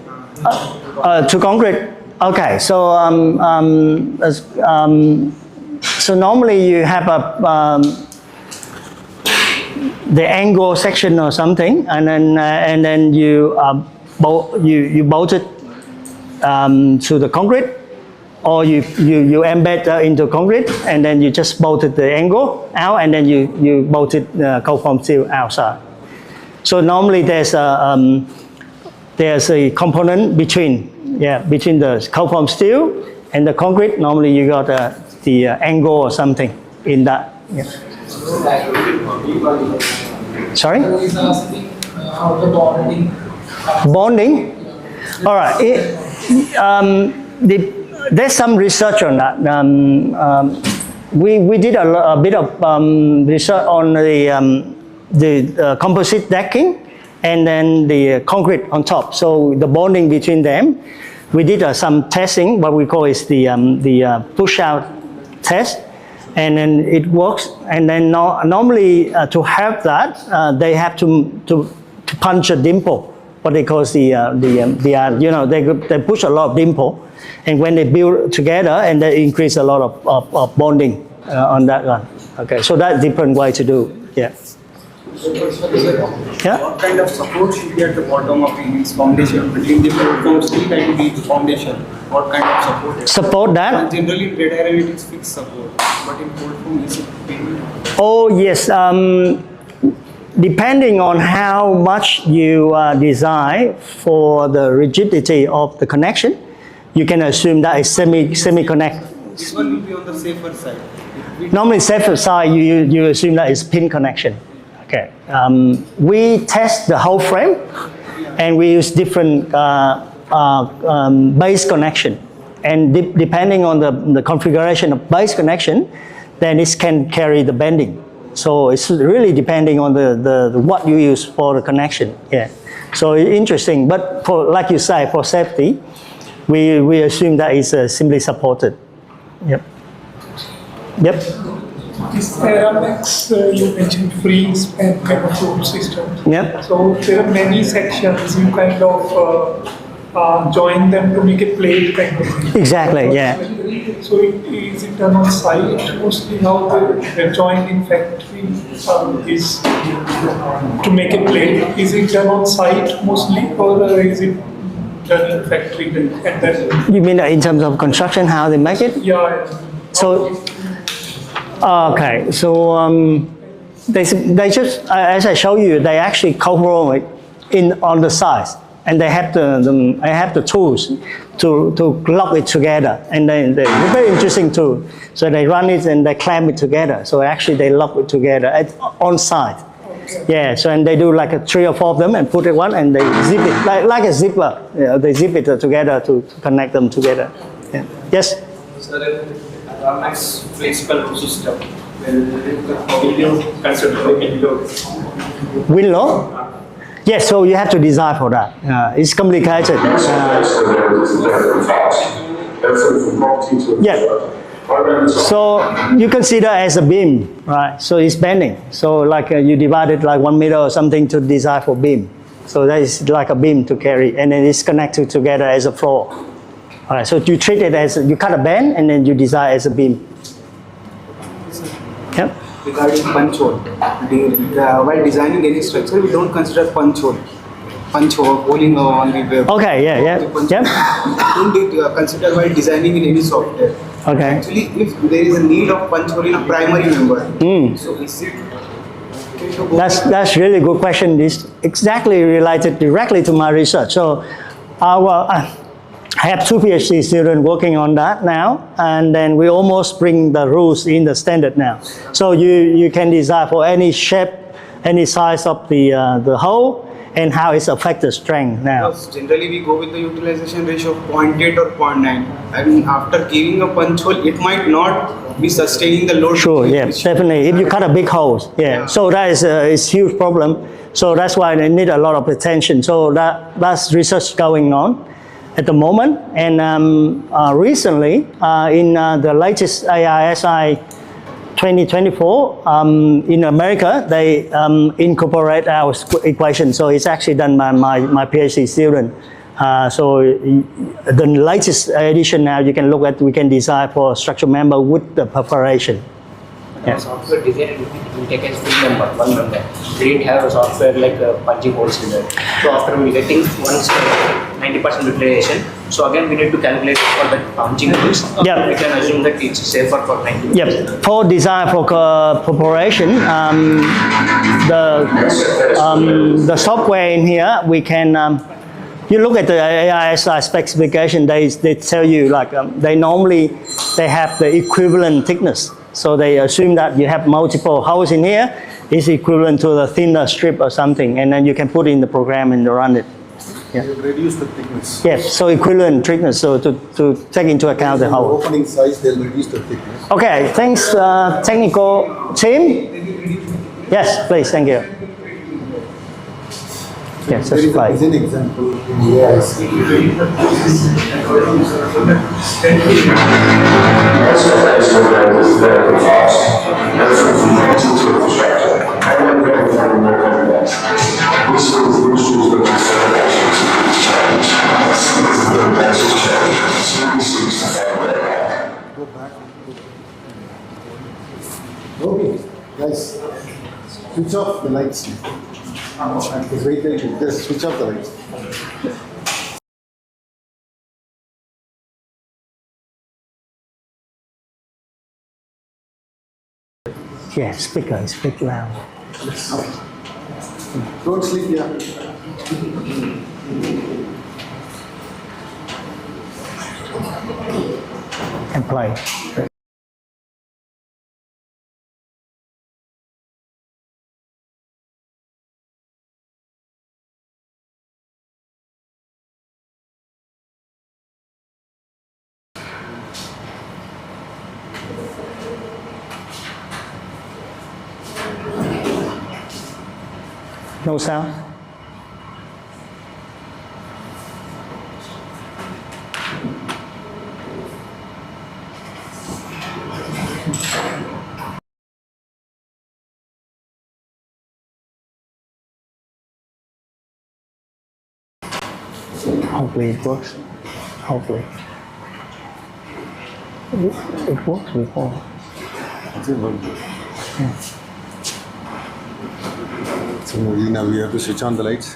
S3: To concrete. Okay. So so normally you have the angle section or something, and then you bolt it to the concrete, or you embed into concrete, and then you just bolted the angle out, and then you bolted cold form steel outside. So normally there's a component between the cold form steel and the concrete. Normally you got the angle or something in that. Yeah. Sorry?
S6: How the bonding.
S3: Bonding? All right. There's some research on that. We did a bit of research on the composite decking and then the concrete on top. So the bonding between them, we did some testing. What we call is the push-out test. And then it works. And then normally to have that, they have to punch a dimple. What they call they push a lot of dimple, and when they build together, and they increase a lot of bonding on that one. Okay, so that's a different way to do. Yeah. Yeah.
S8: What kind of support should be at the bottom of the foundation between the cold form steel and the foundation? What kind of support?
S3: Support that.
S8: Generally, in red iron it is fixed support, but in cold form is it payment?
S3: Oh yes. Depending on how much you design for the rigidity of the connection, you can assume that is semi-connect.
S8: This one will be on the safer side.
S3: Normally, safer side, you assume that is pin connection. Okay. We test the whole frame, and we use different base connection. And depending on the configuration of base connection, then it can carry the bending. So it's really depending on the what you use for the connection. Yeah. So it's interesting, but for, like you say, for safety, we assume that it's simply supported. Yep. Yep.
S10: This Aramex, you mentioned free span kind of tool system.
S3: Yep.
S10: So there are many sections, you kind of join them to make a plate kind of thing.
S3: Exactly, yeah.
S10: So is it done on site mostly how the joint in factory is to make a plate? Is it done on site mostly or is it done in factory and then?
S3: You mean in terms of construction, how they make it?
S10: Yeah.
S3: So, okay, so they just, as I show you, they actually cover it on the sides, and they have the tools to lock it together, and then they're very interesting tool. So they run it and they clamp it together. So actually they lock it together on site. Yeah, so and they do like 3 or 4 of them and put it one and they zip it like a zipper. You know, they zip it together to connect them together. Yeah. Yes.
S9: Sir, Ramex principal system. Will you consider a window?
S3: Window? Yes, so you have to design for that. It's complicated. Yeah. So you consider as a beam, right? So it's bending. So like you divide it like 1 meter or something to design for beam. So that is like a beam to carry, and then it's connected together as a floor. All right, so you treat it as, you cut a bend and then you design as a beam. Yep.
S11: Regarding punch hole, while designing any structure, we don't consider punch hole holing on the web.
S3: Okay, yeah, yeah. Yep.
S11: Don't consider while designing in any software.
S3: Okay.
S11: Actually, if there is a need of punch hole in a primary member, so is it okay to go?
S3: That's really good question. It's exactly related directly to my research. So I have 2 PhD students working on that now, and then we almost bring the rules in the standard now. So you can design for any shape, any size of the hole, and how it's affect the strength now.
S11: Because generally we go with the utilization ratio of 0.8 or 0.9. I mean, after giving a punch hole, it might not be sustaining the load.
S3: Sure, yeah, definitely. If you cut a big hole, yeah. So that is a huge problem. So that's why they need a lot of attention. So that's research going on at the moment. And recently, in the latest AISI 2024, in America, they incorporate our equation. So it's actually done by my PhD student. So the latest edition now, you can look at, we can design for structural member with the perforation.
S9: Yeah. Software design will take as full member, 1 member. We didn't have a software like punching holes in there. So after we getting once 90% utilization, so again we need to calculate for the punching holes.
S3: Yeah.
S9: We can assume that it's safer for 90%.
S3: Yep. For design for perforation, the software in here, we can. You look at the AISI specification, they tell you like they have the equivalent thickness. So they assume that you have multiple holes in here, is equivalent to the thinner strip or something, and then you can put in the program and run it. Yeah.
S1: You reduce the thickness.
S3: Yes, so equivalent thickness, so to take into account the hole.
S1: Opening size, they'll reduce the thickness.
S3: Okay, thanks technical team. Yes, please, thank you. Yes, that's fine.
S1: Is an example in the AIC. Okay, guys, switch off the lights. Just wait, just switch off the lights.
S3: Yeah, speak loud.
S1: Don't sleep here.
S3: And play. No sound? Hopefully it works. Hopefully. It works before.
S1: So now we have to switch on the lights.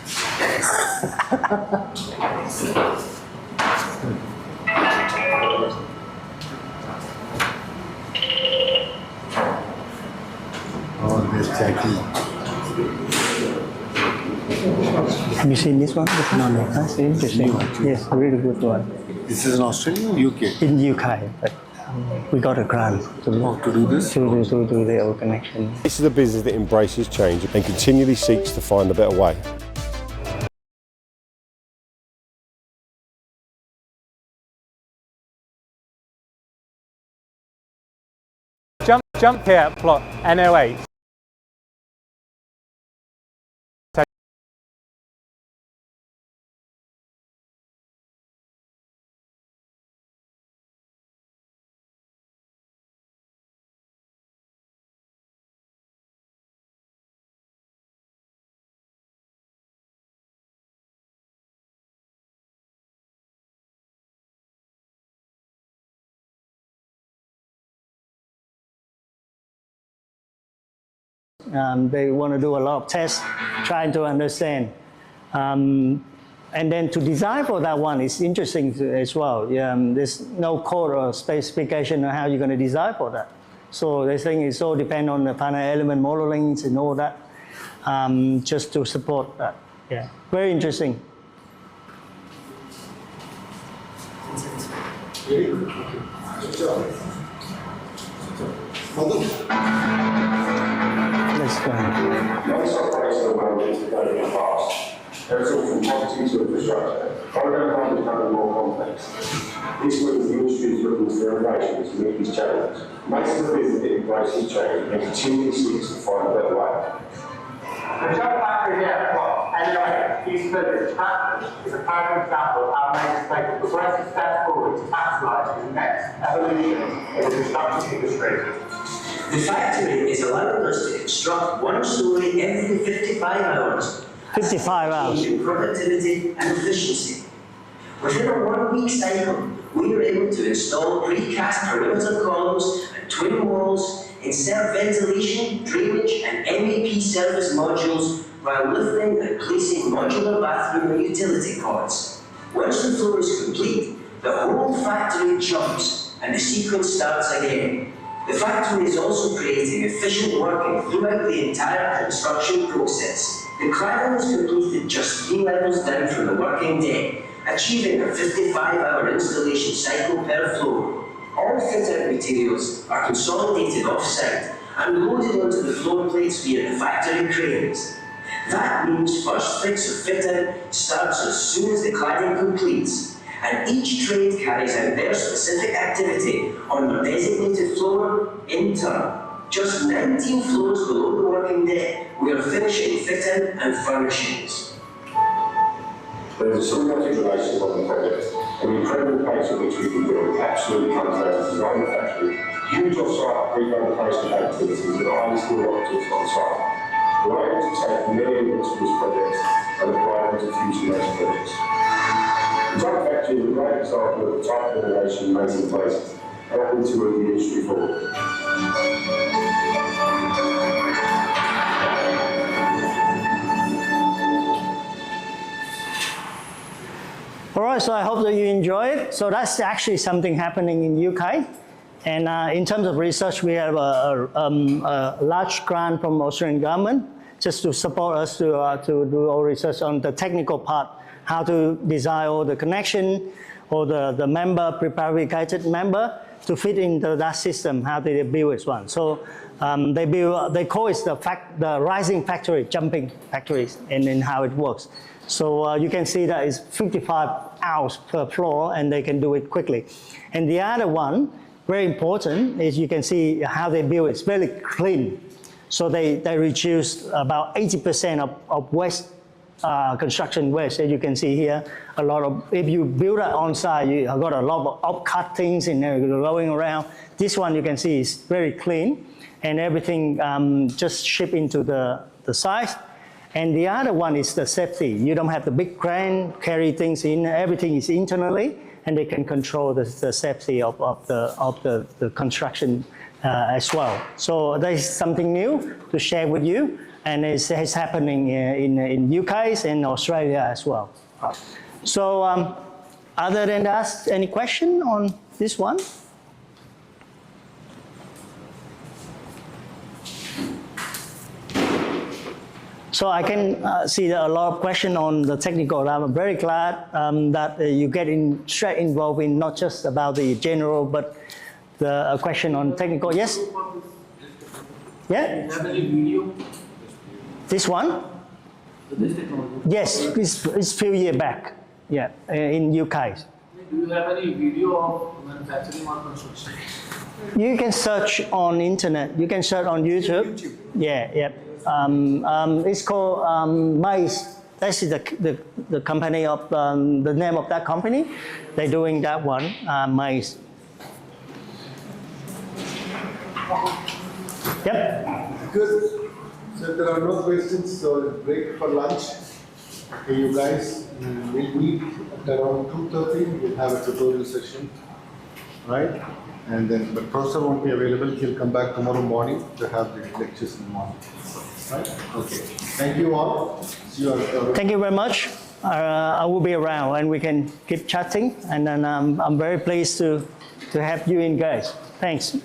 S1: Oh, there's Jackie.
S3: Have you seen this one? No, no. That's interesting. Yes, a really good one.
S1: This is in Australia or UK?
S3: In UK, but we got a grant to
S1: do this?
S3: To do the old connection.
S12: This is a business that embraces change and continually seeks to find a better way.
S13: Jump here, plot N08.
S3: They want to do a lot of tests, trying to understand. And then to design for that one is interesting as well. There's no code or specification on how you're going to design for that. So this thing is all depend on the final element modelings and all that, just to support that. Yeah, very interesting. Let's go.
S14: Most operational managers are going in fast. There's all from property to infrastructure. Program is becoming more complex. This means the industry is looking for innovations to meet these challenges. Makes the business that embraces change and continually seeks to find a better way.
S15: The job factory here, anyway, East Village factory is a prime example of how majors take a progressive step forward to capitalize on the next evolution of the construction industry.
S16: The factory is allowing us to construct one story every 55 hours.
S3: 55 hours.
S16: In productivity and efficiency. Within a 1 week cycle, we were able to install precast perimeter columns and twin walls, insert ventilation, drainage, and MEP service modules while lifting and placing modular bathroom and utility cords. Once the floor is complete, the whole factory jumps and the sequence starts again. The factory is also creating efficient working throughout the entire construction process. The cladding is completed just 3 levels down from the working deck, achieving a 55-hour installation cycle per floor. All fit-out materials are consolidated off-site and loaded onto the floor plates via the factory cranes. That means first fix or fit-out starts as soon as the cladding completes, and each trade carries out their specific activity on the designated floor in turn. Just 19 floors below the working deck, we are finishing fit-out and furnishings.
S14: There's a symbiotic relationship on the project, an incredible pace at which we can build absolutely comes down to design the factory, huge off-site pre-fabrication activities with highly skilled operatives on site. We're able to take many inputs from this project and apply them to future major projects. The Jump Factory is a great example of the type of innovation making place, helping to move the industry forward.
S3: All right, so I hope that you enjoy it. So that's actually something happening in UK. And in terms of research, we have a large grant from Australian government just to support us to do our research on the technical part, how to design all the connection or the member, prefabricated member to fit into that system, how they build this one. So they call it the rising factory, jumping factories, and then how it works. So you can see that it's 55 hours per floor and they can do it quickly. And the other one, very important, is you can see how they build it. It's very clean. So they reduce about 80% of waste, construction waste. As you can see here, a lot of, if you build it on site, you have got a lot of upcut things in there going around. This one you can see is very clean and everything just shipped into the site. And the other one is the safety. You don't have the big crane carry things in. Everything is internally, and they can control the safety of the construction as well. So that is something new to share with you, and it's happening in UK and Australia as well. So other than that, any question on this one? So I can see a lot of questions on the technical. I'm very glad that you get straight involved in not just about the general, but the question on technical. Yes? Yeah?
S7: Do you have any video?
S3: This one?
S7: This technology?
S3: Yes, it's few years back. Yeah, in UK.
S7: Do you have any video of manufacturing or construction?
S3: You can search on internet. You can search on YouTube. Yeah, yeah. It's called Mice. That's the company of the name of that company. They're doing that one, Mice. Yep.
S1: Good. So if there are no questions, so break for lunch. Okay, you guys will meet at around 2:30. We'll have a tutorial session, right? And then, but professor won't be available. He'll come back tomorrow morning to have the lectures in the morning. Right? Okay. Thank you all. See you all.
S3: Thank you very much. I will be around and we can keep chatting. And then I'm very pleased to have you in, guys. Thanks.